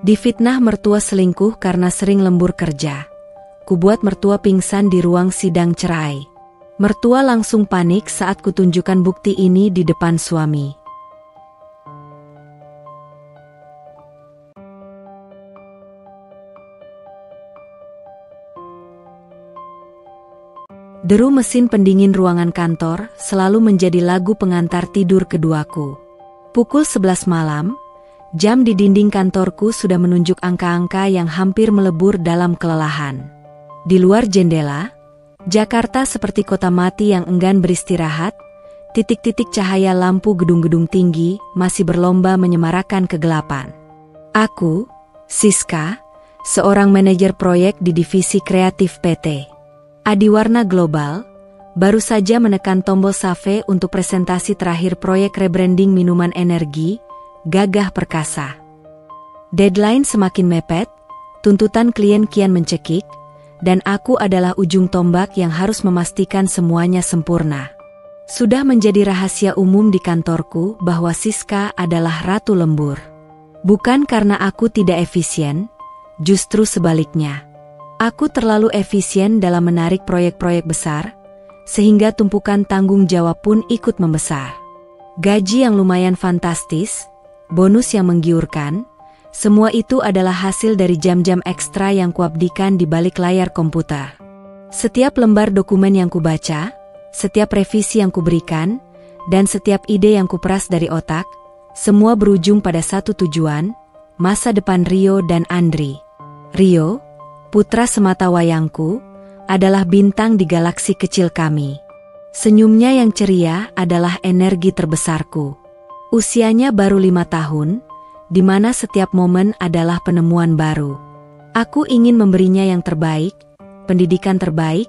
Difitnah mertua selingkuh karena sering lembur kerja. Kubuat mertua pingsan di ruang sidang cerai. Mertua langsung panik saat kutunjukkan bukti ini di depan suami. Deru mesin pendingin ruangan kantor selalu menjadi lagu pengantar tidur keduaku. Pukul 11 malam, jam di dinding kantorku sudah menunjuk angka-angka yang hampir melebur dalam kelelahan. Di luar jendela, Jakarta seperti kota mati yang enggan beristirahat, titik-titik cahaya lampu gedung-gedung tinggi masih berlomba menyemarakan kegelapan. Aku, Siska, seorang manajer proyek di divisi kreatif PT Adiwarna Global, baru saja menekan tombol save untuk presentasi terakhir proyek rebranding minuman energi, Gagah Perkasa. Deadline semakin mepet, tuntutan klien kian mencekik, dan aku adalah ujung tombak yang harus memastikan semuanya sempurna. Sudah menjadi rahasia umum di kantorku bahwa Siska adalah ratu lembur. Bukan karena aku tidak efisien, justru sebaliknya. Aku terlalu efisien dalam menarik proyek-proyek besar, sehingga tumpukan tanggung jawab pun ikut membesar. Gaji yang lumayan fantastis, bonus yang menggiurkan, semua itu adalah hasil dari jam-jam ekstra yang kuabdikan di balik layar komputer. Setiap lembar dokumen yang kubaca, setiap revisi yang kuberikan, dan setiap ide yang kuperas dari otak, semua berujung pada satu tujuan, masa depan Rio dan Andri. Rio, putra semata wayangku, adalah bintang di galaksi kecil kami. Senyumnya yang ceria adalah energi terbesarku. Usianya baru 5 tahun, di mana setiap momen adalah penemuan baru. Aku ingin memberinya yang terbaik, pendidikan terbaik,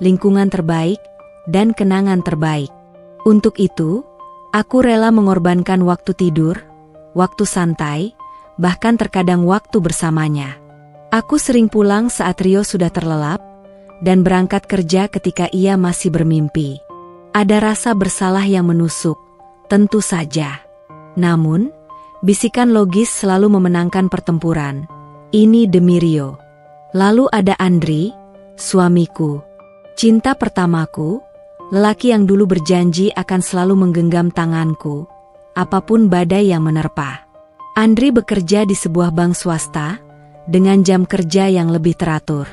lingkungan terbaik, dan kenangan terbaik. Untuk itu, aku rela mengorbankan waktu tidur, waktu santai, bahkan terkadang waktu bersamanya. Aku sering pulang saat Rio sudah terlelap, dan berangkat kerja ketika ia masih bermimpi. Ada rasa bersalah yang menusuk, tentu saja. Namun, bisikan logis selalu memenangkan pertempuran. Ini demi Rio. Lalu ada Andri, suamiku. Cinta pertamaku, lelaki yang dulu berjanji akan selalu menggenggam tanganku, apapun badai yang menerpa. Andri bekerja di sebuah bank swasta, dengan jam kerja yang lebih teratur.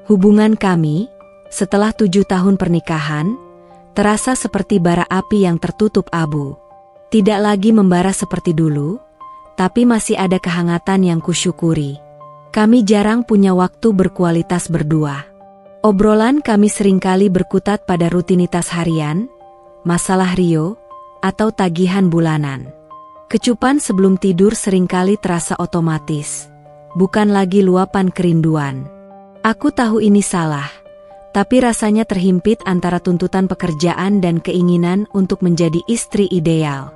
Hubungan kami, setelah 7 tahun pernikahan, terasa seperti bara api yang tertutup abu. Tidak lagi membara seperti dulu, tapi masih ada kehangatan yang kusyukuri. Kami jarang punya waktu berkualitas berdua. Obrolan kami seringkali berkutat pada rutinitas harian, masalah Rio, atau tagihan bulanan. Kecupan sebelum tidur seringkali terasa otomatis. Bukan lagi luapan kerinduan. Aku tahu ini salah, tapi rasanya terhimpit antara tuntutan pekerjaan dan keinginan untuk menjadi istri ideal.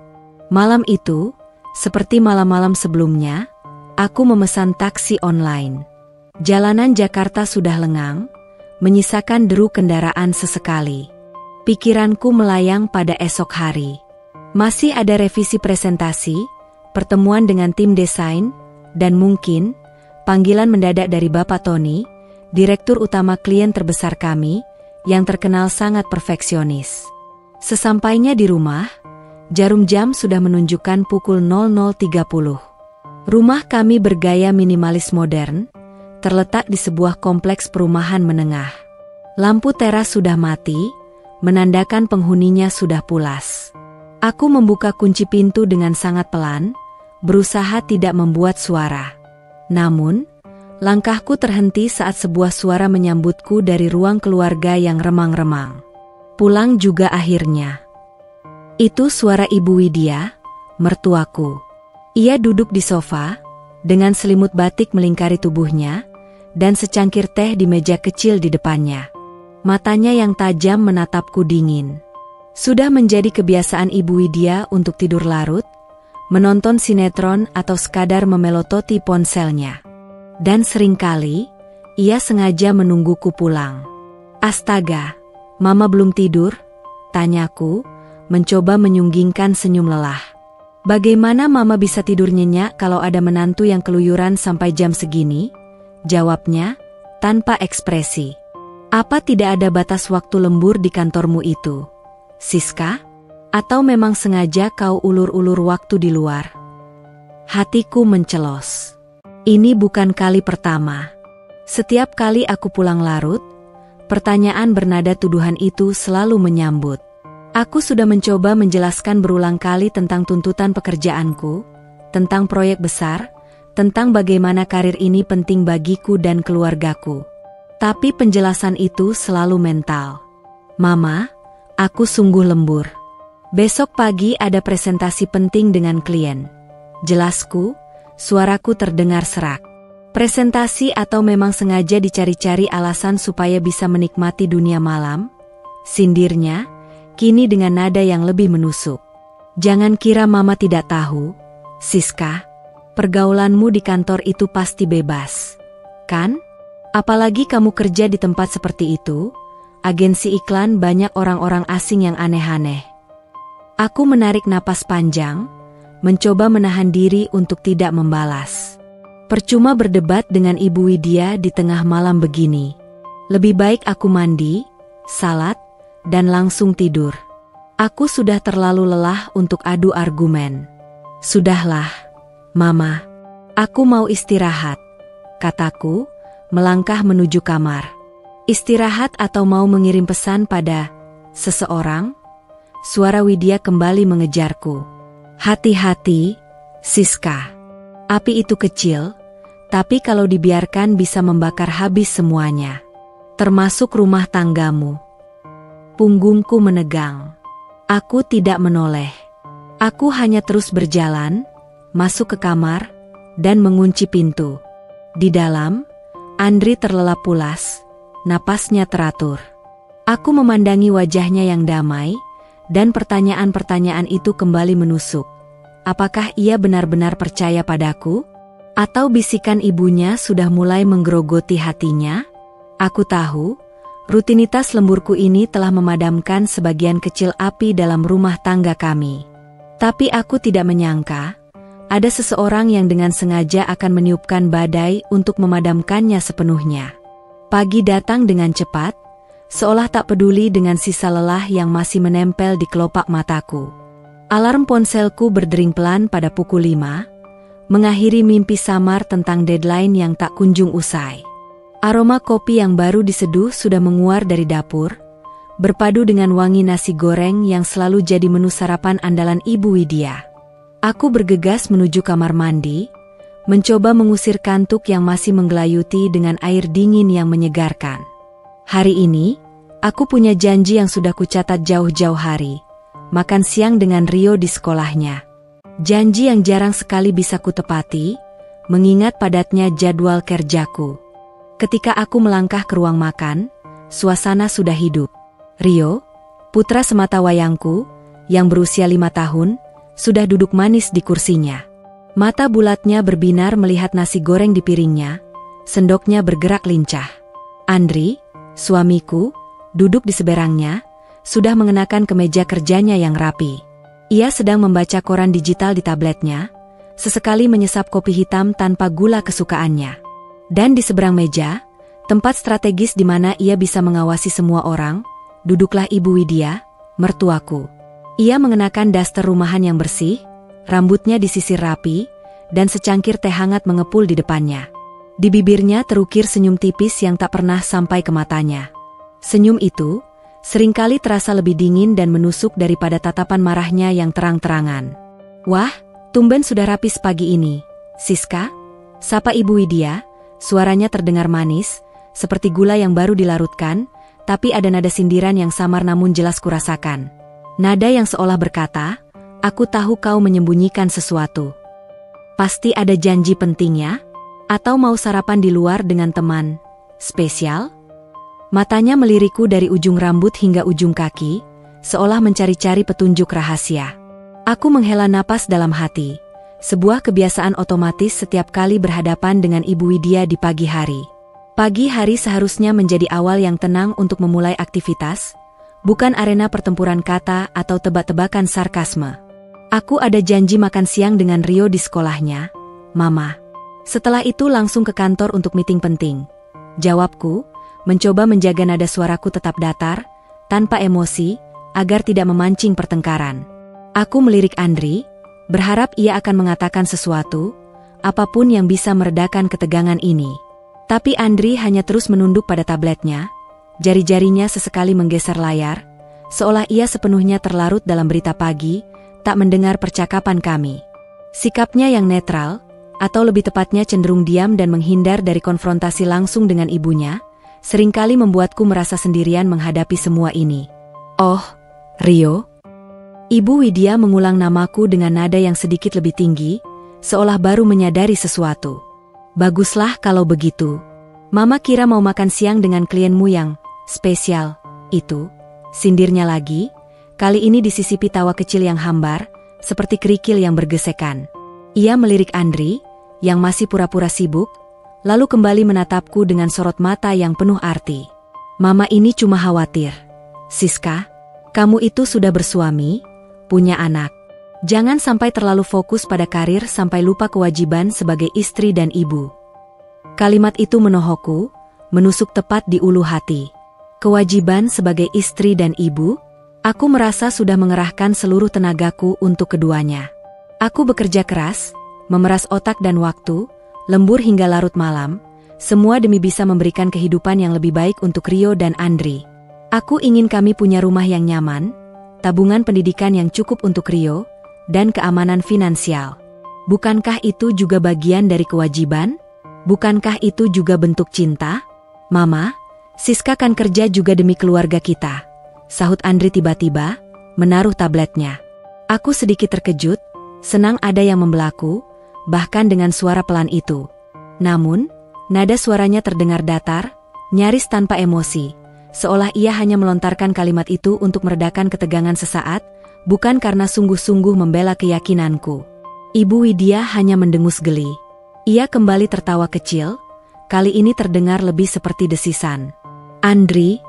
Malam itu, seperti malam-malam sebelumnya, aku memesan taksi online. Jalanan Jakarta sudah lengang, menyisakan deru kendaraan sesekali. Pikiranku melayang pada esok hari. Masih ada revisi presentasi, pertemuan dengan tim desain, dan mungkin panggilan mendadak dari Bapak Tony, direktur utama klien terbesar kami, yang terkenal sangat perfeksionis. Sesampainya di rumah, jarum jam sudah menunjukkan pukul 00.30. Rumah kami bergaya minimalis modern, terletak di sebuah kompleks perumahan menengah. Lampu teras sudah mati, menandakan penghuninya sudah pulas. Aku membuka kunci pintu dengan sangat pelan, berusaha tidak membuat suara. Namun, langkahku terhenti saat sebuah suara menyambutku dari ruang keluarga yang remang-remang. Pulang juga akhirnya. Itu suara Ibu Widya, mertuaku. Ia duduk di sofa, dengan selimut batik melingkari tubuhnya, dan secangkir teh di meja kecil di depannya. Matanya yang tajam menatapku dingin. Sudah menjadi kebiasaan Ibu Widya untuk tidur larut, menonton sinetron atau sekadar memelototi ponselnya. Dan seringkali, ia sengaja menungguku pulang. Astaga, Mama belum tidur? Tanyaku, mencoba menyunggingkan senyum lelah. Bagaimana Mama bisa tidur nyenyak kalau ada menantu yang keluyuran sampai jam segini? Jawabnya, tanpa ekspresi. Apa tidak ada batas waktu lembur di kantormu itu, Siska? Atau memang sengaja kau ulur-ulur waktu di luar? Hatiku mencelos. Ini bukan kali pertama. Setiap kali aku pulang larut, pertanyaan bernada tuduhan itu selalu menyambut. Aku sudah mencoba menjelaskan berulang kali tentang tuntutan pekerjaanku, tentang proyek besar, tentang bagaimana karir ini penting bagiku dan keluargaku. Tapi penjelasan itu selalu mental. Mama, aku sungguh lembur. Besok pagi ada presentasi penting dengan klien. Jelasku, suaraku terdengar serak. Presentasi atau memang sengaja dicari-cari alasan supaya bisa menikmati dunia malam? Sindirnya, kini dengan nada yang lebih menusuk. Jangan kira Mama tidak tahu, Siska. Pergaulanmu di kantor itu pasti bebas, kan? Apalagi kamu kerja di tempat seperti itu, agensi iklan banyak orang-orang asing yang aneh-aneh. Aku menarik napas panjang, mencoba menahan diri untuk tidak membalas. Percuma berdebat dengan Ibu Widya di tengah malam begini. Lebih baik aku mandi, salat, dan langsung tidur. Aku sudah terlalu lelah untuk adu argumen. Sudahlah, Mama. Aku mau istirahat, kataku, melangkah menuju kamar. Istirahat atau mau mengirim pesan pada seseorang? Suara Widya kembali mengejarku. Hati-hati, Siska. Api itu kecil, tapi kalau dibiarkan bisa membakar habis semuanya. Termasuk rumah tanggamu. Punggungku menegang. Aku tidak menoleh. Aku hanya terus berjalan, masuk ke kamar, dan mengunci pintu. Di dalam, Andri terlelap pulas, napasnya teratur. Aku memandangi wajahnya yang damai, dan pertanyaan-pertanyaan itu kembali menusuk. Apakah ia benar-benar percaya padaku? Atau bisikan ibunya sudah mulai menggerogoti hatinya? Aku tahu, rutinitas lemburku ini telah memadamkan sebagian kecil api dalam rumah tangga kami. Tapi aku tidak menyangka, ada seseorang yang dengan sengaja akan meniupkan badai untuk memadamkannya sepenuhnya. Pagi datang dengan cepat, seolah tak peduli dengan sisa lelah yang masih menempel di kelopak mataku. Alarm ponselku berdering pelan pada pukul 5, mengakhiri mimpi samar tentang deadline yang tak kunjung usai. Aroma kopi yang baru diseduh sudah menguar dari dapur, berpadu dengan wangi nasi goreng yang selalu jadi menu sarapan andalan Ibu Widya. Aku bergegas menuju kamar mandi, mencoba mengusir kantuk yang masih menggelayuti dengan air dingin yang menyegarkan. Hari ini, aku punya janji yang sudah kucatat jauh-jauh hari, makan siang dengan Rio di sekolahnya. Janji yang jarang sekali bisa kutepati, mengingat padatnya jadwal kerjaku. Ketika aku melangkah ke ruang makan, suasana sudah hidup. Rio, putra sematawayangku, yang berusia 5 tahun, sudah duduk manis di kursinya. Mata bulatnya berbinar melihat nasi goreng di piringnya, sendoknya bergerak lincah. Andri, suamiku, duduk di seberangnya, sudah mengenakan kemeja kerjanya yang rapi. Ia sedang membaca koran digital di tabletnya, sesekali menyesap kopi hitam tanpa gula kesukaannya. Dan di seberang meja, tempat strategis di mana ia bisa mengawasi semua orang, duduklah Ibu Widya, mertuaku. Ia mengenakan daster rumahan yang bersih, rambutnya disisir rapi, dan secangkir teh hangat mengepul di depannya. Di bibirnya terukir senyum tipis yang tak pernah sampai ke matanya. Senyum itu, seringkali terasa lebih dingin dan menusuk daripada tatapan marahnya yang terang-terangan. Wah, tumben sudah rapi pagi ini, Siska? Sapa Ibu Widya, suaranya terdengar manis, seperti gula yang baru dilarutkan, tapi ada nada sindiran yang samar namun jelas kurasakan. Nada yang seolah berkata, aku tahu kau menyembunyikan sesuatu. Pasti ada janji penting ya? Atau mau sarapan di luar dengan teman spesial? Matanya melirikku dari ujung rambut hingga ujung kaki, seolah mencari-cari petunjuk rahasia. Aku menghela napas dalam hati, sebuah kebiasaan otomatis setiap kali berhadapan dengan Ibu Widya di pagi hari. Pagi hari seharusnya menjadi awal yang tenang untuk memulai aktivitas, bukan arena pertempuran kata atau tebak-tebakan sarkasme. Aku ada janji makan siang dengan Rio di sekolahnya, Mama. Setelah itu langsung ke kantor untuk meeting penting. Jawabku, mencoba menjaga nada suaraku tetap datar, tanpa emosi, agar tidak memancing pertengkaran. Aku melirik Andri, berharap ia akan mengatakan sesuatu, apapun yang bisa meredakan ketegangan ini. Tapi Andri hanya terus menunduk pada tabletnya, jari-jarinya sesekali menggeser layar, seolah ia sepenuhnya terlarut dalam berita pagi, tak mendengar percakapan kami. Sikapnya yang netral, atau lebih tepatnya cenderung diam dan menghindar dari konfrontasi langsung dengan ibunya, seringkali membuatku merasa sendirian menghadapi semua ini. Oh, Rio? Ibu Widya mengulang namaku dengan nada yang sedikit lebih tinggi, seolah baru menyadari sesuatu. Baguslah kalau begitu. Mama kira mau makan siang dengan klienmu yang spesial, itu. Sindirnya lagi, kali ini disisipi tawa kecil yang hambar, seperti kerikil yang bergesekan. Ia melirik Andri, yang masih pura-pura sibuk, lalu kembali menatapku dengan sorot mata yang penuh arti. Mama ini cuma khawatir. Siska, kamu itu sudah bersuami, punya anak. Jangan sampai terlalu fokus pada karir sampai lupa kewajiban sebagai istri dan ibu. Kalimat itu menohokku, menusuk tepat di ulu hati. Kewajiban sebagai istri dan ibu? Aku merasa sudah mengerahkan seluruh tenagaku untuk keduanya. Aku bekerja keras, memeras otak dan waktu, lembur hingga larut malam, semua demi bisa memberikan kehidupan yang lebih baik untuk Rio dan Andri. Aku ingin kami punya rumah yang nyaman, tabungan pendidikan yang cukup untuk Rio, dan keamanan finansial. Bukankah itu juga bagian dari kewajiban? Bukankah itu juga bentuk cinta? Mama, Siska kan kerja juga demi keluarga kita, sahut Andri tiba-tiba, menaruh tabletnya. Aku sedikit terkejut, senang ada yang membelaku, bahkan dengan suara pelan itu. Namun, nada suaranya terdengar datar, nyaris tanpa emosi, seolah ia hanya melontarkan kalimat itu untuk meredakan ketegangan sesaat, bukan karena sungguh-sungguh membela keyakinanku. Ibu Widya hanya mendengus geli. Ia kembali tertawa kecil, kali ini terdengar lebih seperti desisan. Andri,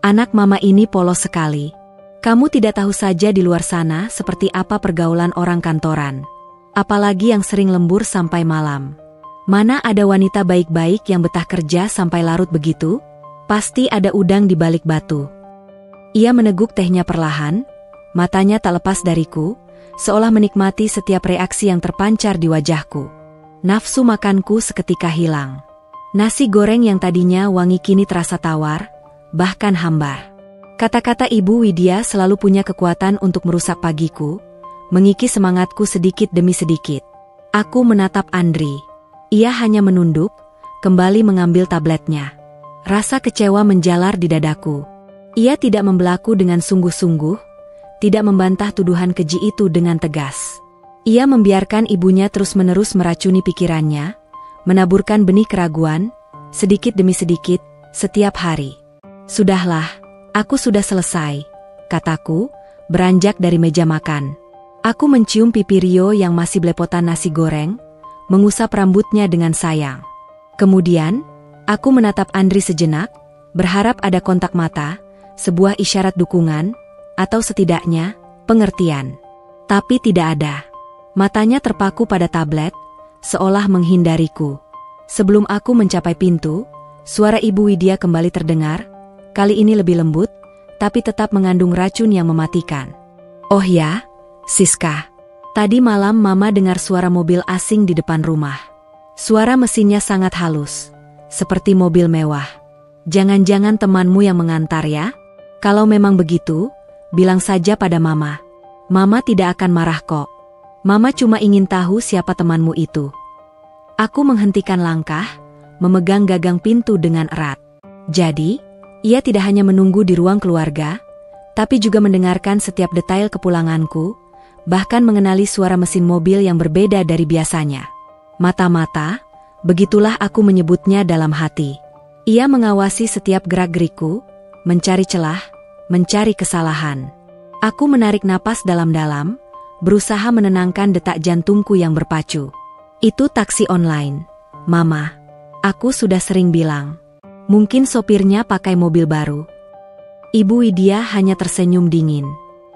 anak mama ini polos sekali. Kamu tidak tahu saja di luar sana seperti apa pergaulan orang kantoran. Apalagi yang sering lembur sampai malam. Mana ada wanita baik-baik yang betah kerja sampai larut begitu? Pasti ada udang di balik batu. Ia meneguk tehnya perlahan, matanya tak lepas dariku, seolah menikmati setiap reaksi yang terpancar di wajahku. Nafsu makanku seketika hilang. Nasi goreng yang tadinya wangi kini terasa tawar, bahkan hambar. Kata-kata Ibu Widya selalu punya kekuatan untuk merusak pagiku, mengikis semangatku sedikit demi sedikit. Aku menatap Andri. Ia hanya menunduk, kembali mengambil tabletnya. Rasa kecewa menjalar di dadaku. Ia tidak membelaku dengan sungguh-sungguh, tidak membantah tuduhan keji itu dengan tegas. Ia membiarkan ibunya terus-menerus meracuni pikirannya, menaburkan benih keraguan, sedikit demi sedikit, setiap hari. Sudahlah, aku sudah selesai, kataku, beranjak dari meja makan. Aku mencium pipi Rio yang masih belepotan nasi goreng, mengusap rambutnya dengan sayang. Kemudian, aku menatap Andri sejenak, berharap ada kontak mata, sebuah isyarat dukungan, atau setidaknya, pengertian. Tapi tidak ada. Matanya terpaku pada tablet, seolah menghindariku. Sebelum aku mencapai pintu, suara Ibu Widya kembali terdengar, kali ini lebih lembut, tapi tetap mengandung racun yang mematikan. Oh ya, Siska. Tadi malam Mama dengar suara mobil asing di depan rumah. Suara mesinnya sangat halus, seperti mobil mewah. Jangan-jangan temanmu yang mengantar ya? Kalau memang begitu, bilang saja pada Mama. Mama tidak akan marah kok. Mama cuma ingin tahu siapa temanmu itu. Aku menghentikan langkah, memegang gagang pintu dengan erat. Jadi, ia tidak hanya menunggu di ruang keluarga, tapi juga mendengarkan setiap detail kepulanganku, bahkan mengenali suara mesin mobil yang berbeda dari biasanya. Mata-mata, begitulah aku menyebutnya dalam hati. Ia mengawasi setiap gerak-gerikku, mencari celah, mencari kesalahan. Aku menarik napas dalam-dalam, berusaha menenangkan detak jantungku yang berpacu. Itu taksi online, Mama. Aku sudah sering bilang. Mungkin sopirnya pakai mobil baru. Ibu Widya hanya tersenyum dingin.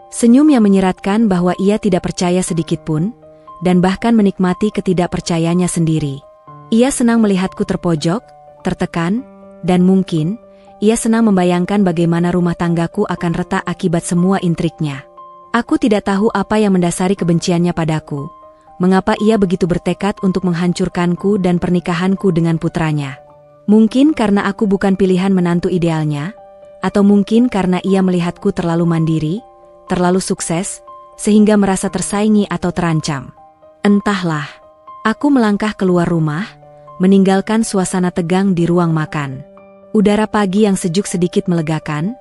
Senyum yang menyeratkan bahwa ia tidak percaya sedikit pun, dan bahkan menikmati ketidakpercayanya sendiri. Ia senang melihatku terpojok, tertekan, dan mungkin, ia senang membayangkan bagaimana rumah tanggaku akan retak akibat semua intriknya. Aku tidak tahu apa yang mendasari kebenciannya padaku. Mengapa ia begitu bertekad untuk menghancurkanku dan pernikahanku dengan putranya? Mungkin karena aku bukan pilihan menantu idealnya, atau mungkin karena ia melihatku terlalu mandiri, terlalu sukses, sehingga merasa tersaingi atau terancam. Entahlah. Aku melangkah keluar rumah, meninggalkan suasana tegang di ruang makan. Udara pagi yang sejuk sedikit melegakan,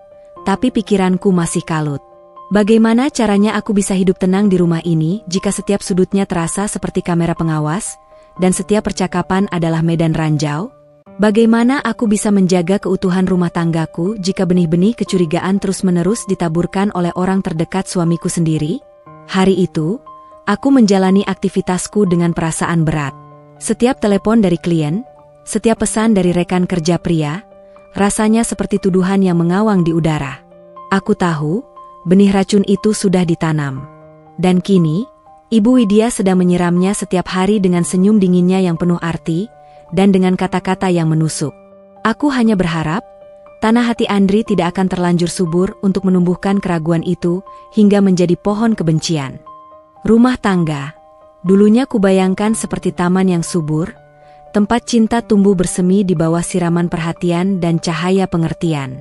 tapi pikiranku masih kalut. Bagaimana caranya aku bisa hidup tenang di rumah ini jika setiap sudutnya terasa seperti kamera pengawas, dan setiap percakapan adalah medan ranjau? Bagaimana aku bisa menjaga keutuhan rumah tanggaku jika benih-benih kecurigaan terus-menerus ditaburkan oleh orang terdekat suamiku sendiri? Hari itu, aku menjalani aktivitasku dengan perasaan berat. Setiap telepon dari klien, setiap pesan dari rekan kerja pria, rasanya seperti tuduhan yang mengawang di udara. Aku tahu, benih racun itu sudah ditanam. Dan kini, Ibu Widya sedang menyiramnya setiap hari dengan senyum dinginnya yang penuh arti, dan dengan kata-kata yang menusuk. Aku hanya berharap, tanah hati Andri tidak akan terlanjur subur untuk menumbuhkan keraguan itu hingga menjadi pohon kebencian. Rumah tangga. Dulunya kubayangkan seperti taman yang subur, tempat cinta tumbuh bersemi di bawah siraman perhatian dan cahaya pengertian.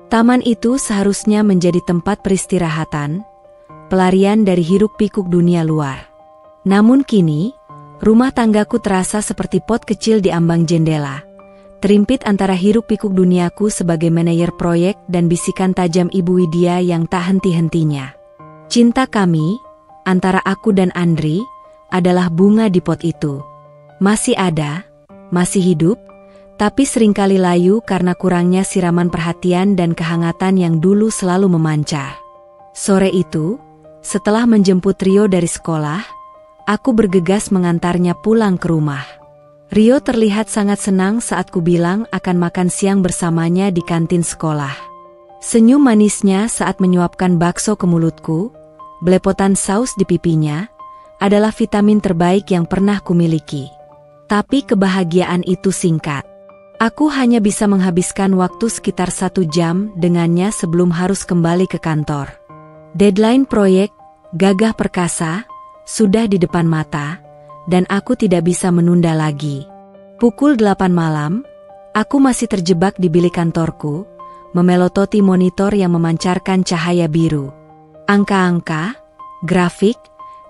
Taman itu seharusnya menjadi tempat peristirahatan, pelarian dari hiruk-pikuk dunia luar. Namun kini, rumah tanggaku terasa seperti pot kecil di ambang jendela, terimpit antara hiruk-pikuk duniaku sebagai manajer proyek dan bisikan tajam Ibu Widya yang tak henti-hentinya. Cinta kami, antara aku dan Andri, adalah bunga di pot itu. Masih ada, masih hidup, tapi seringkali layu karena kurangnya siraman perhatian dan kehangatan yang dulu selalu memancar. Sore itu, setelah menjemput Rio dari sekolah, aku bergegas mengantarnya pulang ke rumah. Rio terlihat sangat senang saat ku bilang akan makan siang bersamanya di kantin sekolah. Senyum manisnya saat menyuapkan bakso ke mulutku, belepotan saus di pipinya, adalah vitamin terbaik yang pernah kumiliki. Tapi kebahagiaan itu singkat. Aku hanya bisa menghabiskan waktu sekitar 1 jam dengannya sebelum harus kembali ke kantor. Deadline proyek, gagah perkasa, sudah di depan mata, dan aku tidak bisa menunda lagi. Pukul 8 malam, aku masih terjebak di bilik kantorku, memelototi monitor yang memancarkan cahaya biru. Angka-angka, grafik,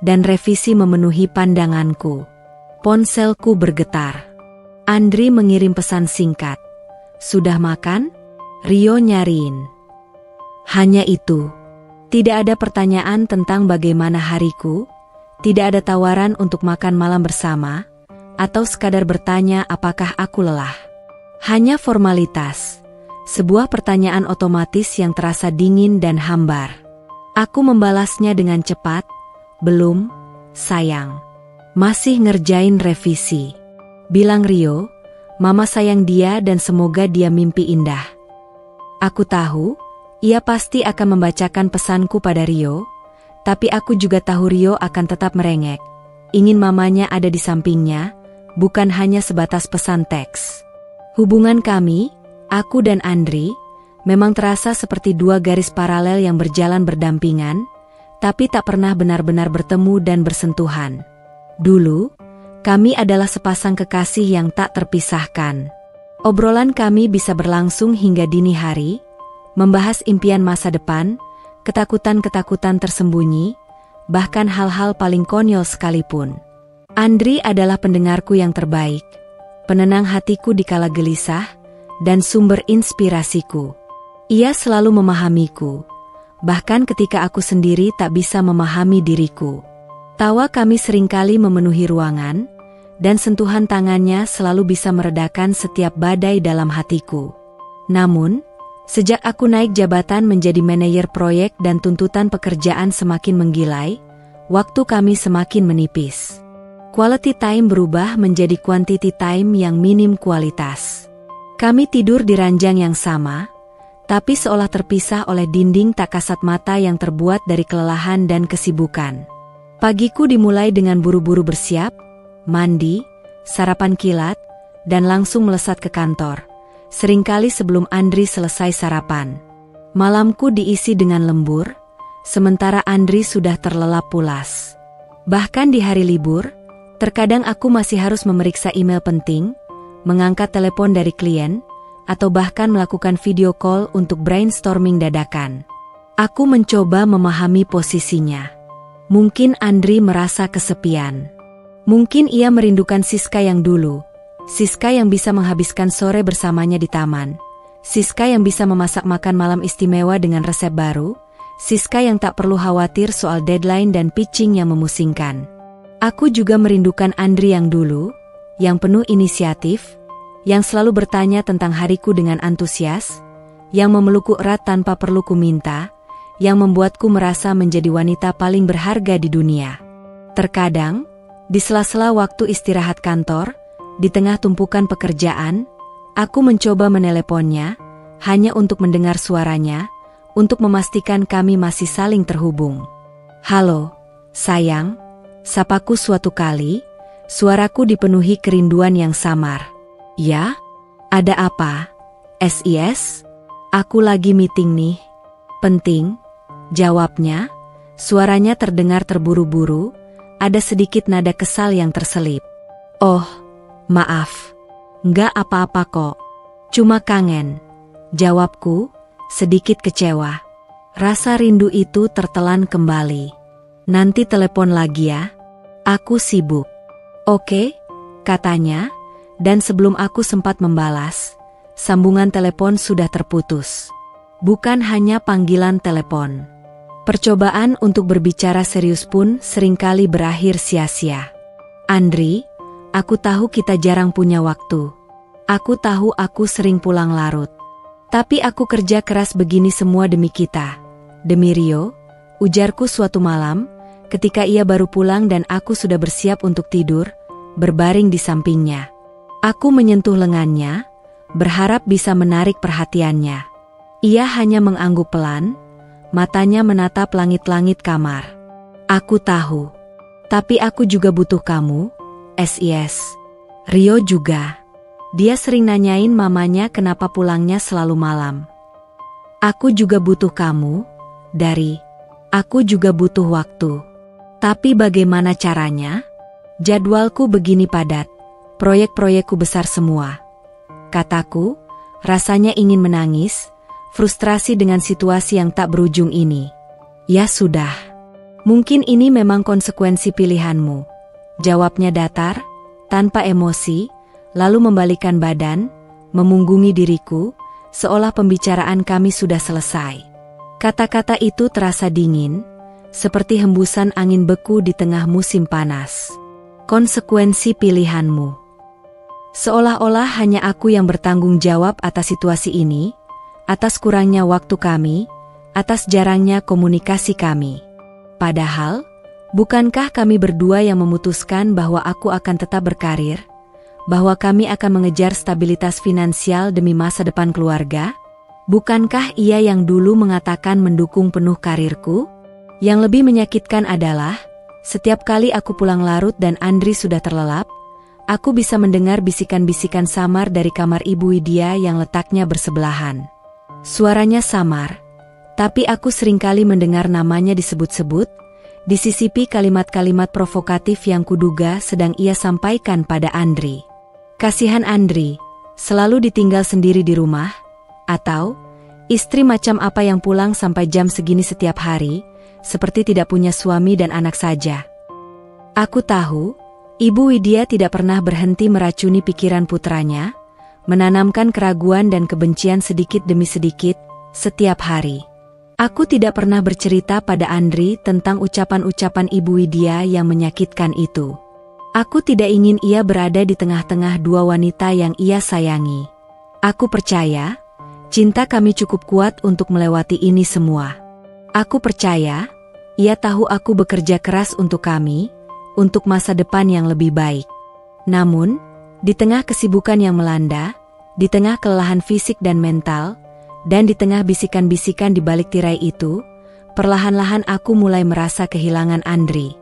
dan revisi memenuhi pandanganku. Ponselku bergetar. Andri mengirim pesan singkat. Sudah makan? Rio nyariin. Hanya itu. Tidak ada pertanyaan tentang bagaimana hariku, tidak ada tawaran untuk makan malam bersama, atau sekadar bertanya apakah aku lelah. Hanya formalitas. Sebuah pertanyaan otomatis yang terasa dingin dan hambar. Aku membalasnya dengan cepat. Belum, sayang. Masih ngerjain revisi. Bilang Rio, Mama sayang dia dan semoga dia mimpi indah. Aku tahu, ia pasti akan membacakan pesanku pada Rio, tapi aku juga tahu Rio akan tetap merengek. Ingin mamanya ada di sampingnya, bukan hanya sebatas pesan teks. Hubungan kami, aku dan Andri, memang terasa seperti 2 garis paralel yang berjalan berdampingan, tapi tak pernah benar-benar bertemu dan bersentuhan. Dulu, kami adalah sepasang kekasih yang tak terpisahkan. Obrolan kami bisa berlangsung hingga dini hari, membahas impian masa depan, ketakutan-ketakutan tersembunyi, bahkan hal-hal paling konyol sekalipun. Andri adalah pendengarku yang terbaik, penenang hatiku dikala gelisah, dan sumber inspirasiku. Ia selalu memahamiku, bahkan ketika aku sendiri tak bisa memahami diriku. Tawa kami seringkali memenuhi ruangan, dan sentuhan tangannya selalu bisa meredakan setiap badai dalam hatiku. Namun, sejak aku naik jabatan menjadi manajer proyek dan tuntutan pekerjaan semakin menggilai, waktu kami semakin menipis. Quality time berubah menjadi quantity time yang minim kualitas. Kami tidur di ranjang yang sama, tapi seolah terpisah oleh dinding tak kasat mata yang terbuat dari kelelahan dan kesibukan. Pagiku dimulai dengan buru-buru bersiap, mandi, sarapan kilat, dan langsung melesat ke kantor. Seringkali sebelum Andri selesai sarapan. Malamku diisi dengan lembur, sementara Andri sudah terlelap pulas. Bahkan di hari libur, terkadang aku masih harus memeriksa email penting, mengangkat telepon dari klien, atau bahkan melakukan video call untuk brainstorming dadakan. Aku mencoba memahami posisinya. Mungkin Andri merasa kesepian. Mungkin ia merindukan Siska yang dulu. Siska yang bisa menghabiskan sore bersamanya di taman. Siska yang bisa memasak makan malam istimewa dengan resep baru. Siska yang tak perlu khawatir soal deadline dan pitching yang memusingkan. Aku juga merindukan Andri yang dulu, yang penuh inisiatif, yang selalu bertanya tentang hariku dengan antusias, yang memelukku erat tanpa perlu ku minta, yang membuatku merasa menjadi wanita paling berharga di dunia. Terkadang, di sela-sela waktu istirahat kantor, di tengah tumpukan pekerjaan, aku mencoba meneleponnya, hanya untuk mendengar suaranya, untuk memastikan kami masih saling terhubung. "Halo, sayang," sapaku suatu kali, suaraku dipenuhi kerinduan yang samar. "Ya? Ada apa?" "SIS? Aku lagi meeting nih." "Penting?" jawabnya, suaranya terdengar terburu-buru, ada sedikit nada kesal yang terselip. "Oh, maaf. Nggak apa-apa kok. Cuma kangen," jawabku, sedikit kecewa. Rasa rindu itu tertelan kembali. "Nanti telepon lagi ya. Aku sibuk." "Oke," katanya, dan sebelum aku sempat membalas, sambungan telepon sudah terputus. Bukan hanya panggilan telepon. Percobaan untuk berbicara serius pun seringkali berakhir sia-sia. "Andri, aku tahu kita jarang punya waktu. Aku tahu aku sering pulang larut. Tapi aku kerja keras begini semua demi kita. Demi Rio," ujarku suatu malam, ketika ia baru pulang dan aku sudah bersiap untuk tidur, berbaring di sampingnya. Aku menyentuh lengannya, berharap bisa menarik perhatiannya. Ia hanya mengangguk pelan, matanya menatap langit-langit kamar. "Aku tahu. Tapi aku juga butuh kamu, SIS. Rio juga. Dia sering nanyain mamanya kenapa pulangnya selalu malam. Aku juga butuh kamu, Dari. Aku juga butuh waktu. Tapi bagaimana caranya? Jadwalku begini padat. Proyek-proyekku besar semua." Kataku, rasanya ingin menangis, frustrasi dengan situasi yang tak berujung ini. "Ya sudah. Mungkin ini memang konsekuensi pilihanmu," jawabnya datar, tanpa emosi, lalu membalikkan badan, memunggungi diriku, seolah pembicaraan kami sudah selesai. Kata-kata itu terasa dingin, seperti hembusan angin beku di tengah musim panas. Konsekuensi pilihanmu. Seolah-olah hanya aku yang bertanggung jawab atas situasi ini, atas kurangnya waktu kami, atas jarangnya komunikasi kami. Padahal, bukankah kami berdua yang memutuskan bahwa aku akan tetap berkarir, bahwa kami akan mengejar stabilitas finansial demi masa depan keluarga? Bukankah ia yang dulu mengatakan mendukung penuh karirku? Yang lebih menyakitkan adalah, setiap kali aku pulang larut dan Andri sudah terlelap, aku bisa mendengar bisikan-bisikan samar dari kamar Ibu Widya yang letaknya bersebelahan. Suaranya samar, tapi aku seringkali mendengar namanya disebut-sebut, disisipi kalimat-kalimat provokatif yang kuduga sedang ia sampaikan pada Andri. Kasihan Andri, selalu ditinggal sendiri di rumah, atau istri macam apa yang pulang sampai jam segini setiap hari, seperti tidak punya suami dan anak saja. Aku tahu, Ibu Widya tidak pernah berhenti meracuni pikiran putranya, menanamkan keraguan dan kebencian sedikit demi sedikit, setiap hari. Aku tidak pernah bercerita pada Andri tentang ucapan-ucapan Ibu Widya yang menyakitkan itu. Aku tidak ingin ia berada di tengah-tengah dua wanita yang ia sayangi. Aku percaya, cinta kami cukup kuat untuk melewati ini semua. Aku percaya, ia tahu aku bekerja keras untuk kami, untuk masa depan yang lebih baik. Namun, di tengah kesibukan yang melanda, di tengah kelelahan fisik dan mental, Dan di tengah bisikan-bisikan di balik tirai itu, perlahan-lahan aku mulai merasa kehilangan Andri.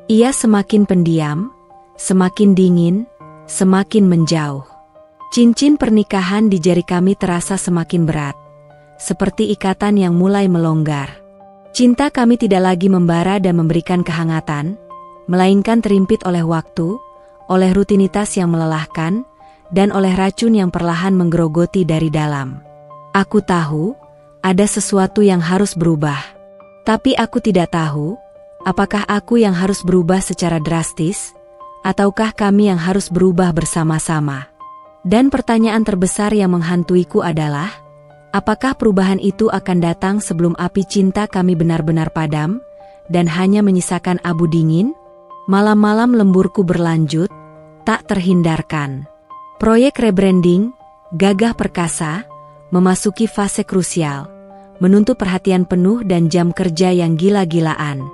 Ia semakin pendiam, semakin dingin, semakin menjauh. Cincin pernikahan di jari kami terasa semakin berat, seperti ikatan yang mulai melonggar. Cinta kami tidak lagi membara dan memberikan kehangatan, melainkan terimpit oleh waktu, oleh rutinitas yang melelahkan, dan oleh racun yang perlahan menggerogoti dari dalam. Aku tahu, ada sesuatu yang harus berubah. Tapi aku tidak tahu, apakah aku yang harus berubah secara drastis, ataukah kami yang harus berubah bersama-sama. Dan pertanyaan terbesar yang menghantuiku adalah, apakah perubahan itu akan datang sebelum api cinta kami benar-benar padam, dan hanya menyisakan abu dingin? Malam-malam lemburku berlanjut, tak terhindarkan. Proyek rebranding, gagah perkasa, memasuki fase krusial, menuntut perhatian penuh dan jam kerja yang gila-gilaan.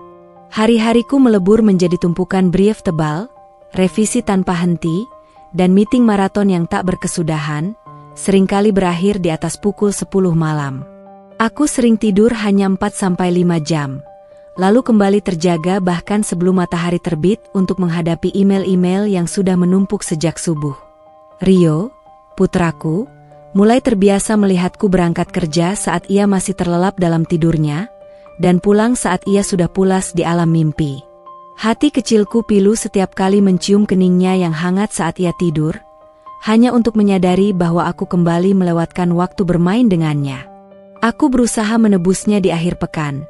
Hari-hariku melebur menjadi tumpukan brief tebal, revisi tanpa henti, dan meeting maraton yang tak berkesudahan, seringkali berakhir di atas pukul 10 malam. Aku sering tidur hanya 4-5 jam, lalu kembali terjaga bahkan sebelum matahari terbit untuk menghadapi email-email yang sudah menumpuk sejak subuh. Rio, putraku, mulai terbiasa melihatku berangkat kerja saat ia masih terlelap dalam tidurnya, dan pulang saat ia sudah pulas di alam mimpi. Hati kecilku pilu setiap kali mencium keningnya yang hangat saat ia tidur, hanya untuk menyadari bahwa aku kembali melewatkan waktu bermain dengannya. Aku berusaha menebusnya di akhir pekan,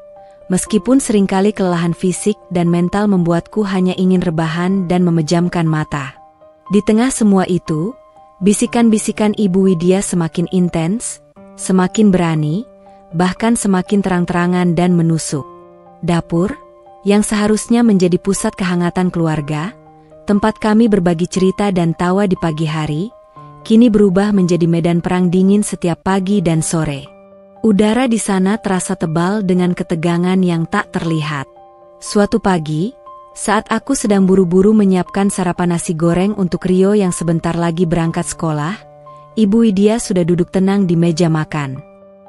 meskipun seringkali kelelahan fisik dan mental membuatku hanya ingin rebahan dan memejamkan mata. Di tengah semua itu, bisikan-bisikan Ibu Widya semakin intens, semakin berani, bahkan semakin terang-terangan dan menusuk. Dapur, yang seharusnya menjadi pusat kehangatan keluarga, tempat kami berbagi cerita dan tawa di pagi hari, kini berubah menjadi medan perang dingin setiap pagi dan sore. Udara di sana terasa tebal dengan ketegangan yang tak terlihat. Suatu pagi, saat aku sedang buru-buru menyiapkan sarapan nasi goreng untuk Rio yang sebentar lagi berangkat sekolah, Ibu Widya sudah duduk tenang di meja makan.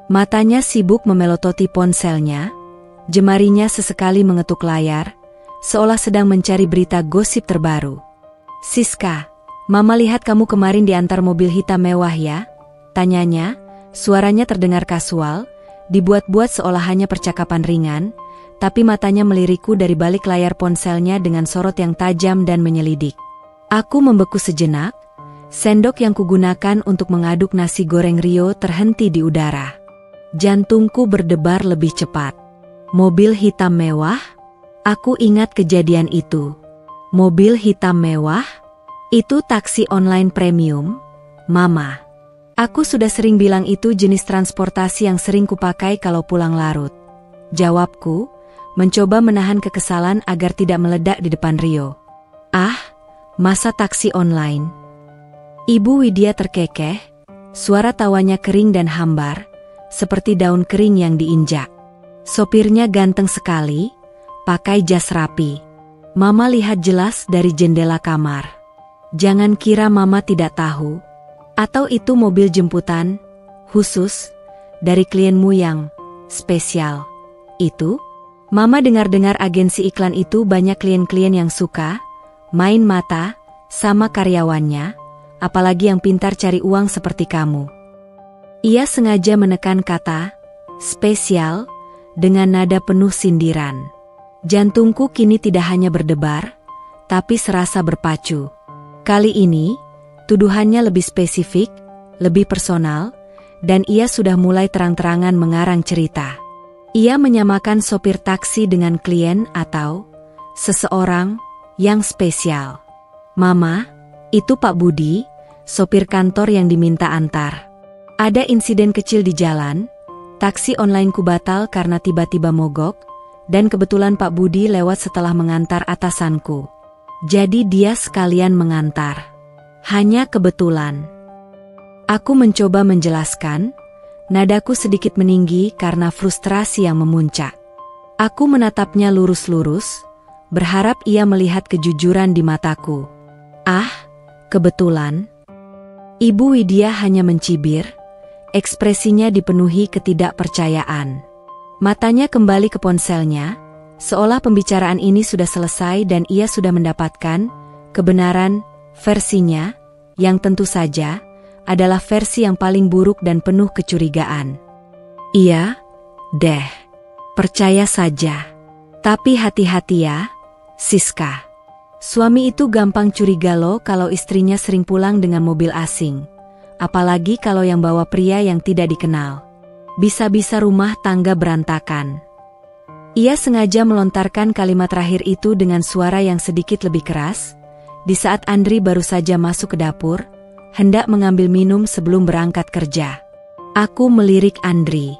Matanya sibuk memelototi ponselnya, jemarinya sesekali mengetuk layar, seolah sedang mencari berita gosip terbaru. "Siska, Mama lihat kamu kemarin diantar mobil hitam mewah ya?" tanyanya, suaranya terdengar kasual, dibuat-buat seolah hanya percakapan ringan, tapi matanya melirikku dari balik layar ponselnya dengan sorot yang tajam dan menyelidik. Aku membeku sejenak, sendok yang kugunakan untuk mengaduk nasi goreng Rio terhenti di udara. Jantungku berdebar lebih cepat. Mobil hitam mewah? Aku ingat kejadian itu. Mobil hitam mewah? Itu taksi online premium, Mama. Aku sudah sering bilang itu jenis transportasi yang sering kupakai kalau pulang larut. Jawabku, mencoba menahan kekesalan agar tidak meledak di depan Rio. "Ah, masa taksi online?" Ibu Widya terkekeh, suara tawanya kering dan hambar, seperti daun kering yang diinjak. Sopirnya ganteng sekali, pakai jas rapi. Mama lihat jelas dari jendela kamar. Jangan kira Mama tidak tahu. Atau itu mobil jemputan, khusus, dari klienmu yang spesial. Itu? Mama dengar-dengar agensi iklan itu banyak klien-klien yang suka main mata sama karyawannya, apalagi yang pintar cari uang seperti kamu. Ia sengaja menekan kata spesial dengan nada penuh sindiran. Jantungku kini tidak hanya berdebar, tapi serasa berpacu. Kali ini, tuduhannya lebih spesifik, lebih personal, dan ia sudah mulai terang-terangan mengarang cerita. Ia menyamakan sopir taksi dengan klien atau seseorang yang spesial. "Mama, itu Pak Budi, sopir kantor yang diminta antar. Ada insiden kecil di jalan, taksi onlineku batal karena tiba-tiba mogok, dan kebetulan Pak Budi lewat setelah mengantar atasanku. Jadi dia sekalian mengantar. Hanya kebetulan." Aku mencoba menjelaskan, nadaku sedikit meninggi karena frustrasi yang memuncak. Aku menatapnya lurus-lurus, berharap ia melihat kejujuran di mataku. "Ah, kebetulan." Ibu Widya hanya mencibir, Ekspresinya dipenuhi ketidakpercayaan. Matanya kembali ke ponselnya, seolah pembicaraan ini sudah selesai dan ia sudah mendapatkan kebenaran versinya, yang tentu saja adalah versi yang paling buruk dan penuh kecurigaan. Iya, deh. Percaya saja. Tapi hati-hati ya, Siska. Suami itu gampang curiga loh kalau istrinya sering pulang dengan mobil asing. Apalagi kalau yang bawa pria yang tidak dikenal. Bisa-bisa rumah tangga berantakan. Ia sengaja melontarkan kalimat terakhir itu dengan suara yang sedikit lebih keras, di saat Andri baru saja masuk ke dapur, hendak mengambil minum sebelum berangkat kerja. Aku melirik Andri.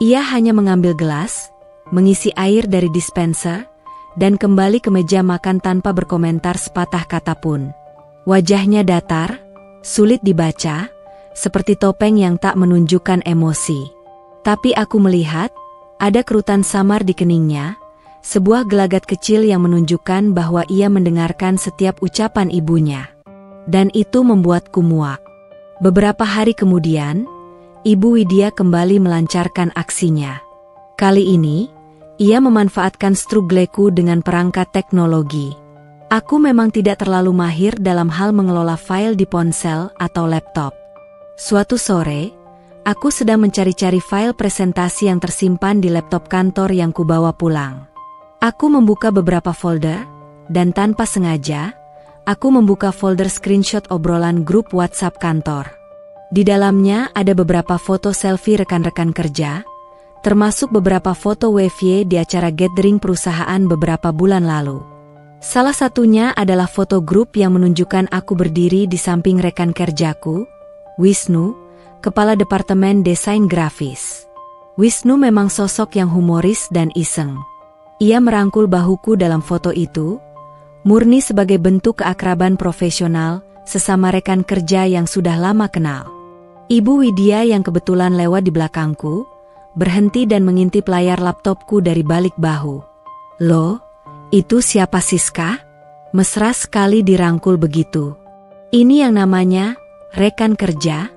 Ia hanya mengambil gelas, mengisi air dari dispenser, dan kembali ke meja makan tanpa berkomentar sepatah kata pun. Wajahnya datar, sulit dibaca, seperti topeng yang tak menunjukkan emosi. Tapi aku melihat, ada kerutan samar di keningnya, sebuah gelagat kecil yang menunjukkan bahwa ia mendengarkan setiap ucapan ibunya. Dan itu membuatku muak. Beberapa hari kemudian, Ibu Widya kembali melancarkan aksinya. Kali ini, ia memanfaatkan strugleku dengan perangkat teknologi. Aku memang tidak terlalu mahir dalam hal mengelola file di ponsel atau laptop. Suatu sore, aku sedang mencari-cari file presentasi yang tersimpan di laptop kantor yang kubawa pulang. Aku membuka beberapa folder, dan tanpa sengaja, aku membuka folder screenshot obrolan grup WhatsApp kantor. Di dalamnya ada beberapa foto selfie rekan-rekan kerja, termasuk beberapa foto WFY di acara gathering perusahaan beberapa bulan lalu. Salah satunya adalah foto grup yang menunjukkan aku berdiri di samping rekan kerjaku, Wisnu, Kepala Departemen Desain Grafis. Wisnu memang sosok yang humoris dan iseng. Ia merangkul bahuku dalam foto itu, murni sebagai bentuk keakraban profesional sesama rekan kerja yang sudah lama kenal. Ibu Widya yang kebetulan lewat di belakangku, berhenti dan mengintip layar laptopku dari balik bahu. Loh, itu siapa Siska? Mesra sekali dirangkul begitu. Ini yang namanya rekan kerja.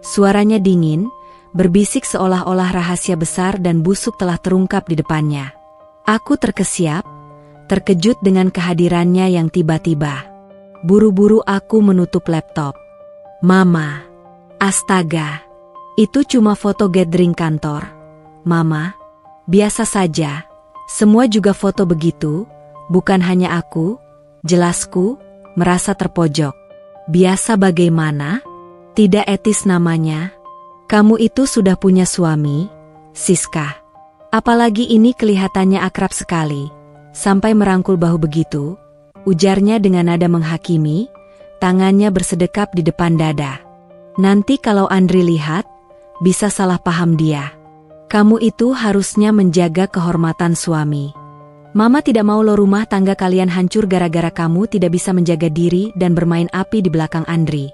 Suaranya dingin, berbisik seolah-olah rahasia besar dan busuk telah terungkap di depannya. Aku terkesiap, terkejut dengan kehadirannya yang tiba-tiba. Buru-buru aku menutup laptop. Mama, astaga, itu cuma foto gathering kantor. Mama, biasa saja, semua juga foto begitu, bukan hanya aku, jelasku, merasa terpojok. Biasa bagaimana? Tidak etis namanya. Kamu itu sudah punya suami, Siska. Apalagi ini kelihatannya akrab sekali. Sampai merangkul bahu begitu, ujarnya dengan nada menghakimi, tangannya bersedekap di depan dada. Nanti kalau Andri lihat, bisa salah paham dia. Kamu itu harusnya menjaga kehormatan suami. Mama tidak mau lo rumah tangga kalian hancur gara-gara kamu tidak bisa menjaga diri dan bermain api di belakang Andri.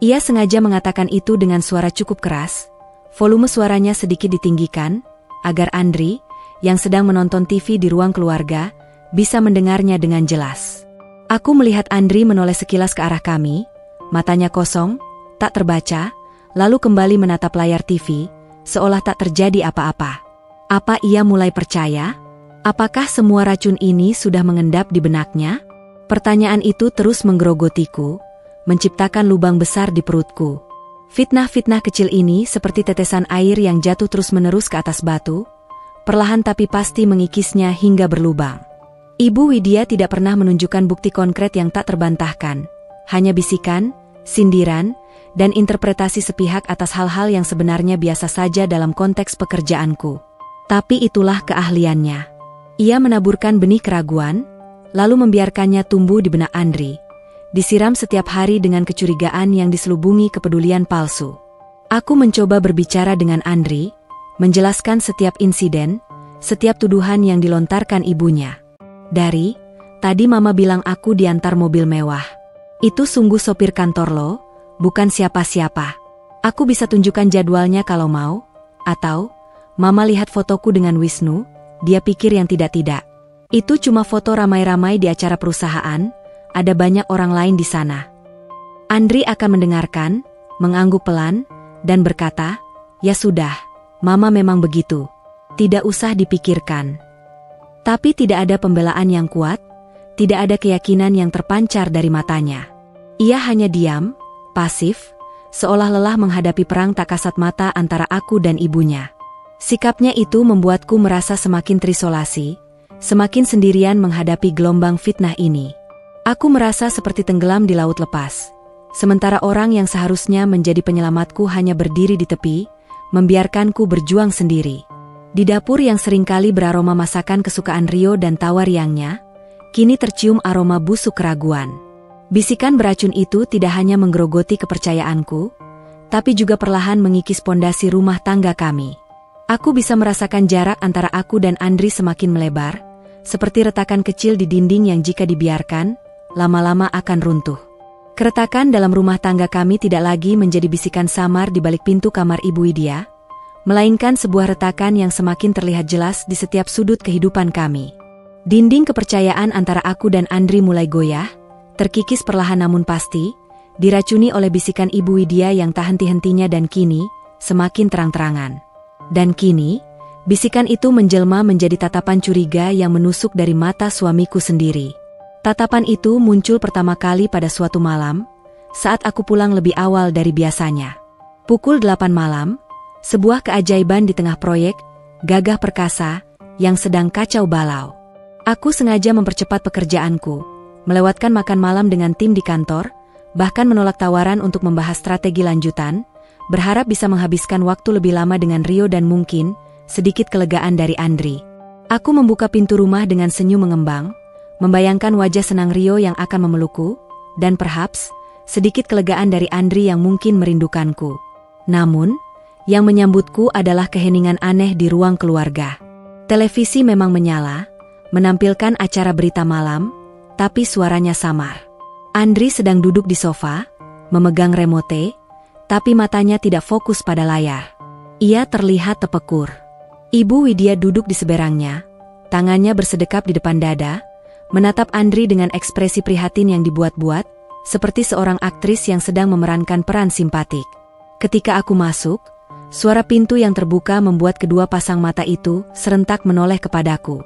Ia sengaja mengatakan itu dengan suara cukup keras, volume suaranya sedikit ditinggikan, agar Andri, yang sedang menonton TV di ruang keluarga, bisa mendengarnya dengan jelas. Aku melihat Andri menoleh sekilas ke arah kami, matanya kosong, tak terbaca, lalu kembali menatap layar TV, seolah tak terjadi apa-apa. Apa ia mulai percaya? Apakah semua racun ini sudah mengendap di benaknya? Pertanyaan itu terus menggerogotiku, menciptakan lubang besar di perutku. Fitnah-fitnah kecil ini seperti tetesan air yang jatuh terus-menerus ke atas batu, perlahan tapi pasti mengikisnya hingga berlubang. Ibu Widya tidak pernah menunjukkan bukti konkret yang tak terbantahkan, hanya bisikan, sindiran, dan interpretasi sepihak atas hal-hal yang sebenarnya biasa saja dalam konteks pekerjaanku. Tapi itulah keahliannya. Ia menaburkan benih keraguan, lalu membiarkannya tumbuh di benak Andri. Disiram setiap hari dengan kecurigaan yang diselubungi kepedulian palsu. Aku mencoba berbicara dengan Andri, menjelaskan setiap insiden, setiap tuduhan yang dilontarkan ibunya. Tadi Mama bilang aku diantar mobil mewah. Itu sungguh sopir kantor lo, bukan siapa-siapa. Aku bisa tunjukkan jadwalnya kalau mau, atau Mama lihat fotoku dengan Wisnu, dia pikir yang tidak-tidak. Itu cuma foto ramai-ramai di acara perusahaan. Ada banyak orang lain di sana. Andri akan mendengarkan, mengangguk pelan, dan berkata, "Ya sudah, Mama memang begitu. Tidak usah dipikirkan." Tapi tidak ada pembelaan yang kuat, tidak ada keyakinan yang terpancar dari matanya. Ia hanya diam, pasif, seolah lelah menghadapi perang tak kasat mata antara aku dan ibunya. Sikapnya itu membuatku merasa semakin terisolasi, semakin sendirian menghadapi gelombang fitnah ini. Aku merasa seperti tenggelam di laut lepas. Sementara orang yang seharusnya menjadi penyelamatku hanya berdiri di tepi, membiarkanku berjuang sendiri. Di dapur yang seringkali beraroma masakan kesukaan Rio dan tawa riangnya, kini tercium aroma busuk keraguan. Bisikan beracun itu tidak hanya menggerogoti kepercayaanku, tapi juga perlahan mengikis pondasi rumah tangga kami. Aku bisa merasakan jarak antara aku dan Andri semakin melebar, seperti retakan kecil di dinding yang jika dibiarkan, lama-lama akan runtuh. Keretakan dalam rumah tangga kami tidak lagi menjadi bisikan samar di balik pintu kamar Ibu Widya, melainkan sebuah retakan yang semakin terlihat jelas di setiap sudut kehidupan kami. Dinding kepercayaan antara aku dan Andri mulai goyah, terkikis perlahan namun pasti, diracuni oleh bisikan Ibu Widya yang tak henti-hentinya dan kini, semakin terang-terangan. Dan kini, bisikan itu menjelma menjadi tatapan curiga yang menusuk dari mata suamiku sendiri. Tatapan itu muncul pertama kali pada suatu malam, saat aku pulang lebih awal dari biasanya. Pukul 8 malam, sebuah keajaiban di tengah proyek, gagah perkasa, yang sedang kacau balau. Aku sengaja mempercepat pekerjaanku, melewatkan makan malam dengan tim di kantor, bahkan menolak tawaran untuk membahas strategi lanjutan, berharap bisa menghabiskan waktu lebih lama dengan Rio dan mungkin, sedikit kelegaan dari Andri. Aku membuka pintu rumah dengan senyum mengembang, membayangkan wajah senang Rio yang akan memelukku, dan perhaps, sedikit kelegaan dari Andri yang mungkin merindukanku. Namun, yang menyambutku adalah keheningan aneh di ruang keluarga. Televisi memang menyala, menampilkan acara berita malam, tapi suaranya samar. Andri sedang duduk di sofa, memegang remote, tapi matanya tidak fokus pada layar. Ia terlihat terpekur. Ibu Widya duduk di seberangnya, tangannya bersedekap di depan dada, menatap Andri dengan ekspresi prihatin yang dibuat-buat, seperti seorang aktris yang sedang memerankan peran simpatik. Ketika aku masuk, suara pintu yang terbuka membuat kedua pasang mata itu serentak menoleh kepadaku.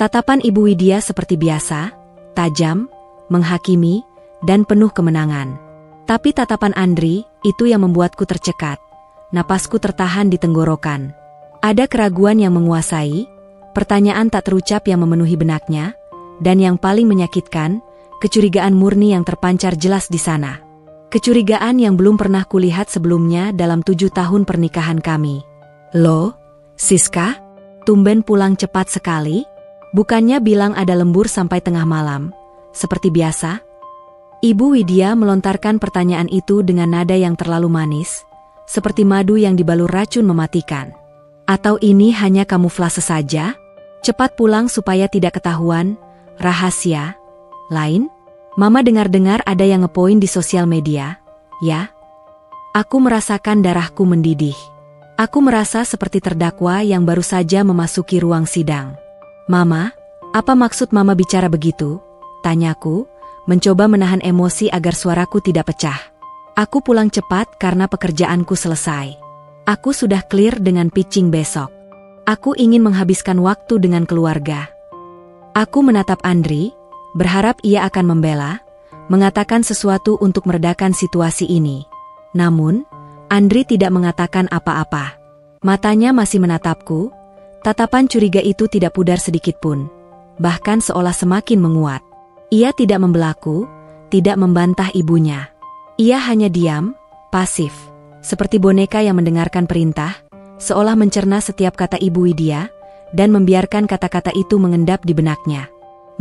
Tatapan Ibu Widya seperti biasa, tajam, menghakimi, dan penuh kemenangan. Tapi tatapan Andri, itu yang membuatku tercekat. Napasku tertahan di tenggorokan. Ada keraguan yang menguasai, pertanyaan tak terucap yang memenuhi benaknya, dan yang paling menyakitkan, kecurigaan murni yang terpancar jelas di sana. Kecurigaan yang belum pernah kulihat sebelumnya dalam 7 tahun pernikahan kami. "Loh, Siska? Tumben pulang cepat sekali? Bukannya bilang ada lembur sampai tengah malam, seperti biasa?" Ibu Widya melontarkan pertanyaan itu dengan nada yang terlalu manis, seperti madu yang dibalur racun mematikan. "Atau ini hanya kamuflase saja? Cepat pulang supaya tidak ketahuan, rahasia lain? Mama dengar-dengar ada yang ngepoin di sosial media, ya?" Aku merasakan darahku mendidih. Aku merasa seperti terdakwa yang baru saja memasuki ruang sidang. "Mama, apa maksud Mama bicara begitu?" tanyaku, mencoba menahan emosi agar suaraku tidak pecah. "Aku pulang cepat karena pekerjaanku selesai. Aku sudah clear dengan pitching besok. Aku ingin menghabiskan waktu dengan keluarga." Aku menatap Andri, berharap ia akan membela, mengatakan sesuatu untuk meredakan situasi ini. Namun, Andri tidak mengatakan apa-apa. Matanya masih menatapku, tatapan curiga itu tidak pudar sedikitpun, bahkan seolah semakin menguat. Ia tidak membelaku, tidak membantah ibunya. Ia hanya diam, pasif, seperti boneka yang mendengarkan perintah, seolah mencerna setiap kata Ibu Widya, dan membiarkan kata-kata itu mengendap di benaknya.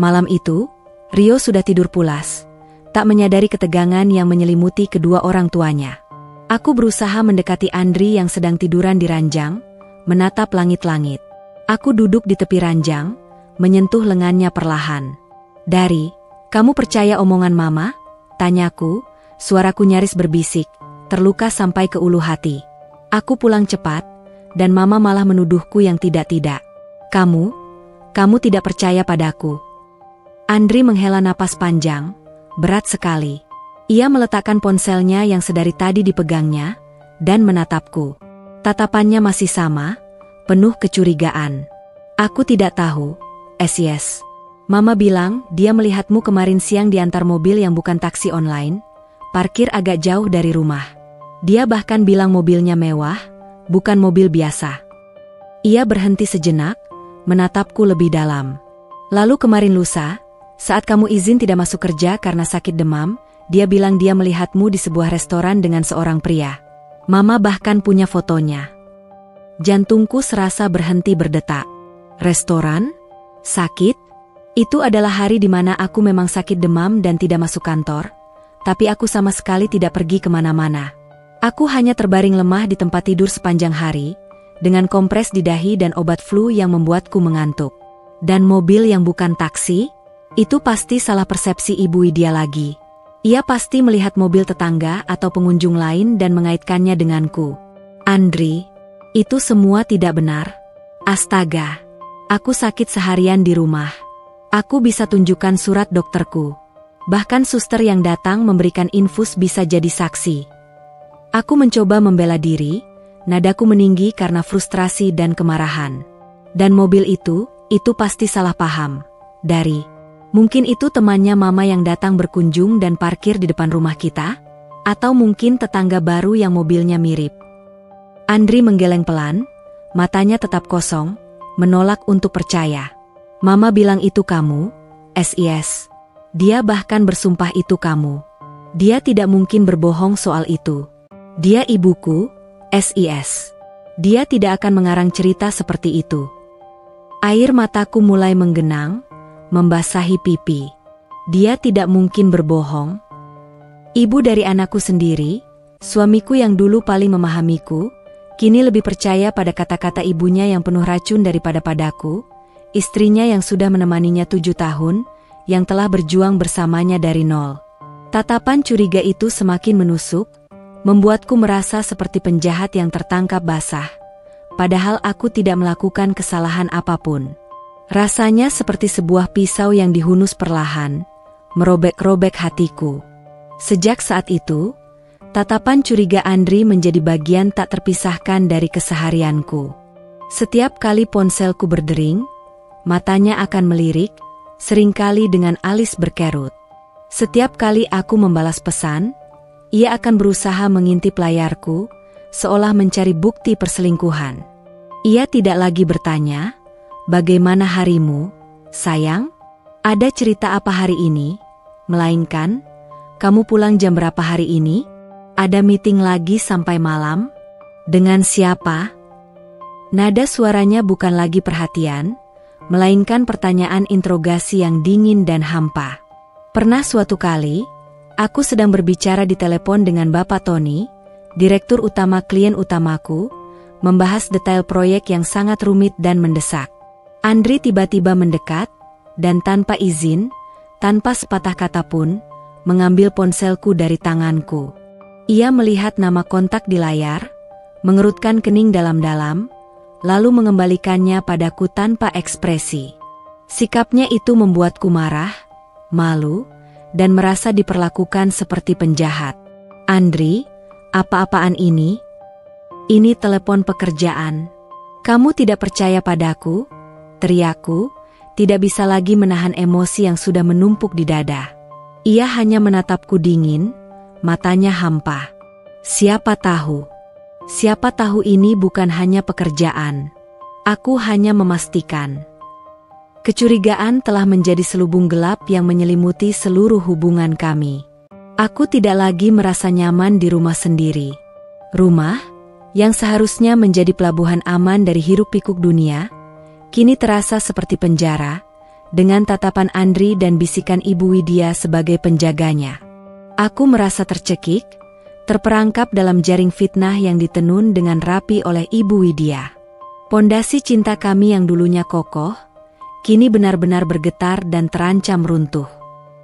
Malam itu, Rio sudah tidur pulas, tak menyadari ketegangan yang menyelimuti kedua orang tuanya. Aku berusaha mendekati Andri yang sedang tiduran di ranjang, menatap langit-langit. Aku duduk di tepi ranjang, menyentuh lengannya perlahan. "Kamu percaya omongan Mama?" tanyaku, suaraku nyaris berbisik, terluka sampai ke ulu hati. Aku pulang cepat, dan Mama malah menuduhku yang tidak-tidak. Kamu tidak percaya padaku." Andri menghela napas panjang, berat sekali. Ia meletakkan ponselnya yang sedari tadi dipegangnya, dan menatapku. Tatapannya masih sama, penuh kecurigaan. Aku tidak tahu, yes. Mama bilang dia melihatmu kemarin siang diantar mobil yang bukan taksi online, parkir agak jauh dari rumah. Dia bahkan bilang mobilnya mewah, bukan mobil biasa. Ia berhenti sejenak, menatapku lebih dalam. Lalu kemarin lusa, saat kamu izin tidak masuk kerja karena sakit demam, dia bilang dia melihatmu di sebuah restoran dengan seorang pria. Mama bahkan punya fotonya. Jantungku serasa berhenti berdetak. Restoran? Sakit? Itu adalah hari di mana aku memang sakit demam dan tidak masuk kantor, tapi aku sama sekali tidak pergi kemana-mana. Aku hanya terbaring lemah di tempat tidur sepanjang hari, dengan kompres di dahi dan obat flu yang membuatku mengantuk. Dan mobil yang bukan taksi? Itu pasti salah persepsi Ibu Widya lagi. Ia pasti melihat mobil tetangga atau pengunjung lain dan mengaitkannya denganku. Andri, itu semua tidak benar. Astaga, aku sakit seharian di rumah. Aku bisa tunjukkan surat dokterku. Bahkan suster yang datang memberikan infus bisa jadi saksi. Aku mencoba membela diri, nadaku meninggi karena frustrasi dan kemarahan. Dan mobil itu pasti salah paham. Mungkin itu temannya Mama yang datang berkunjung dan parkir di depan rumah kita? Atau mungkin tetangga baru yang mobilnya mirip? Andri menggeleng pelan, matanya tetap kosong, menolak untuk percaya. Mama bilang itu kamu? Yes. Dia bahkan bersumpah itu kamu. Dia tidak mungkin berbohong soal itu. Dia ibuku, yes. Dia tidak akan mengarang cerita seperti itu. Air mataku mulai menggenang, membasahi pipi. Dia tidak mungkin berbohong. Ibu dari anakku sendiri, suamiku yang dulu paling memahamiku, kini lebih percaya pada kata-kata ibunya yang penuh racun daripada padaku, istrinya yang sudah menemaninya 7 tahun, yang telah berjuang bersamanya dari nol. Tatapan curiga itu semakin menusuk, membuatku merasa seperti penjahat yang tertangkap basah, padahal aku tidak melakukan kesalahan apapun. Rasanya seperti sebuah pisau yang dihunus perlahan, merobek-robek hatiku. Sejak saat itu, tatapan curiga Andri menjadi bagian tak terpisahkan dari keseharianku. Setiap kali ponselku berdering, matanya akan melirik, seringkali dengan alis berkerut. Setiap kali aku membalas pesan, ia akan berusaha mengintip layarku, seolah mencari bukti perselingkuhan. Ia tidak lagi bertanya, "Bagaimana harimu, sayang? Ada cerita apa hari ini?" Melainkan, "Kamu pulang jam berapa hari ini? Ada meeting lagi sampai malam? Dengan siapa?" Nada suaranya bukan lagi perhatian, melainkan pertanyaan interogasi yang dingin dan hampa. Pernah suatu kali, aku sedang berbicara di telepon dengan Bapak Tony, direktur utama klien utamaku, membahas detail proyek yang sangat rumit dan mendesak. Andri tiba-tiba mendekat, dan tanpa izin, tanpa sepatah kata pun, mengambil ponselku dari tanganku. Ia melihat nama kontak di layar, mengerutkan kening dalam-dalam, lalu mengembalikannya padaku tanpa ekspresi. Sikapnya itu membuatku marah, malu, dan merasa diperlakukan seperti penjahat. "Andri, apa-apaan ini? Ini telepon pekerjaan. Kamu tidak percaya padaku?" Teriakku, tidak bisa lagi menahan emosi yang sudah menumpuk di dada. Ia hanya menatapku dingin, matanya hampa. Siapa tahu ini bukan hanya pekerjaan. Aku hanya memastikan. Kecurigaan telah menjadi selubung gelap yang menyelimuti seluruh hubungan kami. Aku tidak lagi merasa nyaman di rumah sendiri. Rumah, yang seharusnya menjadi pelabuhan aman dari hiruk-pikuk dunia, kini terasa seperti penjara, dengan tatapan Andri dan bisikan Ibu Widya sebagai penjaganya. Aku merasa tercekik, terperangkap dalam jaring fitnah yang ditenun dengan rapi oleh Ibu Widya. Pondasi cinta kami yang dulunya kokoh, kini benar-benar bergetar dan terancam runtuh.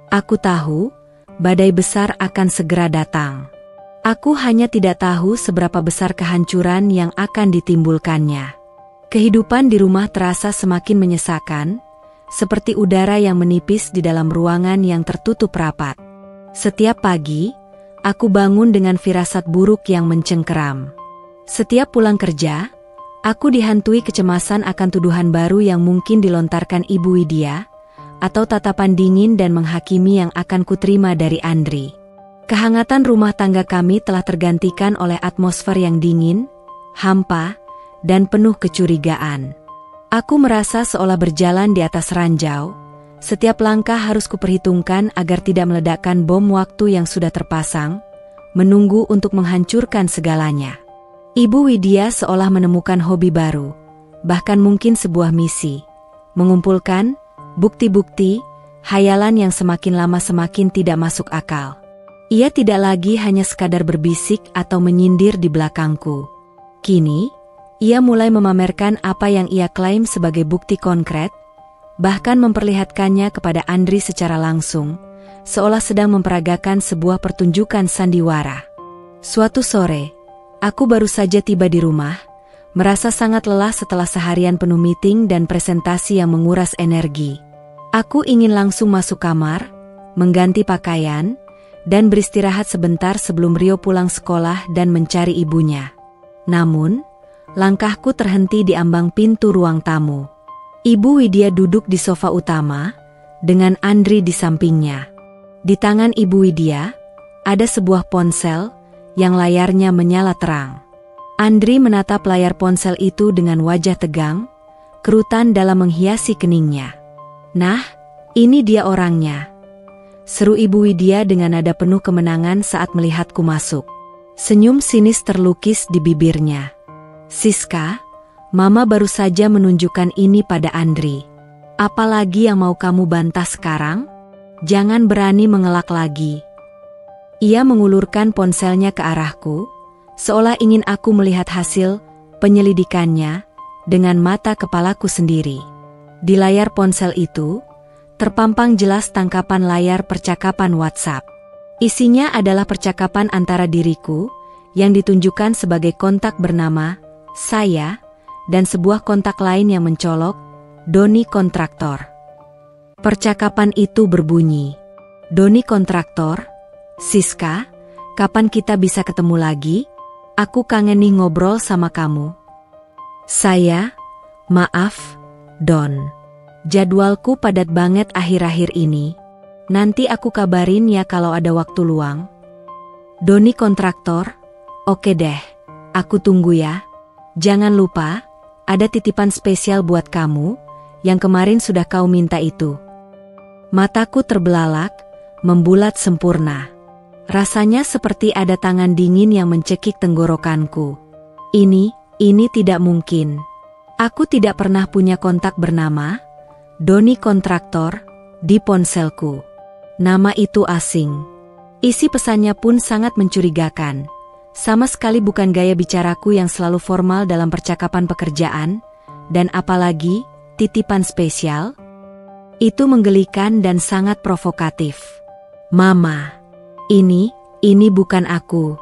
Aku tahu, badai besar akan segera datang. Aku hanya tidak tahu seberapa besar kehancuran yang akan ditimbulkannya. Kehidupan di rumah terasa semakin menyesakan, seperti udara yang menipis di dalam ruangan yang tertutup rapat. Setiap pagi, Aku bangun dengan firasat buruk yang mencengkeram. Setiap pulang kerja, aku dihantui kecemasan akan tuduhan baru yang mungkin dilontarkan Ibu Widya, atau tatapan dingin dan menghakimi yang akan kuterima dari Andri. Kehangatan rumah tangga kami telah tergantikan oleh atmosfer yang dingin, hampa, dan penuh kecurigaan. Aku merasa seolah berjalan di atas ranjau. Setiap langkah harus kuperhitungkan agar tidak meledakkan bom waktu yang sudah terpasang, menunggu untuk menghancurkan segalanya. Ibu Widya seolah menemukan hobi baru, bahkan mungkin sebuah misi, mengumpulkan bukti-bukti, hayalan yang semakin lama semakin tidak masuk akal. Ia tidak lagi hanya sekadar berbisik atau menyindir di belakangku. Kini, ia mulai memamerkan apa yang ia klaim sebagai bukti konkret, bahkan memperlihatkannya kepada Andri secara langsung, seolah sedang memperagakan sebuah pertunjukan sandiwara. Suatu sore, aku baru saja tiba di rumah, merasa sangat lelah setelah seharian penuh meeting dan presentasi yang menguras energi. Aku ingin langsung masuk kamar, mengganti pakaian, dan beristirahat sebentar sebelum Rio pulang sekolah dan mencari ibunya. Namun, langkahku terhenti di ambang pintu ruang tamu. Ibu Widya duduk di sofa utama, dengan Andri di sampingnya. Di tangan Ibu Widya, ada sebuah ponsel, yang layarnya menyala terang. Andri menatap layar ponsel itu dengan wajah tegang, kerutan dalam menghiasi keningnya. "Nah, ini dia orangnya," seru Ibu Widya dengan nada penuh kemenangan saat melihatku masuk. Senyum sinis terlukis di bibirnya. "Siska, Mama baru saja menunjukkan ini pada Andri. Apalagi yang mau kamu bantah sekarang? Jangan berani mengelak lagi." Ia mengulurkan ponselnya ke arahku, seolah ingin aku melihat hasil penyelidikannya dengan mata kepalaku sendiri. Di layar ponsel itu, terpampang jelas tangkapan layar percakapan WhatsApp. Isinya adalah percakapan antara diriku, yang ditunjukkan sebagai kontak bernama saya, dan sebuah kontak lain yang mencolok, Doni Kontraktor. Percakapan itu berbunyi, "Doni Kontraktor, Siska, kapan kita bisa ketemu lagi? Aku kangen nih ngobrol sama kamu." Saya, "Maaf, Don. Jadwalku padat banget akhir-akhir ini. Nanti aku kabarin ya kalau ada waktu luang." "Doni Kontraktor, oke deh, aku tunggu ya. Jangan lupa, ada titipan spesial buat kamu, yang kemarin sudah kau minta itu." Mataku terbelalak, membulat sempurna. Rasanya seperti ada tangan dingin yang mencekik tenggorokanku. Ini tidak mungkin. Aku tidak pernah punya kontak bernama Doni Kontraktor di ponselku. Nama itu asing. Isi pesannya pun sangat mencurigakan. Sama sekali bukan gaya bicaraku yang selalu formal dalam percakapan pekerjaan, dan apalagi titipan spesial. Itu menggelikan dan sangat provokatif. "Mama, ini bukan aku.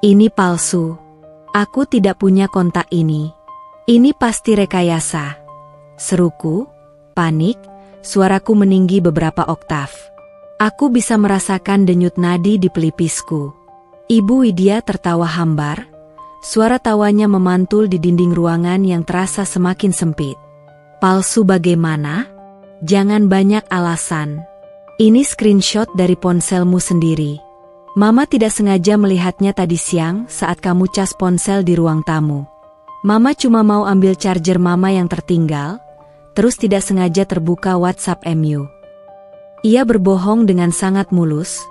Ini palsu. Aku tidak punya kontak ini. Ini pasti rekayasa," seruku, panik, suaraku meninggi beberapa oktav. Aku bisa merasakan denyut nadi di pelipisku. Ibu Widya tertawa hambar, suara tawanya memantul di dinding ruangan yang terasa semakin sempit. "Palsu bagaimana? Jangan banyak alasan. Ini screenshot dari ponselmu sendiri. Mama tidak sengaja melihatnya tadi siang saat kamu cas ponsel di ruang tamu. Mama cuma mau ambil charger mama yang tertinggal, terus tidak sengaja terbuka WhatsApp MU." Ia berbohong dengan sangat mulus,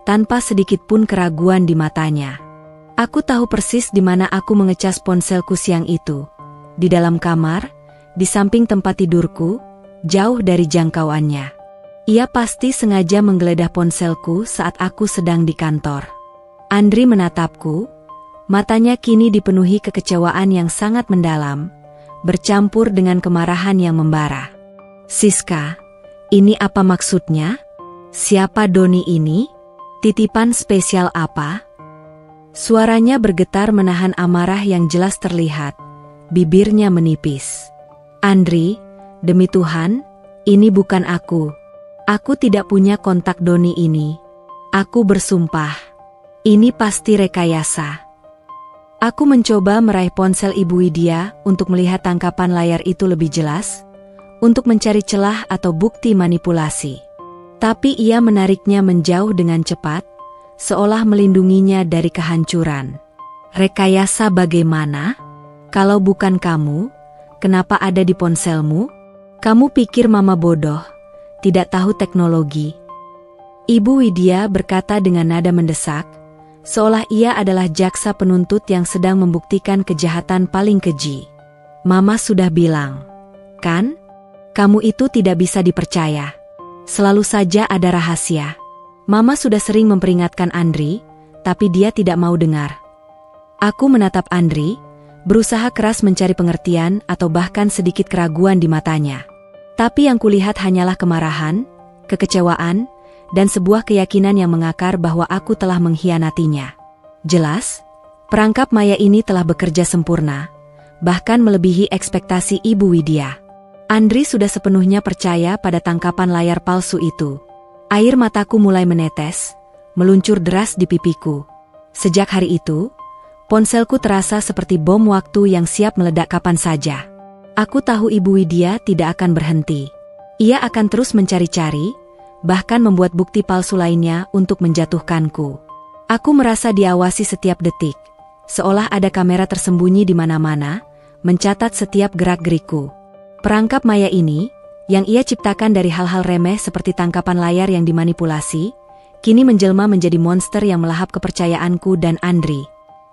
tanpa sedikit pun keraguan di matanya. Aku tahu persis di mana aku mengecas ponselku siang itu. Di dalam kamar, di samping tempat tidurku, jauh dari jangkauannya. Ia pasti sengaja menggeledah ponselku saat aku sedang di kantor. Andri menatapku, matanya kini dipenuhi kekecewaan yang sangat mendalam, bercampur dengan kemarahan yang membara. "Siska, ini apa maksudnya? Siapa Doni ini? Titipan spesial apa?" Suaranya bergetar menahan amarah yang jelas terlihat, bibirnya menipis. "Andri, demi Tuhan, ini bukan aku. Aku tidak punya kontak Doni ini. Aku bersumpah." Ini pasti rekayasa. Aku mencoba meraih ponsel Ibu Widya untuk melihat tangkapan layar itu lebih jelas, untuk mencari celah atau bukti manipulasi. Tapi ia menariknya menjauh dengan cepat, seolah melindunginya dari kehancuran. Rekayasa bagaimana? Kalau bukan kamu, kenapa ada di ponselmu? Kamu pikir mama bodoh, tidak tahu teknologi? Ibu Widya berkata dengan nada mendesak, seolah ia adalah jaksa penuntut yang sedang membuktikan kejahatan paling keji. Mama sudah bilang, kan? Kamu itu tidak bisa dipercaya. Selalu saja ada rahasia. Mama sudah sering memperingatkan Andri, tapi dia tidak mau dengar. Aku menatap Andri, berusaha keras mencari pengertian atau bahkan sedikit keraguan di matanya. Tapi yang kulihat hanyalah kemarahan, kekecewaan, dan sebuah keyakinan yang mengakar bahwa aku telah mengkhianatinya. Jelas, perangkap maya ini telah bekerja sempurna, bahkan melebihi ekspektasi Ibu Widya. Andri sudah sepenuhnya percaya pada tangkapan layar palsu itu. Air mataku mulai menetes, meluncur deras di pipiku. Sejak hari itu, ponselku terasa seperti bom waktu yang siap meledak kapan saja. Aku tahu Ibu Widya tidak akan berhenti. Ia akan terus mencari-cari, bahkan membuat bukti palsu lainnya untuk menjatuhkanku. Aku merasa diawasi setiap detik, seolah ada kamera tersembunyi di mana-mana, mencatat setiap gerak-gerikku. Perangkap maya ini, yang ia ciptakan dari hal-hal remeh seperti tangkapan layar yang dimanipulasi, kini menjelma menjadi monster yang melahap kepercayaanku dan Andri.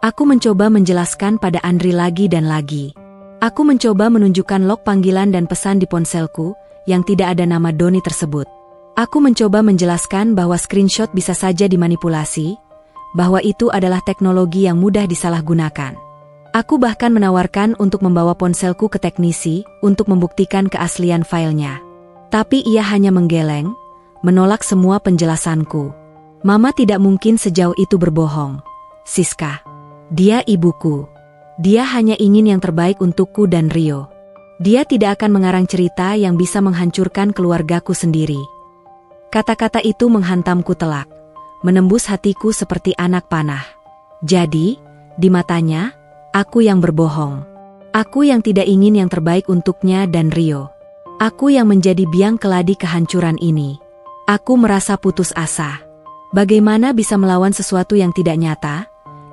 Aku mencoba menjelaskan pada Andri lagi dan lagi. Aku mencoba menunjukkan log panggilan dan pesan di ponselku, yang tidak ada nama Doni tersebut. Aku mencoba menjelaskan bahwa screenshot bisa saja dimanipulasi, bahwa itu adalah teknologi yang mudah disalahgunakan. Aku bahkan menawarkan untuk membawa ponselku ke teknisi untuk membuktikan keaslian filenya. Tapi ia hanya menggeleng, menolak semua penjelasanku. Mama tidak mungkin sejauh itu berbohong. Siska, dia ibuku. Dia hanya ingin yang terbaik untukku dan Rio. Dia tidak akan mengarang cerita yang bisa menghancurkan keluargaku sendiri. Kata-kata itu menghantamku telak, menembus hatiku seperti anak panah. Jadi, di matanya, aku yang berbohong. Aku yang tidak ingin yang terbaik untuknya dan Rio. Aku yang menjadi biang keladi kehancuran ini. Aku merasa putus asa. Bagaimana bisa melawan sesuatu yang tidak nyata,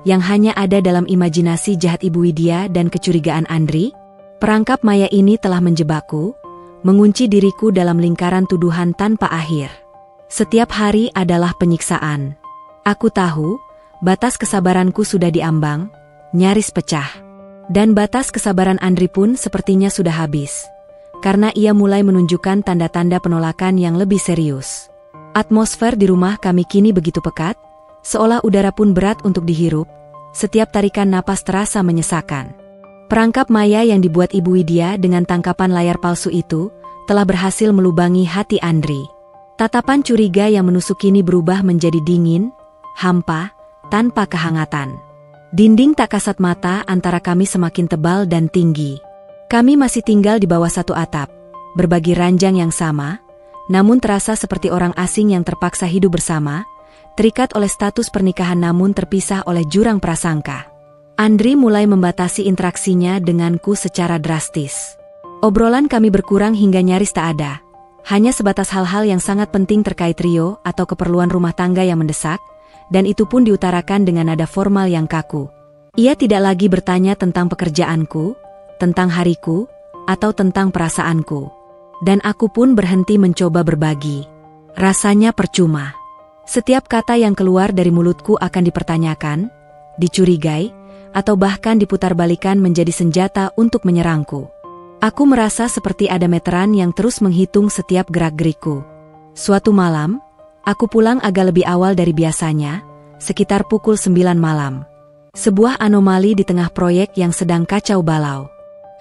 yang hanya ada dalam imajinasi jahat Ibu Widya dan kecurigaan Andri? Perangkap maya ini telah menjebakku, mengunci diriku dalam lingkaran tuduhan tanpa akhir. Setiap hari adalah penyiksaan. Aku tahu, batas kesabaranku sudah diambang, nyaris pecah. Dan batas kesabaran Andri pun sepertinya sudah habis. Karena ia mulai menunjukkan tanda-tanda penolakan yang lebih serius. Atmosfer di rumah kami kini begitu pekat, seolah udara pun berat untuk dihirup, setiap tarikan napas terasa menyesakan. Perangkap maya yang dibuat Ibu Widya dengan tangkapan layar palsu itu, telah berhasil melubangi hati Andri. Tatapan curiga yang menusuk kini berubah menjadi dingin, hampa, tanpa kehangatan. Dinding tak kasat mata antara kami semakin tebal dan tinggi. Kami masih tinggal di bawah satu atap, berbagi ranjang yang sama, namun terasa seperti orang asing yang terpaksa hidup bersama, terikat oleh status pernikahan namun terpisah oleh jurang prasangka. Andri mulai membatasi interaksinya denganku secara drastis. Obrolan kami berkurang hingga nyaris tak ada. Hanya sebatas hal-hal yang sangat penting terkait Rio atau keperluan rumah tangga yang mendesak, dan itu pun diutarakan dengan nada formal yang kaku. Ia tidak lagi bertanya tentang pekerjaanku, tentang hariku, atau tentang perasaanku. Dan aku pun berhenti mencoba berbagi. Rasanya percuma. Setiap kata yang keluar dari mulutku akan dipertanyakan, dicurigai, atau bahkan diputarbalikan menjadi senjata untuk menyerangku. Aku merasa seperti ada meteran yang terus menghitung setiap gerak-gerikku. Suatu malam, aku pulang agak lebih awal dari biasanya, sekitar pukul 9 malam. Sebuah anomali di tengah proyek yang sedang kacau balau.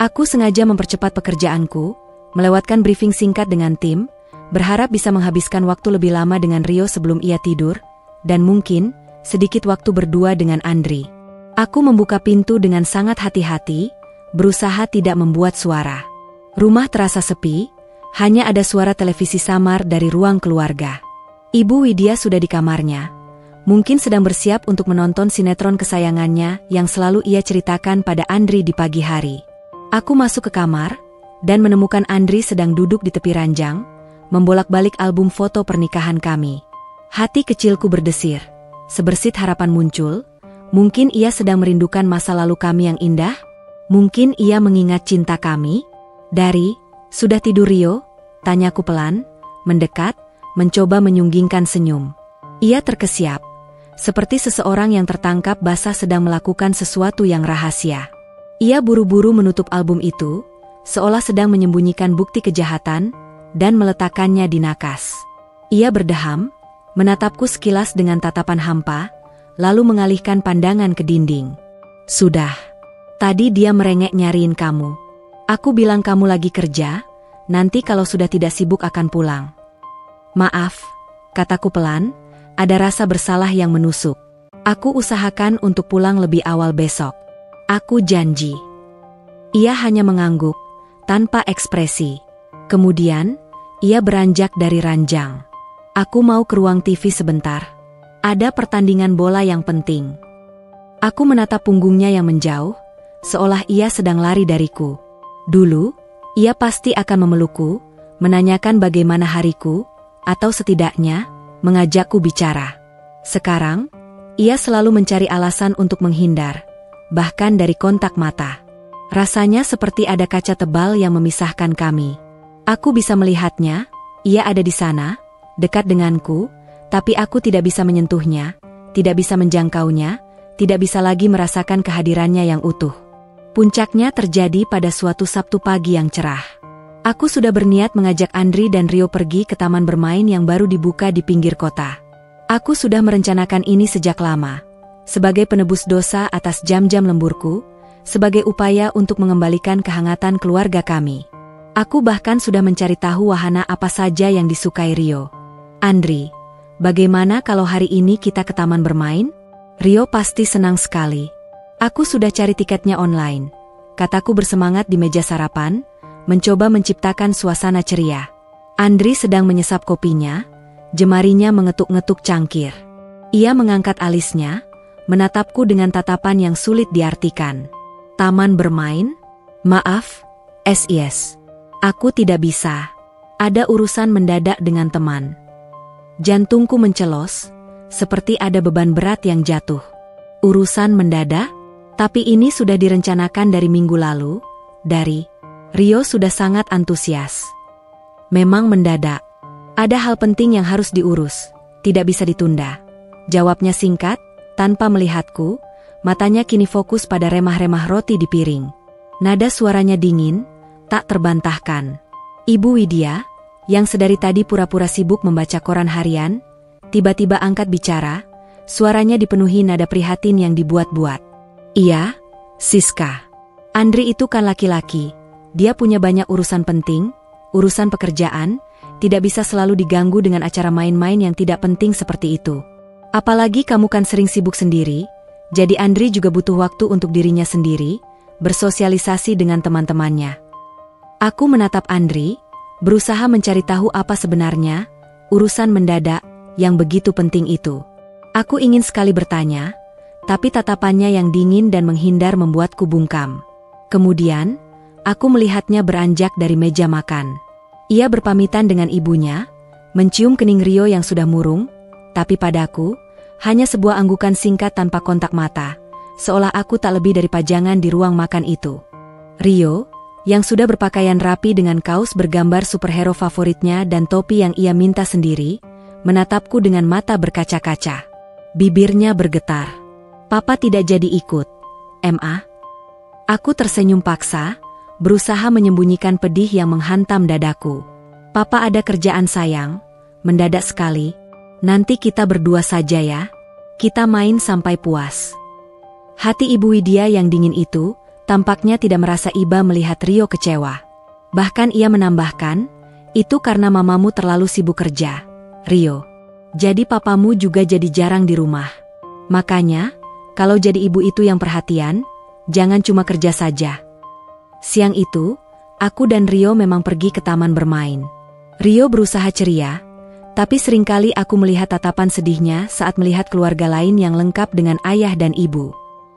Aku sengaja mempercepat pekerjaanku, melewatkan briefing singkat dengan tim, berharap bisa menghabiskan waktu lebih lama dengan Rio sebelum ia tidur, dan mungkin, sedikit waktu berdua dengan Andri. Aku membuka pintu dengan sangat hati-hati, berusaha tidak membuat suara. Rumah terasa sepi, hanya ada suara televisi samar dari ruang keluarga. Ibu Widya sudah di kamarnya, Mungkin sedang bersiap untuk menonton sinetron kesayangannya yang selalu ia ceritakan pada Andri di pagi hari. Aku masuk ke kamar dan menemukan Andri sedang duduk di tepi ranjang, membolak-balik album foto pernikahan kami. Hati kecilku berdesir, sebersit harapan muncul. Mungkin ia sedang merindukan masa lalu kami yang indah? Mungkin ia mengingat cinta kami? Dari, sudah tidur Rio? Tanyaku pelan, mendekat, mencoba menyunggingkan senyum. Ia terkesiap, seperti seseorang yang tertangkap basah sedang melakukan sesuatu yang rahasia. Ia buru-buru menutup album itu, seolah sedang menyembunyikan bukti kejahatan, dan meletakkannya di nakas. Ia berdeham, menatapku sekilas dengan tatapan hampa, lalu mengalihkan pandangan ke dinding. Sudah. Tadi dia merengek nyariin kamu. Aku bilang kamu lagi kerja, nanti kalau sudah tidak sibuk akan pulang. Maaf, kataku pelan, ada rasa bersalah yang menusuk. Aku usahakan untuk pulang lebih awal besok. Aku janji. Ia hanya mengangguk, tanpa ekspresi. Kemudian, ia beranjak dari ranjang. Aku mau ke ruang TV sebentar. Ada pertandingan bola yang penting. Aku menatap punggungnya yang menjauh, seolah ia sedang lari dariku. Dulu, ia pasti akan memelukku, menanyakan bagaimana hariku, atau setidaknya, mengajakku bicara. Sekarang, ia selalu mencari alasan untuk menghindar, bahkan dari kontak mata. Rasanya seperti ada kaca tebal yang memisahkan kami. Aku bisa melihatnya, ia ada di sana, dekat denganku, tapi aku tidak bisa menyentuhnya, tidak bisa menjangkaunya, tidak bisa lagi merasakan kehadirannya yang utuh. Puncaknya terjadi pada suatu Sabtu pagi yang cerah. Aku sudah berniat mengajak Andri dan Rio pergi ke taman bermain yang baru dibuka di pinggir kota. Aku sudah merencanakan ini sejak lama, sebagai penebus dosa atas jam-jam lemburku, sebagai upaya untuk mengembalikan kehangatan keluarga kami. Aku bahkan sudah mencari tahu wahana apa saja yang disukai Rio. Andri, bagaimana kalau hari ini kita ke taman bermain? Rio pasti senang sekali. Aku sudah cari tiketnya online, kataku bersemangat di meja sarapan, mencoba menciptakan suasana ceria. Andri sedang menyesap kopinya, jemarinya mengetuk-ngetuk cangkir. Ia mengangkat alisnya, menatapku dengan tatapan yang sulit diartikan. Taman bermain? Maaf, yes. Aku tidak bisa. Ada urusan mendadak dengan teman. Jantungku mencelos, seperti ada beban berat yang jatuh. Urusan mendadak? Tapi ini sudah direncanakan dari minggu lalu, Rio sudah sangat antusias. Memang mendadak. Ada hal penting yang harus diurus, tidak bisa ditunda. Jawabnya singkat, tanpa melihatku, matanya kini fokus pada remah-remah roti di piring. Nada suaranya dingin, tak terbantahkan. Ibu Widya, yang sedari tadi pura-pura sibuk membaca koran harian, tiba-tiba angkat bicara, suaranya dipenuhi nada prihatin yang dibuat-buat. Iya, Siska. Andri itu kan laki-laki. Dia punya banyak urusan penting, urusan pekerjaan, tidak bisa selalu diganggu dengan acara main-main yang tidak penting seperti itu. Apalagi kamu kan sering sibuk sendiri, jadi Andri juga butuh waktu untuk dirinya sendiri, bersosialisasi dengan teman-temannya. Aku menatap Andri, berusaha mencari tahu apa sebenarnya urusan mendadak yang begitu penting itu. Aku ingin sekali bertanya, tapi tatapannya yang dingin dan menghindar membuatku bungkam. Kemudian, aku melihatnya beranjak dari meja makan. Ia berpamitan dengan ibunya, mencium kening Rio yang sudah murung, tapi padaku, hanya sebuah anggukan singkat tanpa kontak mata, seolah aku tak lebih dari pajangan di ruang makan itu. Rio, yang sudah berpakaian rapi dengan kaos bergambar superhero favoritnya dan topi yang ia minta sendiri, menatapku dengan mata berkaca-kaca. Bibirnya bergetar. Papa tidak jadi ikut, Ma. Aku tersenyum paksa, berusaha menyembunyikan pedih yang menghantam dadaku. Papa ada kerjaan sayang, mendadak sekali. Nanti kita berdua saja ya. Kita main sampai puas. Hati Ibu Widya yang dingin itu, tampaknya tidak merasa iba melihat Rio kecewa. Bahkan ia menambahkan, itu karena mamamu terlalu sibuk kerja, Rio. Jadi papamu juga jadi jarang di rumah. Makanya, kalau jadi ibu itu yang perhatian, jangan cuma kerja saja. Siang itu, aku dan Rio memang pergi ke taman bermain. Rio berusaha ceria, Tapi seringkali aku melihat tatapan sedihnya saat melihat keluarga lain yang lengkap dengan ayah dan ibu.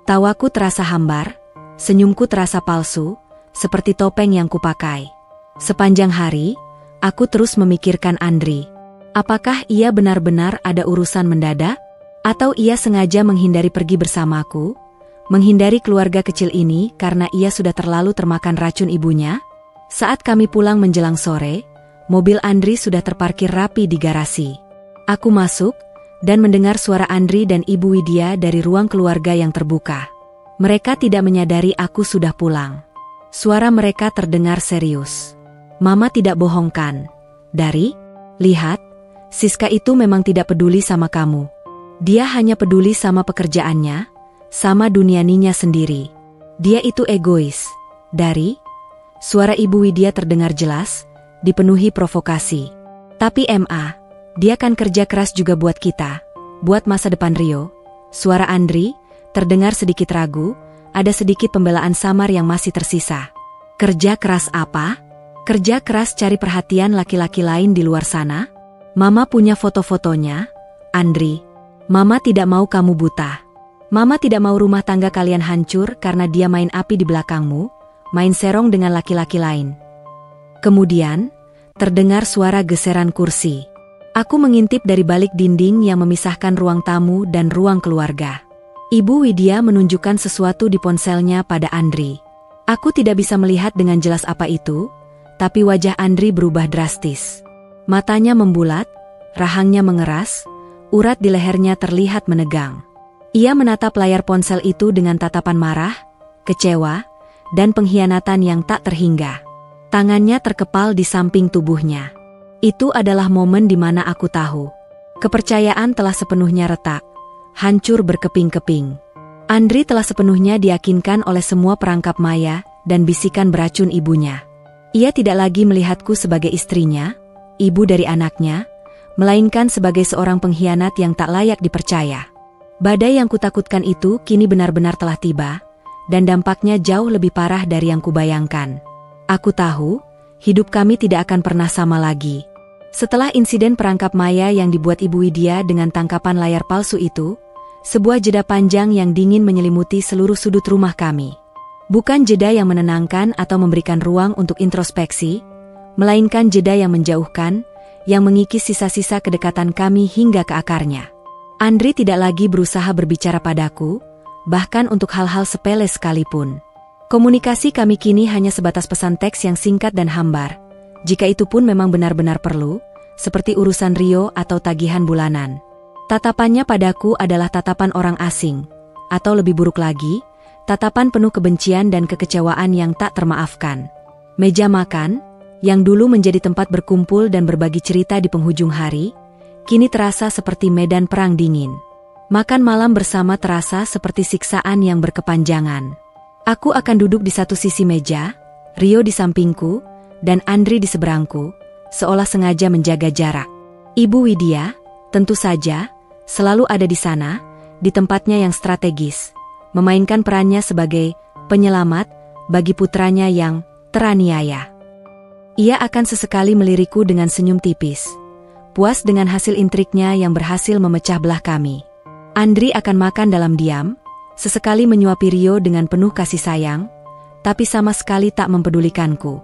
Tawaku terasa hambar, senyumku terasa palsu, seperti topeng yang kupakai. Sepanjang hari, aku terus memikirkan Andri. Apakah ia benar-benar ada urusan mendadak? Atau ia sengaja menghindari pergi bersamaku? Menghindari keluarga kecil ini karena ia sudah terlalu termakan racun ibunya? Saat kami pulang menjelang sore, mobil Andri sudah terparkir rapi di garasi. Aku masuk, dan mendengar suara Andri dan Ibu Widya dari ruang keluarga yang terbuka. Mereka tidak menyadari aku sudah pulang. Suara mereka terdengar serius. Mama tidak bohongkan. Lihat, Siska itu memang tidak peduli sama kamu. Dia hanya peduli sama pekerjaannya, sama dunianinya sendiri. Dia itu egois. Suara Ibu Widya terdengar jelas, dipenuhi provokasi. Tapi dia kan kerja keras juga buat kita, buat masa depan Rio. Suara Andri terdengar sedikit ragu, ada sedikit pembelaan samar yang masih tersisa. Kerja keras apa? Kerja keras cari perhatian laki-laki lain di luar sana? Mama punya foto-fotonya, Andri. Mama tidak mau kamu buta. Mama tidak mau rumah tangga kalian hancur karena dia main api di belakangmu, main serong dengan laki-laki lain. Kemudian, terdengar suara geseran kursi. Aku mengintip dari balik dinding yang memisahkan ruang tamu dan ruang keluarga. Ibu Widya menunjukkan sesuatu di ponselnya pada Andri. Aku tidak bisa melihat dengan jelas apa itu, tapi wajah Andri berubah drastis. Matanya membulat, rahangnya mengeras, urat di lehernya terlihat menegang. Ia menatap layar ponsel itu dengan tatapan marah, kecewa, dan pengkhianatan yang tak terhingga. Tangannya terkepal di samping tubuhnya. Itu adalah momen di mana aku tahu. Kepercayaan telah sepenuhnya retak, hancur berkeping-keping. Andri telah sepenuhnya diyakinkan oleh semua perangkap maya dan bisikan beracun ibunya. Ia tidak lagi melihatku sebagai istrinya, ibu dari anaknya, melainkan sebagai seorang pengkhianat yang tak layak dipercaya. Badai yang kutakutkan itu kini benar-benar telah tiba, dan dampaknya jauh lebih parah dari yang kubayangkan. Aku tahu, hidup kami tidak akan pernah sama lagi. Setelah insiden perangkap maya yang dibuat Ibu Widya dengan tangkapan layar palsu itu, sebuah jeda panjang yang dingin menyelimuti seluruh sudut rumah kami. Bukan jeda yang menenangkan atau memberikan ruang untuk introspeksi, melainkan jeda yang menjauhkan, yang mengikis sisa-sisa kedekatan kami hingga ke akarnya. Andri tidak lagi berusaha berbicara padaku, bahkan untuk hal-hal sepele sekalipun. Komunikasi kami kini hanya sebatas pesan teks yang singkat dan hambar, jika itu pun memang benar-benar perlu, seperti urusan Rio atau tagihan bulanan. Tatapannya padaku adalah tatapan orang asing, atau lebih buruk lagi, tatapan penuh kebencian dan kekecewaan yang tak termaafkan. Meja makan, yang dulu menjadi tempat berkumpul dan berbagi cerita di penghujung hari, kini terasa seperti medan perang dingin. Makan malam bersama terasa seperti siksaan yang berkepanjangan. Aku akan duduk di satu sisi meja, Rio di sampingku, dan Andri di seberangku, seolah sengaja menjaga jarak. Ibu Widya, tentu saja, selalu ada di sana, di tempatnya yang strategis, memainkan perannya sebagai penyelamat bagi putranya yang teraniaya. Ia akan sesekali melirikku dengan senyum tipis, puas dengan hasil intriknya yang berhasil memecah belah kami. Andri akan makan dalam diam, sesekali menyuapi Rio dengan penuh kasih sayang, tapi sama sekali tak mempedulikanku.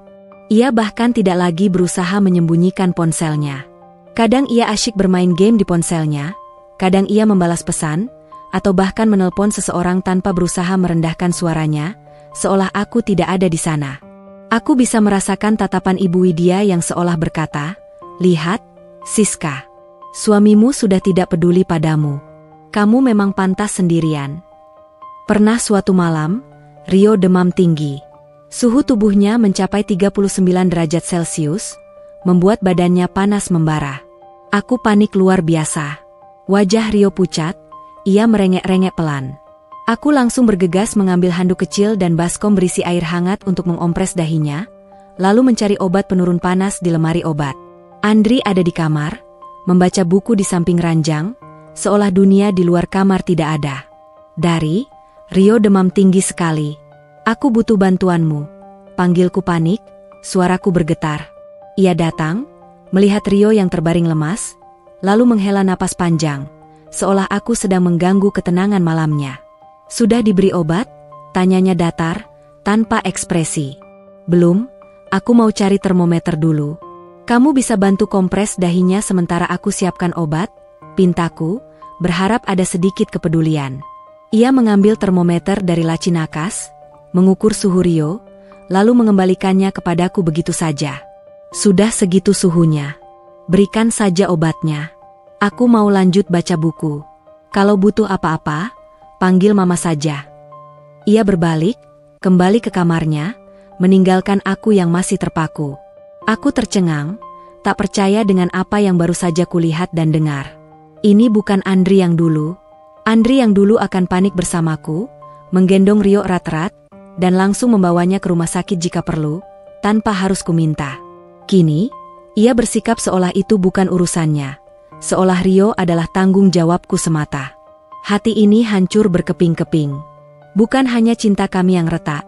Ia bahkan tidak lagi berusaha menyembunyikan ponselnya. Kadang ia asyik bermain game di ponselnya, kadang ia membalas pesan, atau bahkan menelpon seseorang tanpa berusaha merendahkan suaranya, seolah aku tidak ada di sana. Aku bisa merasakan tatapan Ibu Widya yang seolah berkata, "Lihat, Siska, suamimu sudah tidak peduli padamu. Kamu memang pantas sendirian." Pernah suatu malam, Rio demam tinggi. Suhu tubuhnya mencapai 39 derajat Celcius, membuat badannya panas membara. Aku panik luar biasa. Wajah Rio pucat, ia merengek-rengek pelan. Aku langsung bergegas mengambil handuk kecil dan baskom berisi air hangat untuk mengompres dahinya, lalu mencari obat penurun panas di lemari obat. Andri ada di kamar, membaca buku di samping ranjang, seolah dunia di luar kamar tidak ada. Rio demam tinggi sekali. Aku butuh bantuanmu. Panggilku panik, suaraku bergetar. Ia datang, melihat Rio yang terbaring lemas, lalu menghela napas panjang, seolah aku sedang mengganggu ketenangan malamnya. "Sudah diberi obat?" tanyanya datar, tanpa ekspresi. "Belum, aku mau cari termometer dulu." "Kamu bisa bantu kompres dahinya sementara aku siapkan obat?" pintaku, berharap ada sedikit kepedulian. Ia mengambil termometer dari laci nakas, mengukur suhu Rio, lalu mengembalikannya kepadaku begitu saja. "Sudah segitu suhunya. Berikan saja obatnya. Aku mau lanjut baca buku. Kalau butuh apa-apa, panggil mama saja." Ia berbalik, kembali ke kamarnya, meninggalkan aku yang masih terpaku. Aku tercengang, tak percaya dengan apa yang baru saja kulihat dan dengar. Ini bukan Andri yang dulu. Andri yang dulu akan panik bersamaku, menggendong Rio erat-erat, dan langsung membawanya ke rumah sakit jika perlu, tanpa harus kuminta. Kini, ia bersikap seolah itu bukan urusannya, seolah Rio adalah tanggung jawabku semata. Hati ini hancur berkeping-keping. Bukan hanya cinta kami yang retak,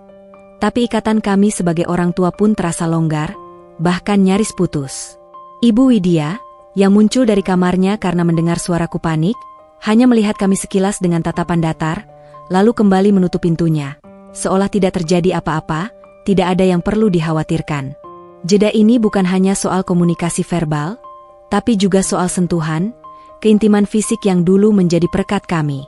tapi ikatan kami sebagai orang tua pun terasa longgar, bahkan nyaris putus. Ibu Widya, yang muncul dari kamarnya karena mendengar suaraku panik, hanya melihat kami sekilas dengan tatapan datar, lalu kembali menutup pintunya. Seolah tidak terjadi apa-apa, tidak ada yang perlu dikhawatirkan. Jeda ini bukan hanya soal komunikasi verbal, tapi juga soal sentuhan, keintiman fisik yang dulu menjadi perekat kami.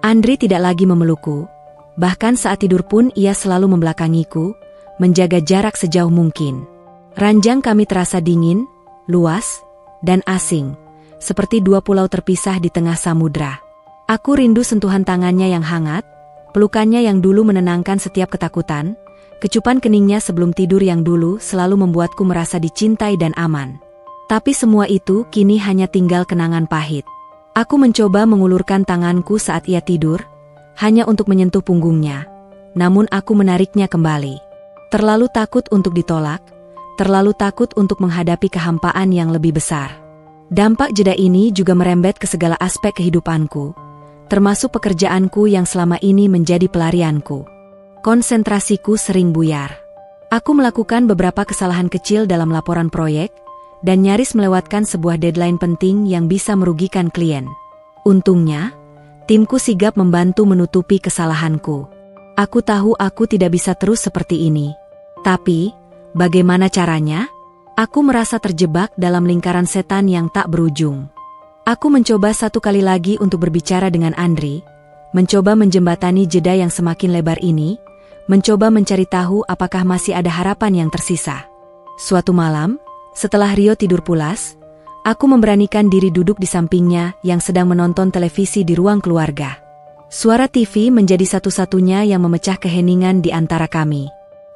Andri tidak lagi memelukku, bahkan saat tidur pun ia selalu membelakangiku, menjaga jarak sejauh mungkin. Ranjang kami terasa dingin, luas, dan asing, seperti dua pulau terpisah di tengah samudra. Aku rindu sentuhan tangannya yang hangat, pelukannya yang dulu menenangkan setiap ketakutan, kecupan keningnya sebelum tidur yang dulu selalu membuatku merasa dicintai dan aman. Tapi semua itu kini hanya tinggal kenangan pahit. Aku mencoba mengulurkan tanganku saat ia tidur, hanya untuk menyentuh punggungnya. Namun aku menariknya kembali. Terlalu takut untuk ditolak, terlalu takut untuk menghadapi kehampaan yang lebih besar. Dampak jeda ini juga merembet ke segala aspek kehidupanku, termasuk pekerjaanku yang selama ini menjadi pelarianku. Konsentrasiku sering buyar. Aku melakukan beberapa kesalahan kecil dalam laporan proyek, dan nyaris melewatkan sebuah deadline penting yang bisa merugikan klien. Untungnya, timku sigap membantu menutupi kesalahanku. Aku tahu aku tidak bisa terus seperti ini. Tapi, bagaimana caranya? Aku merasa terjebak dalam lingkaran setan yang tak berujung. Aku mencoba satu kali lagi untuk berbicara dengan Andri, mencoba menjembatani jeda yang semakin lebar ini, mencoba mencari tahu apakah masih ada harapan yang tersisa. Suatu malam, setelah Rio tidur pulas, aku memberanikan diri duduk di sampingnya yang sedang menonton televisi di ruang keluarga. Suara TV menjadi satu-satunya yang memecah keheningan di antara kami.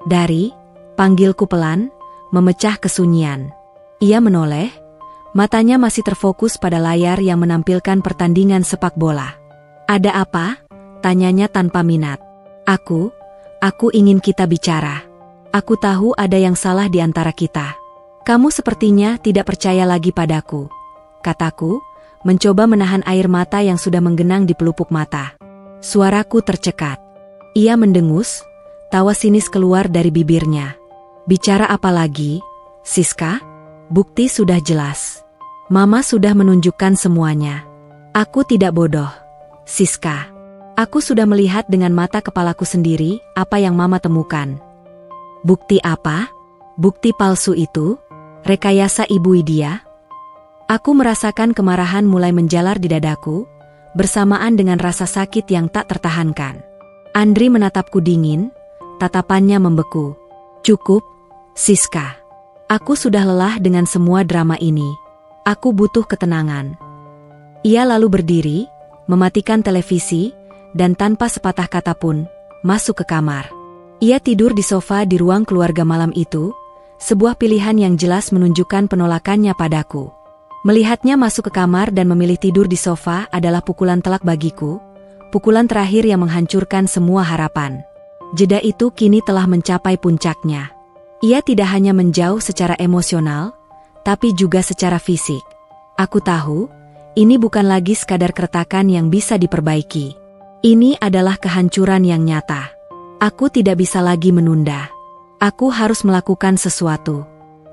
"Dari," panggilku pelan, memecah kesunyian. Ia menoleh, matanya masih terfokus pada layar yang menampilkan pertandingan sepak bola. "Ada apa?" tanyanya tanpa minat. Aku ingin kita bicara. Aku tahu ada yang salah di antara kita. Kamu sepertinya tidak percaya lagi padaku," kataku, mencoba menahan air mata yang sudah menggenang di pelupuk mata. Suaraku tercekat. Ia mendengus, tawa sinis keluar dari bibirnya. "Bicara apa lagi, Siska? Bukti sudah jelas. Mama sudah menunjukkan semuanya. Aku tidak bodoh, Siska. Aku sudah melihat dengan mata kepalaku sendiri apa yang Mama temukan." "Bukti apa? Bukti palsu itu? Rekayasa Ibu Widya?" Aku merasakan kemarahan mulai menjalar di dadaku, bersamaan dengan rasa sakit yang tak tertahankan. Andri menatapku dingin, tatapannya membeku. "Cukup, Siska. Aku sudah lelah dengan semua drama ini. Aku butuh ketenangan." Ia lalu berdiri, mematikan televisi, dan tanpa sepatah kata pun, masuk ke kamar. Ia tidur di sofa di ruang keluarga malam itu, sebuah pilihan yang jelas menunjukkan penolakannya padaku. Melihatnya masuk ke kamar dan memilih tidur di sofa adalah pukulan telak bagiku, pukulan terakhir yang menghancurkan semua harapan. Jeda itu kini telah mencapai puncaknya. Ia tidak hanya menjauh secara emosional, tapi juga secara fisik. Aku tahu, ini bukan lagi sekadar keretakan yang bisa diperbaiki. Ini adalah kehancuran yang nyata. Aku tidak bisa lagi menunda. Aku harus melakukan sesuatu.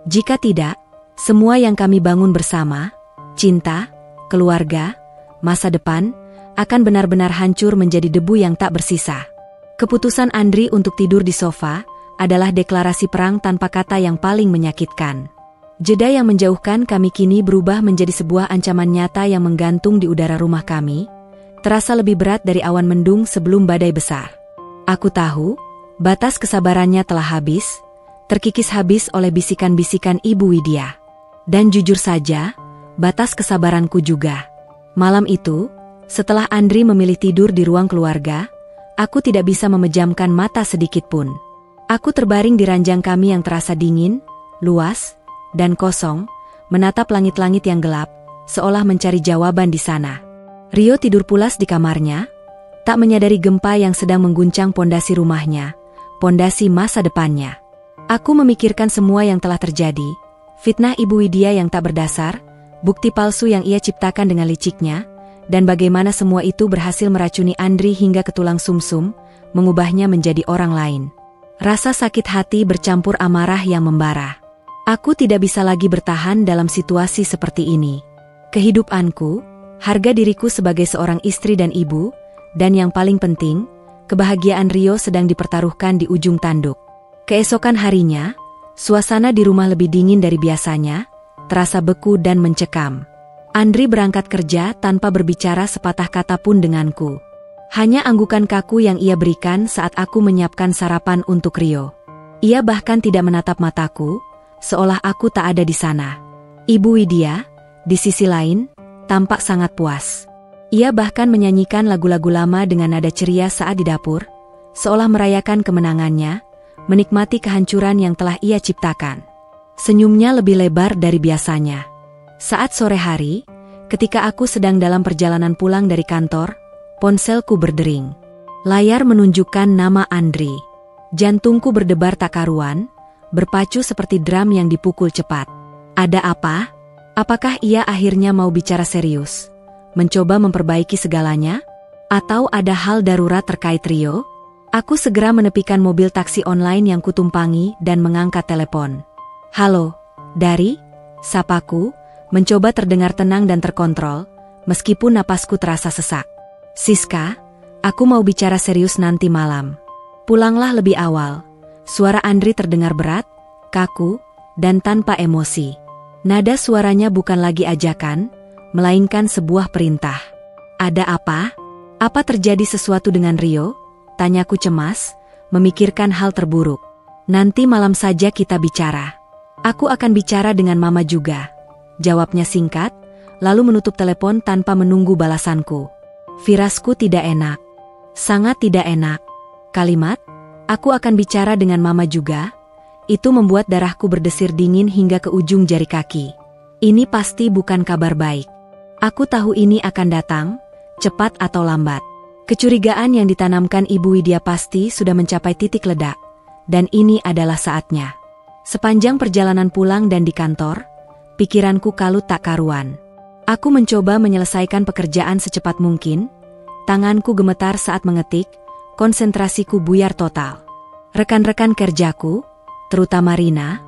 Jika tidak, semua yang kami bangun bersama, cinta, keluarga, masa depan, akan benar-benar hancur menjadi debu yang tak bersisa. Keputusan Andri untuk tidur di sofa adalah deklarasi perang tanpa kata yang paling menyakitkan. Jeda yang menjauhkan kami kini berubah menjadi sebuah ancaman nyata yang menggantung di udara rumah kami, terasa lebih berat dari awan mendung sebelum badai besar. Aku tahu, batas kesabarannya telah habis, terkikis habis oleh bisikan-bisikan Ibu Widya. Dan jujur saja, batas kesabaranku juga. Malam itu, setelah Andri memilih tidur di ruang keluarga, aku tidak bisa memejamkan mata sedikit pun. Aku terbaring di ranjang kami yang terasa dingin, luas, dan kosong, menatap langit-langit yang gelap, seolah mencari jawaban di sana. Rio tidur pulas di kamarnya, tak menyadari gempa yang sedang mengguncang pondasi rumahnya, pondasi masa depannya. Aku memikirkan semua yang telah terjadi, fitnah Ibu Widya yang tak berdasar, bukti palsu yang ia ciptakan dengan liciknya, dan bagaimana semua itu berhasil meracuni Andri hingga ke tulang sumsum, mengubahnya menjadi orang lain. Rasa sakit hati bercampur amarah yang membara. Aku tidak bisa lagi bertahan dalam situasi seperti ini. Kehidupanku, harga diriku sebagai seorang istri dan ibu, dan yang paling penting, kebahagiaan Rio sedang dipertaruhkan di ujung tanduk. Keesokan harinya, suasana di rumah lebih dingin dari biasanya, terasa beku dan mencekam. Andri berangkat kerja tanpa berbicara sepatah kata pun denganku. Hanya anggukan kaku yang ia berikan saat aku menyiapkan sarapan untuk Rio. Ia bahkan tidak menatap mataku, seolah aku tak ada di sana. Ibu Widya, di sisi lain, tampak sangat puas. Ia bahkan menyanyikan lagu-lagu lama dengan nada ceria saat di dapur, seolah merayakan kemenangannya, menikmati kehancuran yang telah ia ciptakan. Senyumnya lebih lebar dari biasanya. Saat sore hari, ketika aku sedang dalam perjalanan pulang dari kantor, ponselku berdering. Layar menunjukkan nama Andri. Jantungku berdebar tak karuan, berpacu seperti drum yang dipukul cepat. Ada apa? Apakah ia akhirnya mau bicara serius? Mencoba memperbaiki segalanya? Atau ada hal darurat terkait Rio? Aku segera menepikan mobil taksi online yang kutumpangi dan mengangkat telepon. Halo, Dari? Sapaku, mencoba terdengar tenang dan terkontrol, meskipun napasku terasa sesak. Siska, aku mau bicara serius nanti malam. Pulanglah lebih awal. Suara Andri terdengar berat, kaku, dan tanpa emosi. Nada suaranya bukan lagi ajakan, melainkan sebuah perintah. Ada apa? Apa terjadi sesuatu dengan Rio? Tanyaku cemas, memikirkan hal terburuk. Nanti malam saja kita bicara. Aku akan bicara dengan Mama juga. Jawabnya singkat, lalu menutup telepon tanpa menunggu balasanku. Firasku tidak enak. Sangat tidak enak. Kalimat, aku akan bicara dengan Mama juga, itu membuat darahku berdesir dingin hingga ke ujung jari kaki. Ini pasti bukan kabar baik. Aku tahu ini akan datang, cepat atau lambat. Kecurigaan yang ditanamkan Ibu Widya pasti sudah mencapai titik ledak, dan ini adalah saatnya. Sepanjang perjalanan pulang dan di kantor, pikiranku kalut tak karuan. Aku mencoba menyelesaikan pekerjaan secepat mungkin, tanganku gemetar saat mengetik, konsentrasiku buyar total. Rekan-rekan kerjaku, terutama Rina,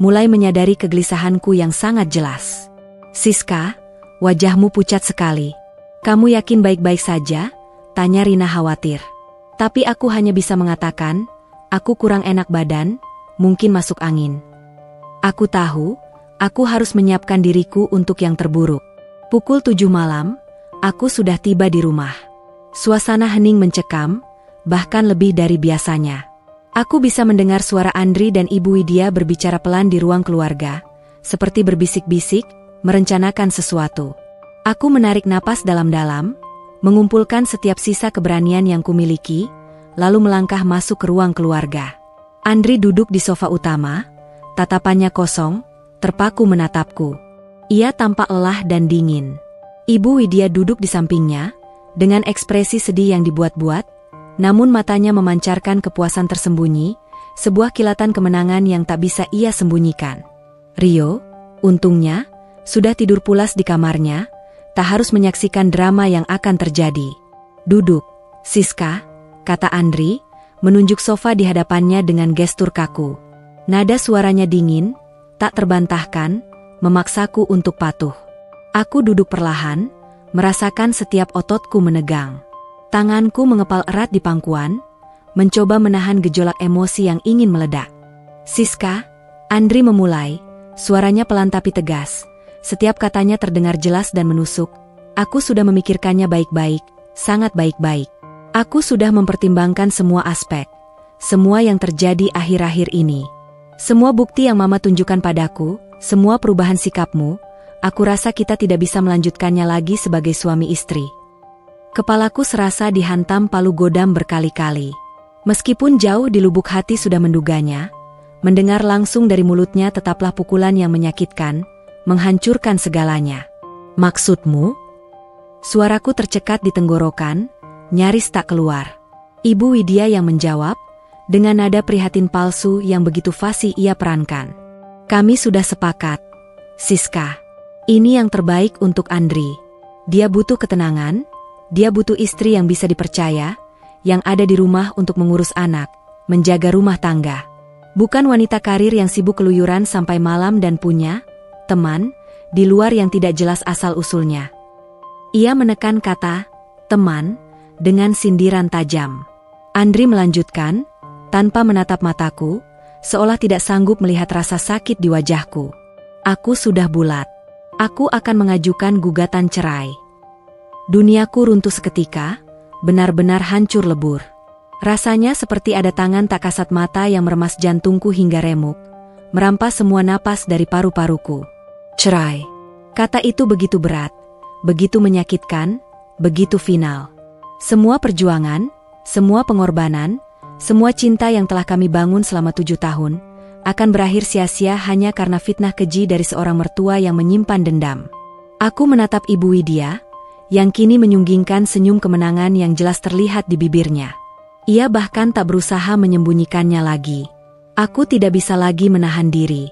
mulai menyadari kegelisahanku yang sangat jelas. Siska, wajahmu pucat sekali. Kamu yakin baik-baik saja? Tanya Rina khawatir. Tapi aku hanya bisa mengatakan, aku kurang enak badan, mungkin masuk angin. Aku tahu, aku harus menyiapkan diriku untuk yang terburuk. Pukul 7 malam, aku sudah tiba di rumah. Suasana hening mencekam, bahkan lebih dari biasanya. Aku bisa mendengar suara Andri dan Ibu Widya berbicara pelan di ruang keluarga, seperti berbisik-bisik, merencanakan sesuatu. Aku menarik napas dalam-dalam, mengumpulkan setiap sisa keberanian yang kumiliki, lalu melangkah masuk ke ruang keluarga. Andri duduk di sofa utama, tatapannya kosong, terpaku menatapku. Ia tampak lelah dan dingin. Ibu Widya duduk di sampingnya, dengan ekspresi sedih yang dibuat-buat, namun matanya memancarkan kepuasan tersembunyi, sebuah kilatan kemenangan yang tak bisa ia sembunyikan. Rio, untungnya, sudah tidur pulas di kamarnya, tak harus menyaksikan drama yang akan terjadi. Duduk, Siska, kata Andri, menunjuk sofa di hadapannya dengan gestur kaku. Nada suaranya dingin, tak terbantahkan, memaksaku untuk patuh. Aku duduk perlahan, merasakan setiap ototku menegang. Tanganku mengepal erat di pangkuan, mencoba menahan gejolak emosi yang ingin meledak. "Siska," Andri memulai, suaranya pelan tapi tegas. Setiap katanya terdengar jelas dan menusuk. "Aku sudah memikirkannya baik-baik, sangat baik-baik. Aku sudah mempertimbangkan semua aspek, semua yang terjadi akhir-akhir ini. Semua bukti yang Mama tunjukkan padaku, semua perubahan sikapmu, aku rasa kita tidak bisa melanjutkannya lagi sebagai suami istri." Kepalaku serasa dihantam palu godam berkali-kali. Meskipun jauh di lubuk hati sudah menduganya, mendengar langsung dari mulutnya tetaplah pukulan yang menyakitkan, menghancurkan segalanya. "Maksudmu?" Suaraku tercekat di tenggorokan, nyaris tak keluar. Ibu Widya yang menjawab, dengan nada prihatin palsu yang begitu fasih ia perankan. "Kami sudah sepakat, Siska. Ini yang terbaik untuk Andri. Dia butuh ketenangan, dia butuh istri yang bisa dipercaya, yang ada di rumah untuk mengurus anak, menjaga rumah tangga. Bukan wanita karir yang sibuk keluyuran sampai malam dan punya teman di luar yang tidak jelas asal-usulnya." Ia menekan kata "teman" dengan sindiran tajam. Andri melanjutkan, tanpa menatap mataku, seolah tidak sanggup melihat rasa sakit di wajahku. "Aku sudah bulat. Aku akan mengajukan gugatan cerai." Duniaku runtuh seketika, benar-benar hancur lebur. Rasanya seperti ada tangan tak kasat mata yang meremas jantungku hingga remuk, merampas semua napas dari paru-paruku. Cerai. Kata itu begitu berat, begitu menyakitkan, begitu final. Semua perjuangan, semua pengorbanan, semua cinta yang telah kami bangun selama 7 tahun, akan berakhir sia-sia hanya karena fitnah keji dari seorang mertua yang menyimpan dendam. Aku menatap Ibu Widya, yang kini menyunggingkan senyum kemenangan yang jelas terlihat di bibirnya. Ia bahkan tak berusaha menyembunyikannya lagi. Aku tidak bisa lagi menahan diri.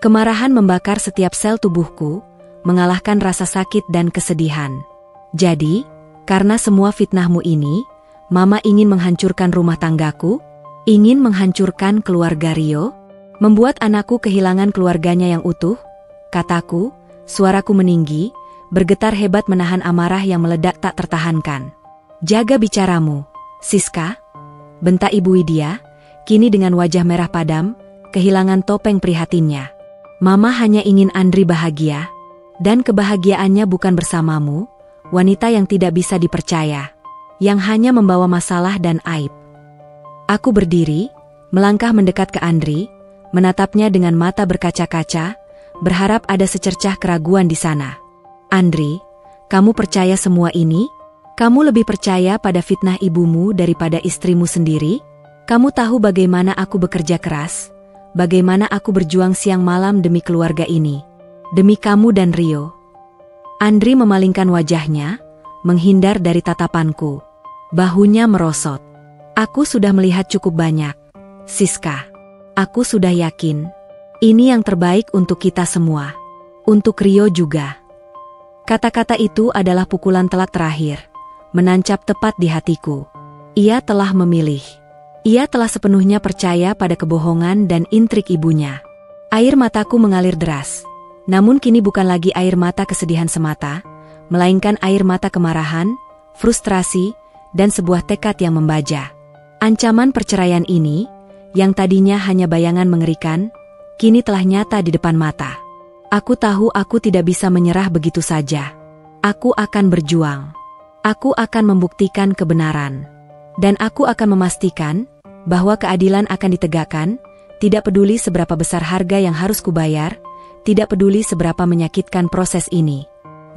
Kemarahan membakar setiap sel tubuhku, mengalahkan rasa sakit dan kesedihan. "Jadi, karena semua fitnahmu ini, Mama ingin menghancurkan rumah tanggaku? Ingin menghancurkan keluarga Rio? Membuat anakku kehilangan keluarganya yang utuh?" Kataku, suaraku meninggi, bergetar hebat menahan amarah yang meledak tak tertahankan. "Jaga bicaramu, Siska," bentak Ibu Widya, kini dengan wajah merah padam, kehilangan topeng prihatinnya. "Mama hanya ingin Andri bahagia, dan kebahagiaannya bukan bersamamu, wanita yang tidak bisa dipercaya, yang hanya membawa masalah dan aib." Aku berdiri, melangkah mendekat ke Andri, menatapnya dengan mata berkaca-kaca, berharap ada secercah keraguan di sana. "Andri, kamu percaya semua ini? Kamu lebih percaya pada fitnah ibumu daripada istrimu sendiri? Kamu tahu bagaimana aku bekerja keras, bagaimana aku berjuang siang malam demi keluarga ini, demi kamu dan Rio." Andri memalingkan wajahnya, menghindar dari tatapanku. Bahunya merosot. "Aku sudah melihat cukup banyak, Siska. Aku sudah yakin, ini yang terbaik untuk kita semua. Untuk Rio juga." Kata-kata itu adalah pukulan telak terakhir, menancap tepat di hatiku. Ia telah memilih. Ia telah sepenuhnya percaya pada kebohongan dan intrik ibunya. Air mataku mengalir deras. Namun kini bukan lagi air mata kesedihan semata, melainkan air mata kemarahan, frustrasi, dan sebuah tekad yang membaja. Ancaman perceraian ini, yang tadinya hanya bayangan mengerikan, kini telah nyata di depan mata. Aku tahu aku tidak bisa menyerah begitu saja. Aku akan berjuang. Aku akan membuktikan kebenaran. Dan aku akan memastikan bahwa keadilan akan ditegakkan, tidak peduli seberapa besar harga yang harus kubayar, tidak peduli seberapa menyakitkan proses ini.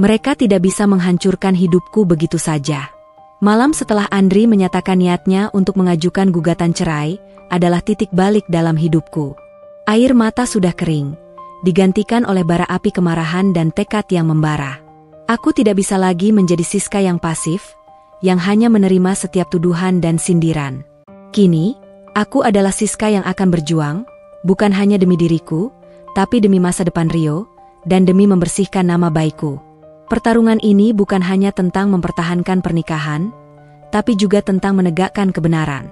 Mereka tidak bisa menghancurkan hidupku begitu saja. Malam setelah Andri menyatakan niatnya untuk mengajukan gugatan cerai, adalah titik balik dalam hidupku. Air mata sudah kering, digantikan oleh bara api kemarahan dan tekad yang membara. Aku tidak bisa lagi menjadi Siska yang pasif, yang hanya menerima setiap tuduhan dan sindiran. Kini, aku adalah Siska yang akan berjuang, bukan hanya demi diriku, tapi demi masa depan Rio, dan demi membersihkan nama baikku. Pertarungan ini bukan hanya tentang mempertahankan pernikahan, tapi juga tentang menegakkan kebenaran.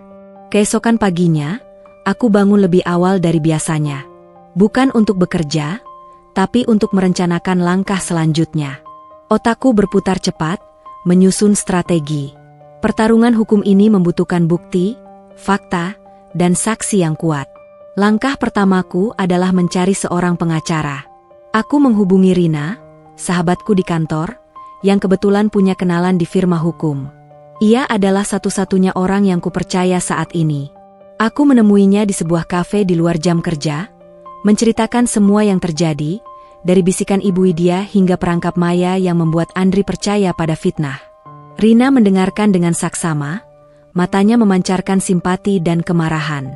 Keesokan paginya, aku bangun lebih awal dari biasanya. Bukan untuk bekerja, tapi untuk merencanakan langkah selanjutnya. Otakku berputar cepat, menyusun strategi. Pertarungan hukum ini membutuhkan bukti, fakta, dan saksi yang kuat. Langkah pertamaku adalah mencari seorang pengacara. Aku menghubungi Rina, sahabatku di kantor, yang kebetulan punya kenalan di firma hukum. Ia adalah satu-satunya orang yang kupercaya saat ini. Aku menemuinya di sebuah kafe di luar jam kerja, menceritakan semua yang terjadi, dari bisikan Ibu Widya hingga perangkap maya yang membuat Andri percaya pada fitnah. Rina mendengarkan dengan saksama, matanya memancarkan simpati dan kemarahan.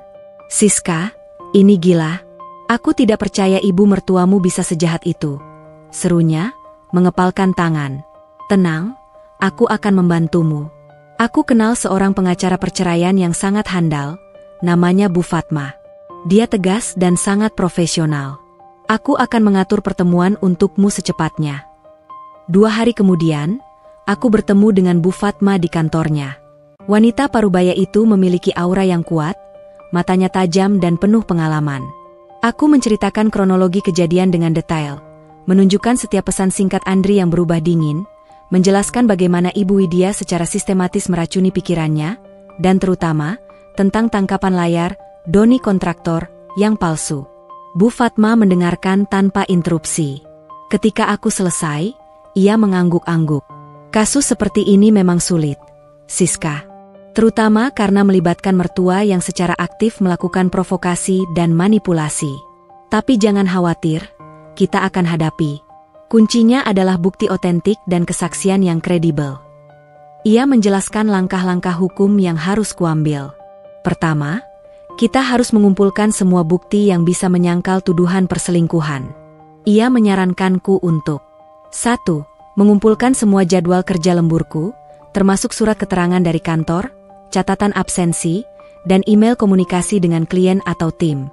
"Siska, ini gila. Aku tidak percaya ibu mertuamu bisa sejahat itu," serunya, mengepalkan tangan. "Tenang, aku akan membantumu. Aku kenal seorang pengacara perceraian yang sangat handal, namanya Bu Fatma. Dia tegas dan sangat profesional. Aku akan mengatur pertemuan untukmu secepatnya." 2 hari kemudian, aku bertemu dengan Bu Fatma di kantornya. Wanita parubaya itu memiliki aura yang kuat, matanya tajam dan penuh pengalaman. Aku menceritakan kronologi kejadian dengan detail, menunjukkan setiap pesan singkat Andri yang berubah dingin, menjelaskan bagaimana Ibu Widya secara sistematis meracuni pikirannya, dan terutama, tentang tangkapan layar Doni kontraktor yang palsu. Bu Fatma mendengarkan tanpa interupsi. Ketika aku selesai, ia mengangguk-angguk. "Kasus seperti ini memang sulit, Siska. Terutama karena melibatkan mertua yang secara aktif melakukan provokasi dan manipulasi. Tapi jangan khawatir, kita akan hadapi. Kuncinya adalah bukti otentik dan kesaksian yang kredibel." Ia menjelaskan langkah-langkah hukum yang harus kuambil. Pertama, kita harus mengumpulkan semua bukti yang bisa menyangkal tuduhan perselingkuhan. Ia menyarankanku untuk 1. Mengumpulkan semua jadwal kerja lemburku, termasuk surat keterangan dari kantor, catatan absensi, dan email komunikasi dengan klien atau tim.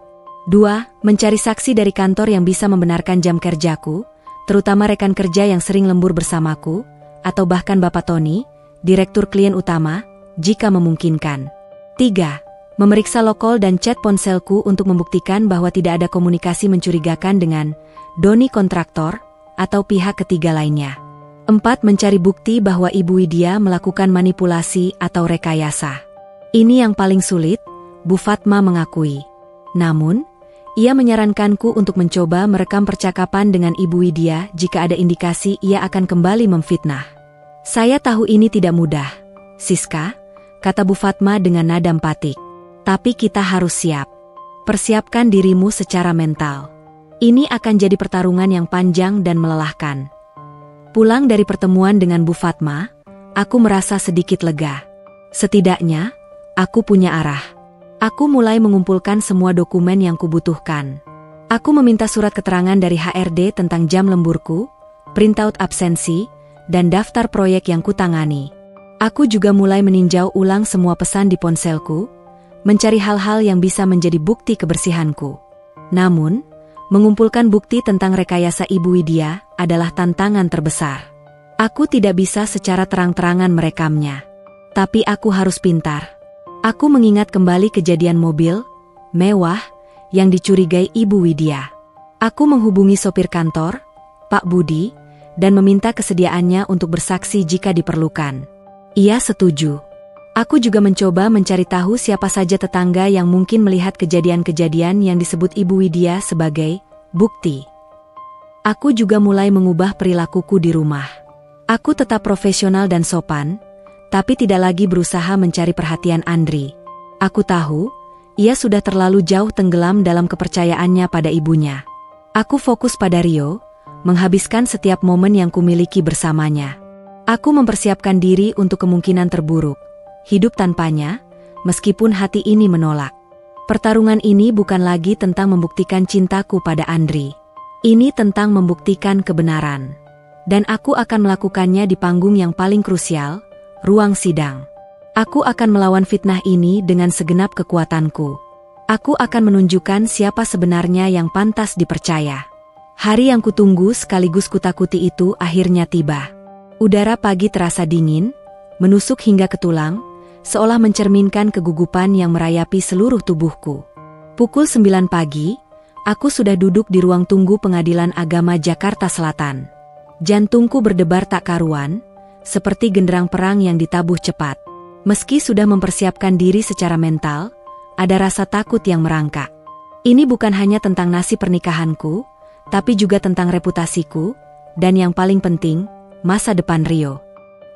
2. Mencari saksi dari kantor yang bisa membenarkan jam kerjaku, terutama rekan kerja yang sering lembur bersamaku, atau bahkan Bapak Tony, direktur klien utama, jika memungkinkan. 3. Memeriksa lokal dan chat ponselku untuk membuktikan bahwa tidak ada komunikasi mencurigakan dengan Doni kontraktor atau pihak ketiga lainnya. 4. Mencari bukti bahwa Ibu Widya melakukan manipulasi atau rekayasa. Ini yang paling sulit, Bu Fatma mengakui. Namun, ia menyarankanku untuk mencoba merekam percakapan dengan Ibu Widya jika ada indikasi ia akan kembali memfitnah. "Saya tahu ini tidak mudah, Siska," kata Bu Fatma dengan nada empatik. "Tapi kita harus siap. Persiapkan dirimu secara mental. Ini akan jadi pertarungan yang panjang dan melelahkan." Pulang dari pertemuan dengan Bu Fatma, aku merasa sedikit lega. Setidaknya, aku punya arah. Aku mulai mengumpulkan semua dokumen yang kubutuhkan. Aku meminta surat keterangan dari HRD tentang jam lemburku, printout absensi, dan daftar proyek yang kutangani. Aku juga mulai meninjau ulang semua pesan di ponselku, mencari hal-hal yang bisa menjadi bukti kebersihanku. Namun, mengumpulkan bukti tentang rekayasa Ibu Widya adalah tantangan terbesar. Aku tidak bisa secara terang-terangan merekamnya. Tapi aku harus pintar. Aku mengingat kembali kejadian mobil mewah yang dicurigai Ibu Widya. Aku menghubungi sopir kantor, Pak Budi, dan meminta kesediaannya untuk bersaksi jika diperlukan. Ia setuju. Aku juga mencoba mencari tahu siapa saja tetangga yang mungkin melihat kejadian-kejadian yang disebut Ibu Widya sebagai bukti. Aku juga mulai mengubah perilakuku di rumah. Aku tetap profesional dan sopan, tapi tidak lagi berusaha mencari perhatian Andri. Aku tahu, ia sudah terlalu jauh tenggelam dalam kepercayaannya pada ibunya. Aku fokus pada Rio, menghabiskan setiap momen yang kumiliki bersamanya. Aku mempersiapkan diri untuk kemungkinan terburuk. Hidup tanpanya, meskipun hati ini menolak. Pertarungan ini bukan lagi tentang membuktikan cintaku pada Andri. Ini tentang membuktikan kebenaran. Dan aku akan melakukannya di panggung yang paling krusial, ruang sidang. Aku akan melawan fitnah ini dengan segenap kekuatanku. Aku akan menunjukkan siapa sebenarnya yang pantas dipercaya. Hari yang kutunggu sekaligus kutakuti itu akhirnya tiba. Udara pagi terasa dingin, menusuk hingga ke tulang, seolah mencerminkan kegugupan yang merayapi seluruh tubuhku. Pukul 9 pagi, aku sudah duduk di ruang tunggu Pengadilan Agama Jakarta Selatan. Jantungku berdebar tak karuan, seperti genderang perang yang ditabuh cepat. Meski sudah mempersiapkan diri secara mental, ada rasa takut yang merangkak. Ini bukan hanya tentang nasib pernikahanku, tapi juga tentang reputasiku, dan yang paling penting, masa depan Rio.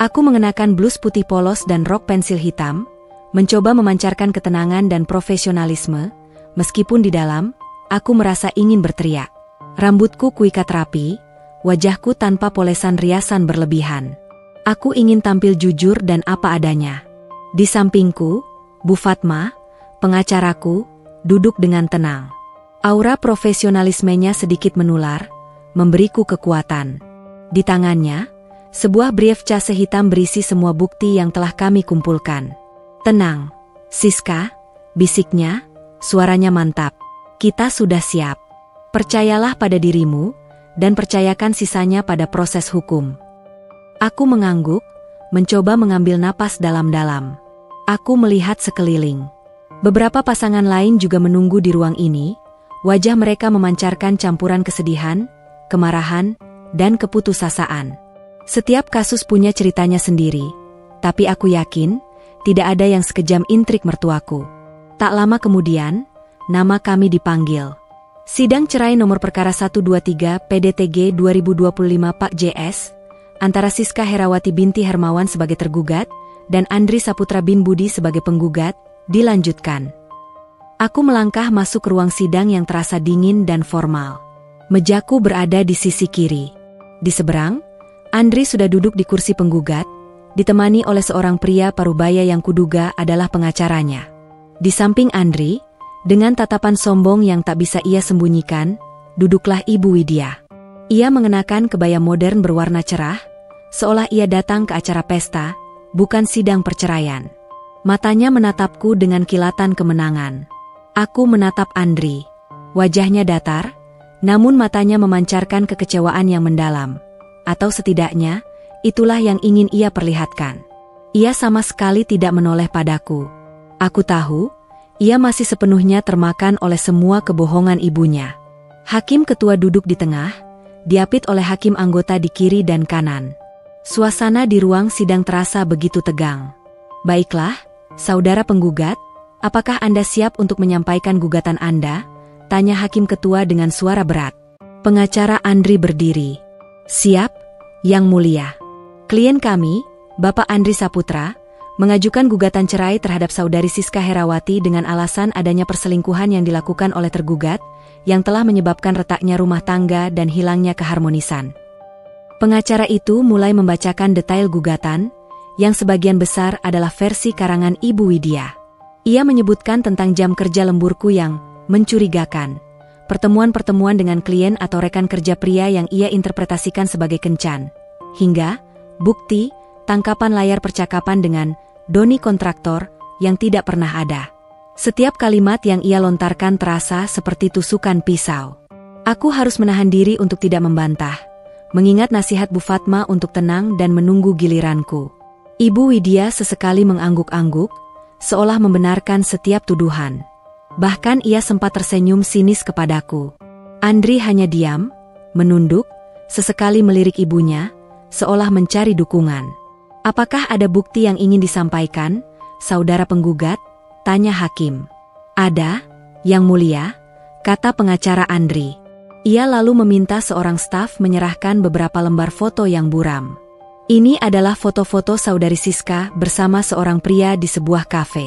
Aku mengenakan blus putih polos dan rok pensil hitam, mencoba memancarkan ketenangan dan profesionalisme, meskipun di dalam, aku merasa ingin berteriak. Rambutku kuikat rapi, wajahku tanpa polesan riasan berlebihan. Aku ingin tampil jujur dan apa adanya. Di sampingku, Bu Fatma, pengacaraku, duduk dengan tenang. Aura profesionalismenya sedikit menular, memberiku kekuatan. Di tangannya, sebuah briefcase hitam berisi semua bukti yang telah kami kumpulkan. Tenang, Siska, bisiknya, suaranya mantap. Kita sudah siap. Percayalah pada dirimu, dan percayakan sisanya pada proses hukum. Aku mengangguk, mencoba mengambil napas dalam-dalam. Aku melihat sekeliling. Beberapa pasangan lain juga menunggu di ruang ini. Wajah mereka memancarkan campuran kesedihan, kemarahan, dan keputusasaan. Setiap kasus punya ceritanya sendiri, tapi aku yakin, tidak ada yang sekejam intrik mertuaku. Tak lama kemudian, nama kami dipanggil. Sidang cerai nomor perkara 123 PDTG 2025 Pak JS, antara Siska Herawati binti Hermawan sebagai tergugat, dan Andri Saputra bin Budi sebagai penggugat, dilanjutkan. Aku melangkah masuk ke ruang sidang yang terasa dingin dan formal. Mejaku berada di sisi kiri. Di seberang, Andri sudah duduk di kursi penggugat, ditemani oleh seorang pria parubaya yang kuduga adalah pengacaranya. Di samping Andri, dengan tatapan sombong yang tak bisa ia sembunyikan, duduklah Ibu Widya. Ia mengenakan kebaya modern berwarna cerah, seolah ia datang ke acara pesta, bukan sidang perceraian. Matanya menatapku dengan kilatan kemenangan. Aku menatap Andri. Wajahnya datar, namun matanya memancarkan kekecewaan yang mendalam. Atau setidaknya, itulah yang ingin ia perlihatkan. Ia sama sekali tidak menoleh padaku. Aku tahu, ia masih sepenuhnya termakan oleh semua kebohongan ibunya. Hakim ketua duduk di tengah, diapit oleh hakim anggota di kiri dan kanan. Suasana di ruang sidang terasa begitu tegang. Baiklah, saudara penggugat, apakah Anda siap untuk menyampaikan gugatan Anda? Tanya hakim ketua dengan suara berat. Pengacara Andri berdiri. Siap, Yang Mulia. Klien kami, Bapak Andri Saputra, mengajukan gugatan cerai terhadap saudari Siska Herawati dengan alasan adanya perselingkuhan yang dilakukan oleh tergugat, yang telah menyebabkan retaknya rumah tangga dan hilangnya keharmonisan. Pengacara itu mulai membacakan detail gugatan, yang sebagian besar adalah versi karangan Ibu Widya. Ia menyebutkan tentang jam kerja lemburku yang mencurigakan, pertemuan-pertemuan dengan klien atau rekan kerja pria yang ia interpretasikan sebagai kencan, hingga bukti tangkapan layar percakapan dengan Doni kontraktor yang tidak pernah ada. Setiap kalimat yang ia lontarkan terasa seperti tusukan pisau. Aku harus menahan diri untuk tidak membantah, mengingat nasihat Bu Fatma untuk tenang dan menunggu giliranku. Ibu Widya sesekali mengangguk-angguk, seolah membenarkan setiap tuduhan. Bahkan ia sempat tersenyum sinis kepadaku. Andri hanya diam, menunduk, sesekali melirik ibunya, seolah mencari dukungan. Apakah ada bukti yang ingin disampaikan, saudara penggugat? Tanya hakim. Ada, Yang Mulia, kata pengacara Andri. Ia lalu meminta seorang staf menyerahkan beberapa lembar foto yang buram. Ini adalah foto-foto saudari Siska bersama seorang pria di sebuah kafe.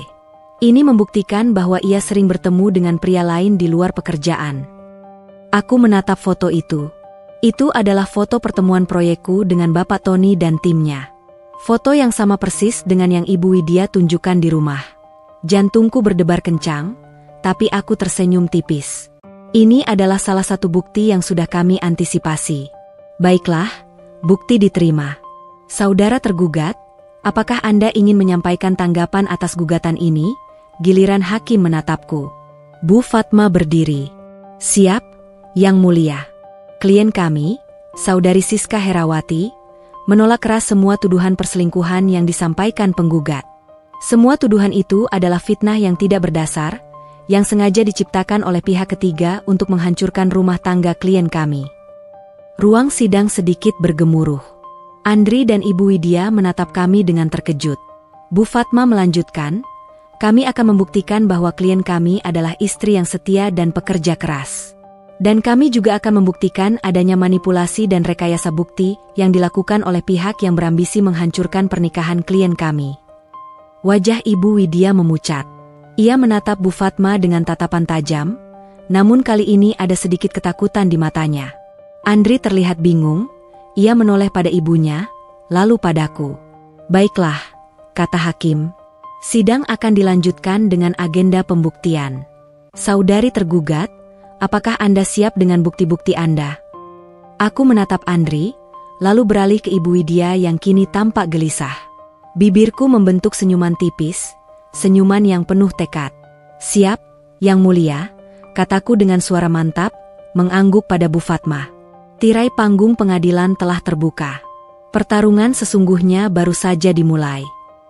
Ini membuktikan bahwa ia sering bertemu dengan pria lain di luar pekerjaan. Aku menatap foto itu. Itu adalah foto pertemuan proyekku dengan Bapak Tony dan timnya. Foto yang sama persis dengan yang Ibu Widya tunjukkan di rumah. Jantungku berdebar kencang, tapi aku tersenyum tipis. Ini adalah salah satu bukti yang sudah kami antisipasi. Baiklah, bukti diterima. Saudara tergugat, apakah Anda ingin menyampaikan tanggapan atas gugatan ini? Giliran hakim menatapku. Bu Fatma berdiri. Siap, Yang Mulia. Klien kami, saudari Siska Herawati, menolak keras semua tuduhan perselingkuhan yang disampaikan penggugat. Semua tuduhan itu adalah fitnah yang tidak berdasar, yang sengaja diciptakan oleh pihak ketiga untuk menghancurkan rumah tangga klien kami. Ruang sidang sedikit bergemuruh. Andri dan Ibu Widya menatap kami dengan terkejut. Bu Fatma melanjutkan, kami akan membuktikan bahwa klien kami adalah istri yang setia dan pekerja keras. Dan kami juga akan membuktikan adanya manipulasi dan rekayasa bukti yang dilakukan oleh pihak yang berambisi menghancurkan pernikahan klien kami. Wajah Ibu Widya memucat. Ia menatap Bu Fatma dengan tatapan tajam, namun kali ini ada sedikit ketakutan di matanya. Andri terlihat bingung, ia menoleh pada ibunya, lalu padaku. Baiklah, kata hakim. Sidang akan dilanjutkan dengan agenda pembuktian. Saudari tergugat, apakah Anda siap dengan bukti-bukti Anda? Aku menatap Andri, lalu beralih ke Ibu Widya yang kini tampak gelisah. Bibirku membentuk senyuman tipis, senyuman yang penuh tekad. Siap, Yang Mulia, kataku dengan suara mantap, mengangguk pada Bu Fatma. Tirai panggung pengadilan telah terbuka. Pertarungan sesungguhnya baru saja dimulai.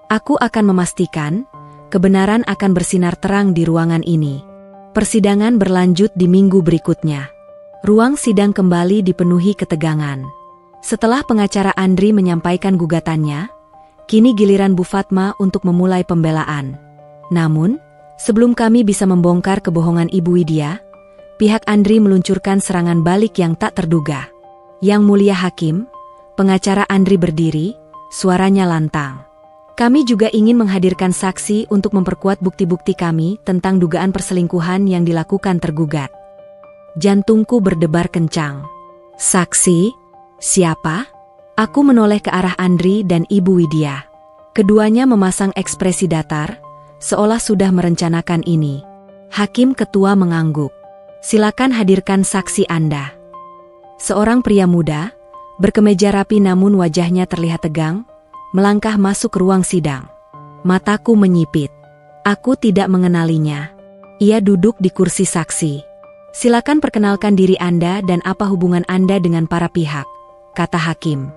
Aku akan memastikan, kebenaran akan bersinar terang di ruangan ini. Persidangan berlanjut di minggu berikutnya. Ruang sidang kembali dipenuhi ketegangan. Setelah pengacara Andri menyampaikan gugatannya, kini giliran Bu Fatma untuk memulai pembelaan. Namun, sebelum kami bisa membongkar kebohongan Ibu Widya, pihak Andri meluncurkan serangan balik yang tak terduga. Yang Mulia Hakim, pengacara Andri berdiri, suaranya lantang. Kami juga ingin menghadirkan saksi untuk memperkuat bukti-bukti kami tentang dugaan perselingkuhan yang dilakukan tergugat. Jantungku berdebar kencang. Saksi? Siapa? Aku menoleh ke arah Andri dan Ibu Widya. Keduanya memasang ekspresi datar, seolah sudah merencanakan ini. Hakim ketua mengangguk. Silakan hadirkan saksi Anda. Seorang pria muda, berkemeja rapi namun wajahnya terlihat tegang, melangkah masuk ke ruang sidang. Mataku menyipit. Aku tidak mengenalinya. Ia duduk di kursi saksi. Silakan perkenalkan diri Anda dan apa hubungan Anda dengan para pihak, kata hakim.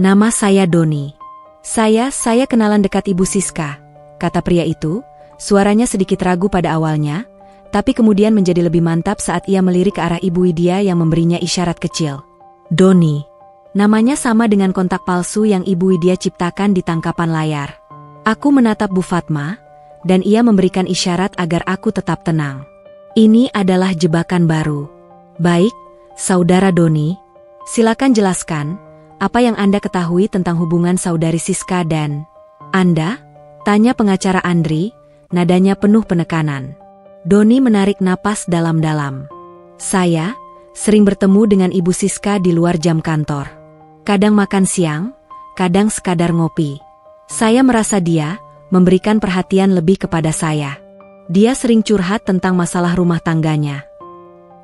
Nama saya Doni. Saya kenalan dekat Ibu Siska, kata pria itu, suaranya sedikit ragu pada awalnya, tapi kemudian menjadi lebih mantap saat ia melirik ke arah Ibu Widya yang memberinya isyarat kecil. Doni. Namanya sama dengan kontak palsu yang Ibu Widya ciptakan di tangkapan layar. Aku menatap Bu Fatma, dan ia memberikan isyarat agar aku tetap tenang. Ini adalah jebakan baru. Baik, Saudara Doni, silakan jelaskan, apa yang Anda ketahui tentang hubungan Saudari Siska dan Anda? Tanya pengacara Andri, nadanya penuh penekanan. Doni menarik napas dalam-dalam. Saya sering bertemu dengan Ibu Siska di luar jam kantor. Kadang makan siang, kadang sekadar ngopi. Saya merasa dia memberikan perhatian lebih kepada saya. Dia sering curhat tentang masalah rumah tangganya.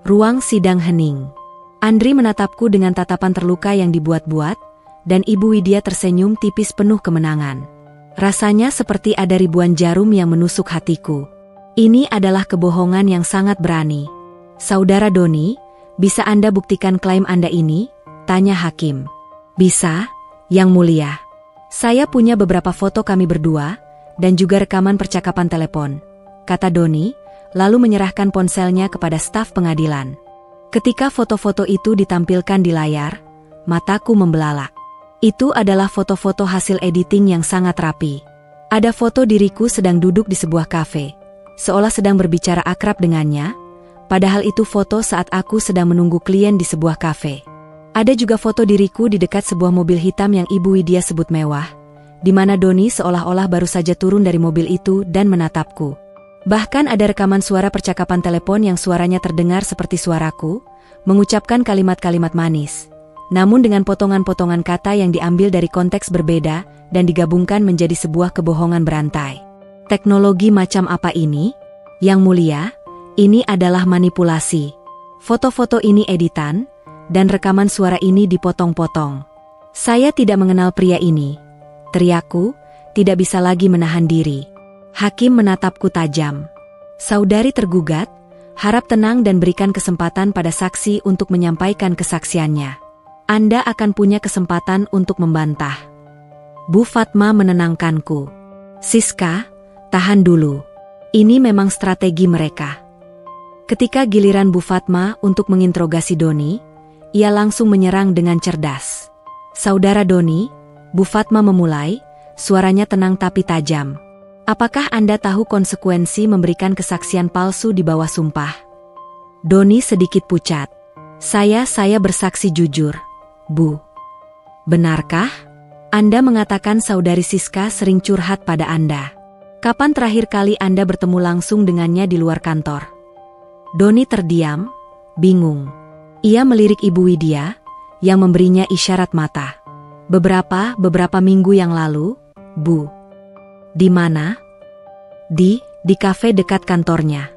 Ruang sidang hening. Andri menatapku dengan tatapan terluka yang dibuat-buat, dan Ibu Widya tersenyum tipis penuh kemenangan. Rasanya seperti ada ribuan jarum yang menusuk hatiku. Ini adalah kebohongan yang sangat berani. Saudara Doni, bisa Anda buktikan klaim Anda ini? Tanya hakim. Bisa, Yang Mulia. Saya punya beberapa foto kami berdua, dan juga rekaman percakapan telepon, kata Doni, lalu menyerahkan ponselnya kepada staf pengadilan. Ketika foto-foto itu ditampilkan di layar, mataku membelalak. Itu adalah foto-foto hasil editing yang sangat rapi. Ada foto diriku sedang duduk di sebuah kafe, seolah sedang berbicara akrab dengannya, padahal itu foto saat aku sedang menunggu klien di sebuah kafe. Ada juga foto diriku di dekat sebuah mobil hitam yang Ibu Widya sebut mewah, di mana Doni seolah-olah baru saja turun dari mobil itu dan menatapku. Bahkan ada rekaman suara percakapan telepon yang suaranya terdengar seperti suaraku, mengucapkan kalimat-kalimat manis. Namun dengan potongan-potongan kata yang diambil dari konteks berbeda dan digabungkan menjadi sebuah kebohongan berantai. Teknologi macam apa ini? Yang Mulia, ini adalah manipulasi. Foto-foto ini editan, dan rekaman suara ini dipotong-potong. Saya tidak mengenal pria ini. Teriakku, tidak bisa lagi menahan diri. Hakim menatapku tajam. Saudari tergugat, harap tenang dan berikan kesempatan pada saksi untuk menyampaikan kesaksiannya. Anda akan punya kesempatan untuk membantah. Bu Fatma menenangkanku. Siska, tahan dulu. Ini memang strategi mereka. Ketika giliran Bu Fatma untuk menginterogasi Doni, ia langsung menyerang dengan cerdas. "Saudara Doni," Bu Fatma memulai, suaranya tenang tapi tajam. "Apakah Anda tahu konsekuensi memberikan kesaksian palsu di bawah sumpah?" Doni sedikit pucat. Saya bersaksi jujur, Bu." "Benarkah? Anda mengatakan saudari Siska sering curhat pada Anda. Kapan terakhir kali Anda bertemu langsung dengannya di luar kantor?" Doni terdiam, bingung. Ia melirik Ibu Widya, yang memberinya isyarat mata. Beberapa minggu yang lalu, Bu." "Di mana?" Di kafe dekat kantornya."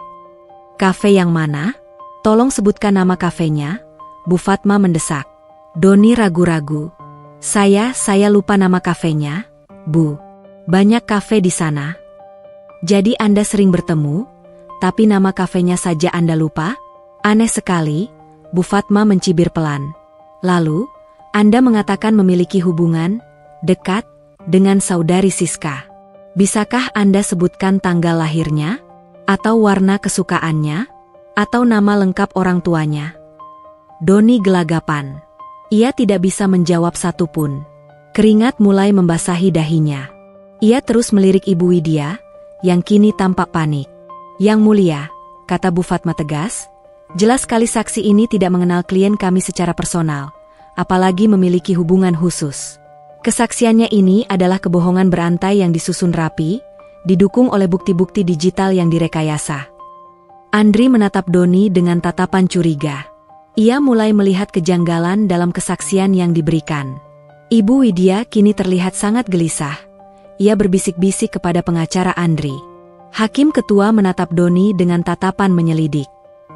"Kafe yang mana? Tolong sebutkan nama kafenya," Bu Fatma mendesak. Doni ragu-ragu. Saya lupa nama kafenya, Bu. Banyak kafe di sana." "Jadi Anda sering bertemu, tapi nama kafenya saja Anda lupa? Aneh sekali," Bu Fatma mencibir pelan. "Lalu, Anda mengatakan memiliki hubungan dekat dengan saudari Siska. Bisakah Anda sebutkan tanggal lahirnya? Atau warna kesukaannya? Atau nama lengkap orang tuanya?" Doni gelagapan. Ia tidak bisa menjawab satupun. Keringat mulai membasahi dahinya. Ia terus melirik Ibu Widya, yang kini tampak panik. "Yang mulia," kata Bu Fatma tegas, "jelas sekali saksi ini tidak mengenal klien kami secara personal, apalagi memiliki hubungan khusus. Kesaksiannya ini adalah kebohongan berantai yang disusun rapi, didukung oleh bukti-bukti digital yang direkayasa." Andri menatap Doni dengan tatapan curiga. Ia mulai melihat kejanggalan dalam kesaksian yang diberikan. Ibu Widya kini terlihat sangat gelisah. Ia berbisik-bisik kepada pengacara Andri. Hakim ketua menatap Doni dengan tatapan menyelidik.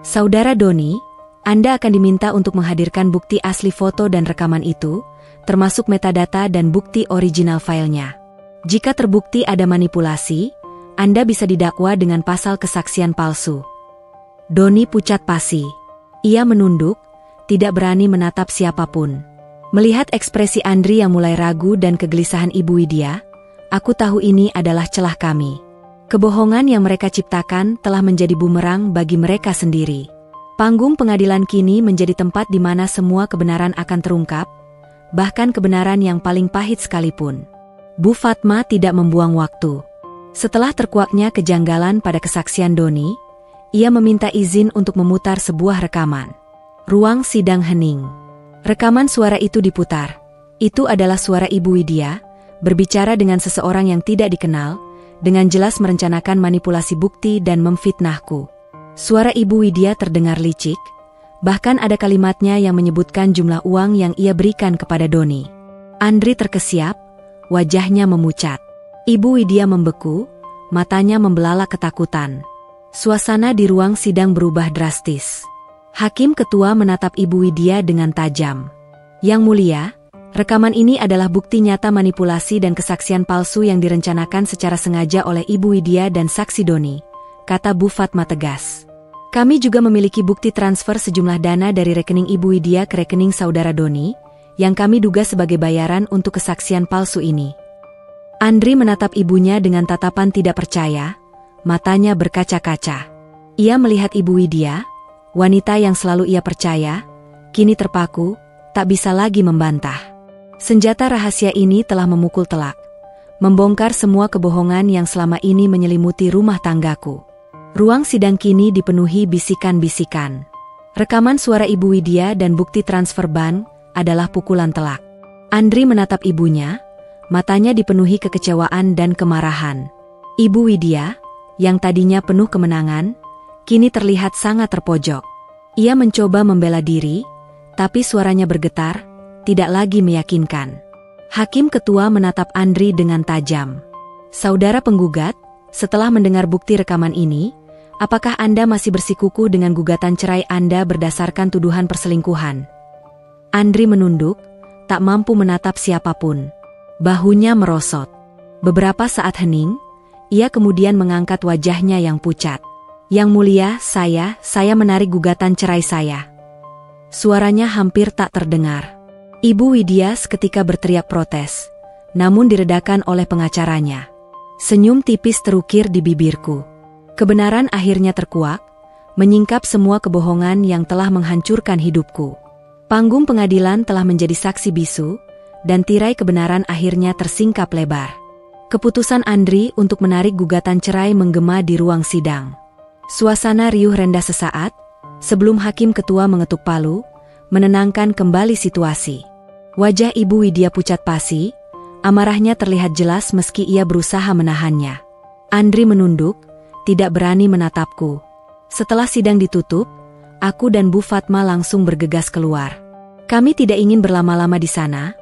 "Saudara Doni, Anda akan diminta untuk menghadirkan bukti asli foto dan rekaman itu, termasuk metadata dan bukti original filenya. Jika terbukti ada manipulasi, Anda bisa didakwa dengan pasal kesaksian palsu." Doni pucat pasi. Ia menunduk, tidak berani menatap siapapun. Melihat ekspresi Andri yang mulai ragu dan kegelisahan Ibu Widya, "Aku tahu ini adalah celah kami. Kebohongan yang mereka ciptakan telah menjadi bumerang bagi mereka sendiri. Panggung pengadilan kini menjadi tempat di mana semua kebenaran akan terungkap, bahkan kebenaran yang paling pahit sekalipun." Bu Fatma tidak membuang waktu. Setelah terkuaknya kejanggalan pada kesaksian Doni, ia meminta izin untuk memutar sebuah rekaman. Ruang sidang hening. Rekaman suara itu diputar. Itu adalah suara Ibu Widya, berbicara dengan seseorang yang tidak dikenal, dengan jelas merencanakan manipulasi bukti dan memfitnahku. Suara Ibu Widya terdengar licik, bahkan ada kalimatnya yang menyebutkan jumlah uang yang ia berikan kepada Doni. Andri terkesiap, wajahnya memucat. Ibu Widya membeku, matanya membelalak ketakutan. Suasana di ruang sidang berubah drastis. Hakim ketua menatap Ibu Widya dengan tajam. "Yang mulia, rekaman ini adalah bukti nyata manipulasi dan kesaksian palsu yang direncanakan secara sengaja oleh Ibu Widya dan saksi Doni," kata Bu Fatma tegas. "Kami juga memiliki bukti transfer sejumlah dana dari rekening Ibu Widya ke rekening saudara Doni, yang kami duga sebagai bayaran untuk kesaksian palsu ini." Andri menatap ibunya dengan tatapan tidak percaya, matanya berkaca-kaca. Ia melihat Ibu Widya, wanita yang selalu ia percaya, kini terpaku, tak bisa lagi membantah. Senjata rahasia ini telah memukul telak, membongkar semua kebohongan yang selama ini menyelimuti rumah tanggaku. Ruang sidang kini dipenuhi bisikan-bisikan. Rekaman suara Ibu Widya dan bukti transfer bank adalah pukulan telak. Andri menatap ibunya, matanya dipenuhi kekecewaan dan kemarahan. Ibu Widya, yang tadinya penuh kemenangan, kini terlihat sangat terpojok. Ia mencoba membela diri, tapi suaranya bergetar, tidak lagi meyakinkan. Hakim ketua menatap Andri dengan tajam. "Saudara penggugat, setelah mendengar bukti rekaman ini, apakah Anda masih bersikukuh dengan gugatan cerai Anda berdasarkan tuduhan perselingkuhan?" Andri menunduk, tak mampu menatap siapapun. Bahunya merosot. Beberapa saat hening, ia kemudian mengangkat wajahnya yang pucat. "Yang mulia, saya menarik gugatan cerai saya." Suaranya hampir tak terdengar. Ibu Widya seketika berteriak protes, namun diredakan oleh pengacaranya. Senyum tipis terukir di bibirku. Kebenaran akhirnya terkuak, menyingkap semua kebohongan yang telah menghancurkan hidupku. Panggung pengadilan telah menjadi saksi bisu, dan tirai kebenaran akhirnya tersingkap lebar. Keputusan Andri untuk menarik gugatan cerai menggema di ruang sidang. Suasana riuh rendah sesaat, sebelum hakim ketua mengetuk palu, menenangkan kembali situasi. Wajah Ibu Widya pucat pasi, amarahnya terlihat jelas meski ia berusaha menahannya. Andri menunduk, tidak berani menatapku. Setelah sidang ditutup, aku dan Bu Fatma langsung bergegas keluar. Kami tidak ingin berlama-lama di sana,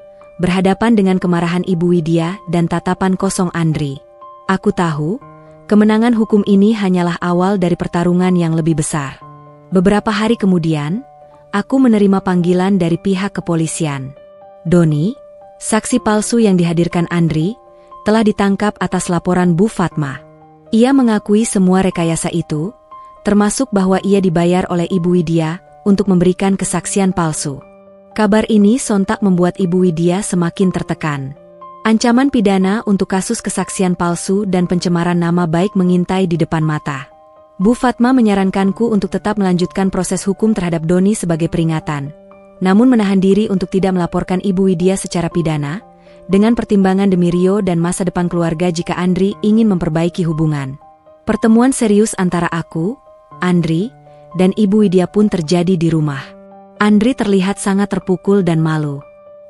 berhadapan dengan kemarahan Ibu Widya dan tatapan kosong Andri. Aku tahu, kemenangan hukum ini hanyalah awal dari pertarungan yang lebih besar. Beberapa hari kemudian, aku menerima panggilan dari pihak kepolisian. Doni, saksi palsu yang dihadirkan Andri, telah ditangkap atas laporan Bu Fatma. Ia mengakui semua rekayasa itu, termasuk bahwa ia dibayar oleh Ibu Widya untuk memberikan kesaksian palsu. Kabar ini sontak membuat Ibu Widya semakin tertekan. Ancaman pidana untuk kasus kesaksian palsu dan pencemaran nama baik mengintai di depan mata. Bu Fatma menyarankanku untuk tetap melanjutkan proses hukum terhadap Doni sebagai peringatan, namun menahan diri untuk tidak melaporkan Ibu Widya secara pidana, dengan pertimbangan demi Rio dan masa depan keluarga jika Andri ingin memperbaiki hubungan. Pertemuan serius antara aku, Andri, dan Ibu Widya pun terjadi di rumah. Andri terlihat sangat terpukul dan malu.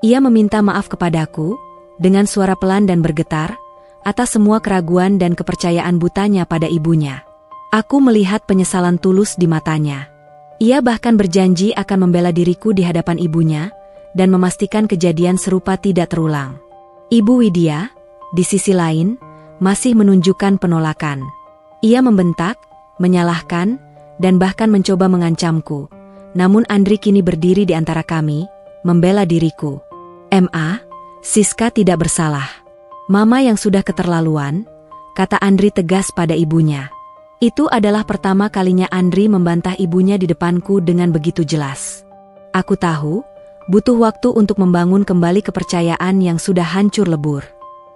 Ia meminta maaf kepadaku, dengan suara pelan dan bergetar, atas semua keraguan dan kepercayaan butanya pada ibunya. Aku melihat penyesalan tulus di matanya. Ia bahkan berjanji akan membela diriku di hadapan ibunya, dan memastikan kejadian serupa tidak terulang. Ibu Widya, di sisi lain, masih menunjukkan penolakan. Ia membentak, menyalahkan, dan bahkan mencoba mengancamku. Namun Andri kini berdiri di antara kami, membela diriku. Siska tidak bersalah. Mama yang sudah keterlaluan, kata Andri tegas pada ibunya. Itu adalah pertama kalinya Andri membantah ibunya di depanku dengan begitu jelas. Aku tahu, butuh waktu untuk membangun kembali kepercayaan yang sudah hancur lebur.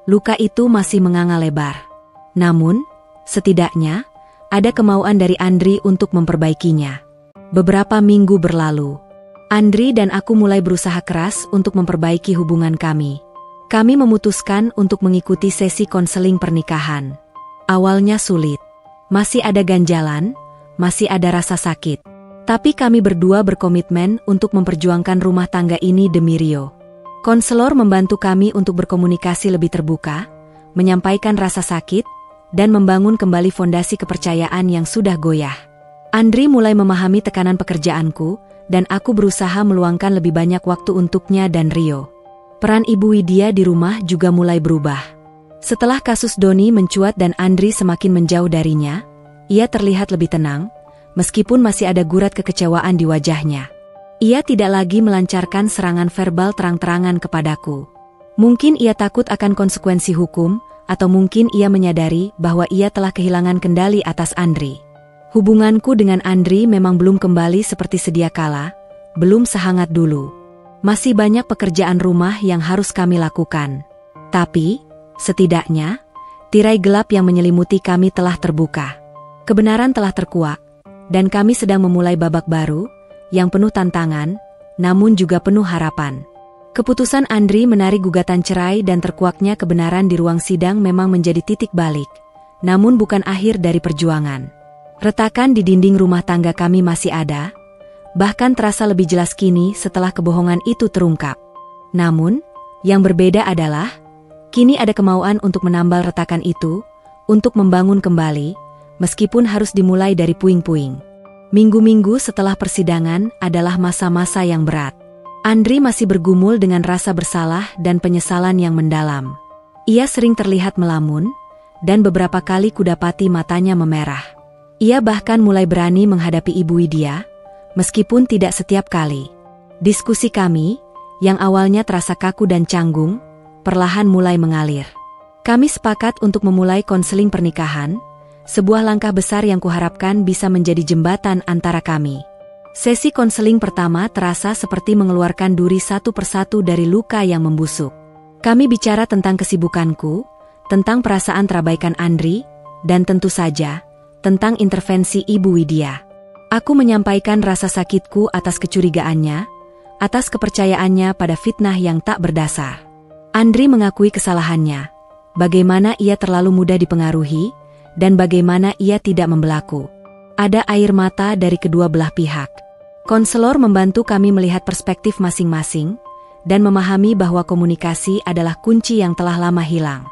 Luka itu masih menganga lebar. Namun, setidaknya, ada kemauan dari Andri untuk memperbaikinya. Beberapa minggu berlalu. Andri dan aku mulai berusaha keras untuk memperbaiki hubungan kami. Kami memutuskan untuk mengikuti sesi konseling pernikahan. Awalnya sulit. Masih ada ganjalan, masih ada rasa sakit. Tapi kami berdua berkomitmen untuk memperjuangkan rumah tangga ini demi Rio. Konselor membantu kami untuk berkomunikasi lebih terbuka, menyampaikan rasa sakit, dan membangun kembali fondasi kepercayaan yang sudah goyah. Andri mulai memahami tekanan pekerjaanku, dan aku berusaha meluangkan lebih banyak waktu untuknya dan Rio. Peran Ibu Widya di rumah juga mulai berubah. Setelah kasus Doni mencuat dan Andri semakin menjauh darinya, ia terlihat lebih tenang, meskipun masih ada gurat kekecewaan di wajahnya. Ia tidak lagi melancarkan serangan verbal terang-terangan kepadaku. Mungkin ia takut akan konsekuensi hukum, atau mungkin ia menyadari bahwa ia telah kehilangan kendali atas Andri. Hubunganku dengan Andri memang belum kembali seperti sedia kala, belum sehangat dulu. Masih banyak pekerjaan rumah yang harus kami lakukan. Tapi, setidaknya, tirai gelap yang menyelimuti kami telah terbuka. Kebenaran telah terkuak, dan kami sedang memulai babak baru, yang penuh tantangan, namun juga penuh harapan. Keputusan Andri menarik gugatan cerai dan terkuaknya kebenaran di ruang sidang memang menjadi titik balik, namun bukan akhir dari perjuangan. Retakan di dinding rumah tangga kami masih ada, bahkan terasa lebih jelas kini setelah kebohongan itu terungkap. Namun, yang berbeda adalah, kini ada kemauan untuk menambal retakan itu, untuk membangun kembali, meskipun harus dimulai dari puing-puing. Minggu-minggu setelah persidangan adalah masa-masa yang berat. Andri masih bergumul dengan rasa bersalah dan penyesalan yang mendalam. Ia sering terlihat melamun, dan beberapa kali kudapati matanya memerah. Ia bahkan mulai berani menghadapi Ibu Widya, meskipun tidak setiap kali. Diskusi kami, yang awalnya terasa kaku dan canggung, perlahan mulai mengalir. Kami sepakat untuk memulai konseling pernikahan, sebuah langkah besar yang kuharapkan bisa menjadi jembatan antara kami. Sesi konseling pertama terasa seperti mengeluarkan duri satu persatu dari luka yang membusuk. Kami bicara tentang kesibukanku, tentang perasaan terabaikan Andri, dan tentu saja, tentang intervensi Ibu Widya. Aku menyampaikan rasa sakitku atas kecurigaannya, atas kepercayaannya pada fitnah yang tak berdasar. Andri mengakui kesalahannya, bagaimana ia terlalu mudah dipengaruhi, dan bagaimana ia tidak membelaku. Ada air mata dari kedua belah pihak. Konselor membantu kami melihat perspektif masing-masing, dan memahami bahwa komunikasi adalah kunci yang telah lama hilang.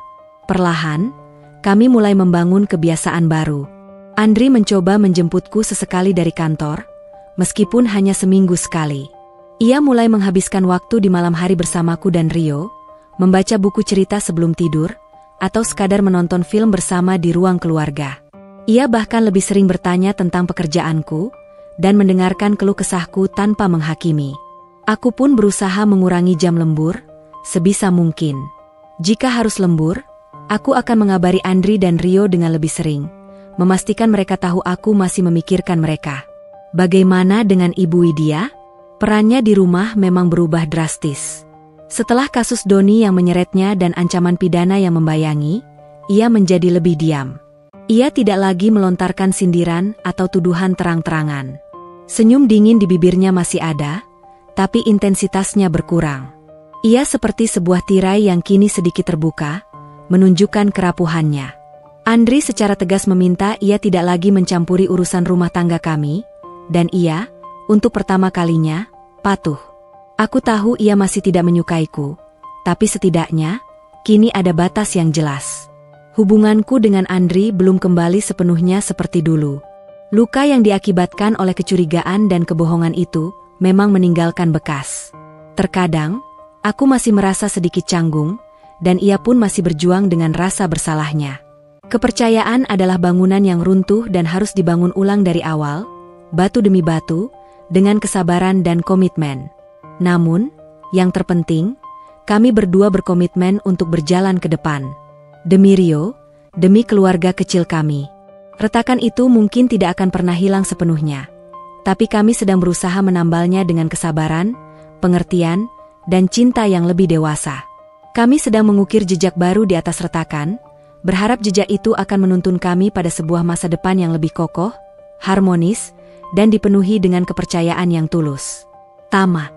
Perlahan, kami mulai membangun kebiasaan baru. Andri mencoba menjemputku sesekali dari kantor, meskipun hanya seminggu sekali. Ia mulai menghabiskan waktu di malam hari bersamaku dan Rio, membaca buku cerita sebelum tidur, atau sekadar menonton film bersama di ruang keluarga. Ia bahkan lebih sering bertanya tentang pekerjaanku, dan mendengarkan keluh kesahku tanpa menghakimi. Aku pun berusaha mengurangi jam lembur, sebisa mungkin. Jika harus lembur, aku akan mengabari Andri dan Rio dengan lebih sering, memastikan mereka tahu aku masih memikirkan mereka. Bagaimana dengan Ibu Widya? Perannya di rumah memang berubah drastis. Setelah kasus Doni yang menyeretnya dan ancaman pidana yang membayangi, ia menjadi lebih diam. Ia tidak lagi melontarkan sindiran atau tuduhan terang-terangan. Senyum dingin di bibirnya masih ada, tapi intensitasnya berkurang. Ia seperti sebuah tirai yang kini sedikit terbuka, menunjukkan kerapuhannya. Andri secara tegas meminta ia tidak lagi mencampuri urusan rumah tangga kami, dan ia, untuk pertama kalinya, patuh. Aku tahu ia masih tidak menyukaiku, tapi setidaknya, kini ada batas yang jelas. Hubunganku dengan Andri belum kembali sepenuhnya seperti dulu. Luka yang diakibatkan oleh kecurigaan dan kebohongan itu memang meninggalkan bekas. Terkadang, aku masih merasa sedikit canggung, dan ia pun masih berjuang dengan rasa bersalahnya. Kepercayaan adalah bangunan yang runtuh dan harus dibangun ulang dari awal, batu demi batu, dengan kesabaran dan komitmen. Namun, yang terpenting, kami berdua berkomitmen untuk berjalan ke depan. Demi Rio, demi keluarga kecil kami. Retakan itu mungkin tidak akan pernah hilang sepenuhnya. Tapi kami sedang berusaha menambalnya dengan kesabaran, pengertian, dan cinta yang lebih dewasa. Kami sedang mengukir jejak baru di atas retakan, berharap jejak itu akan menuntun kami pada sebuah masa depan yang lebih kokoh, harmonis, dan dipenuhi dengan kepercayaan yang tulus. Tamat.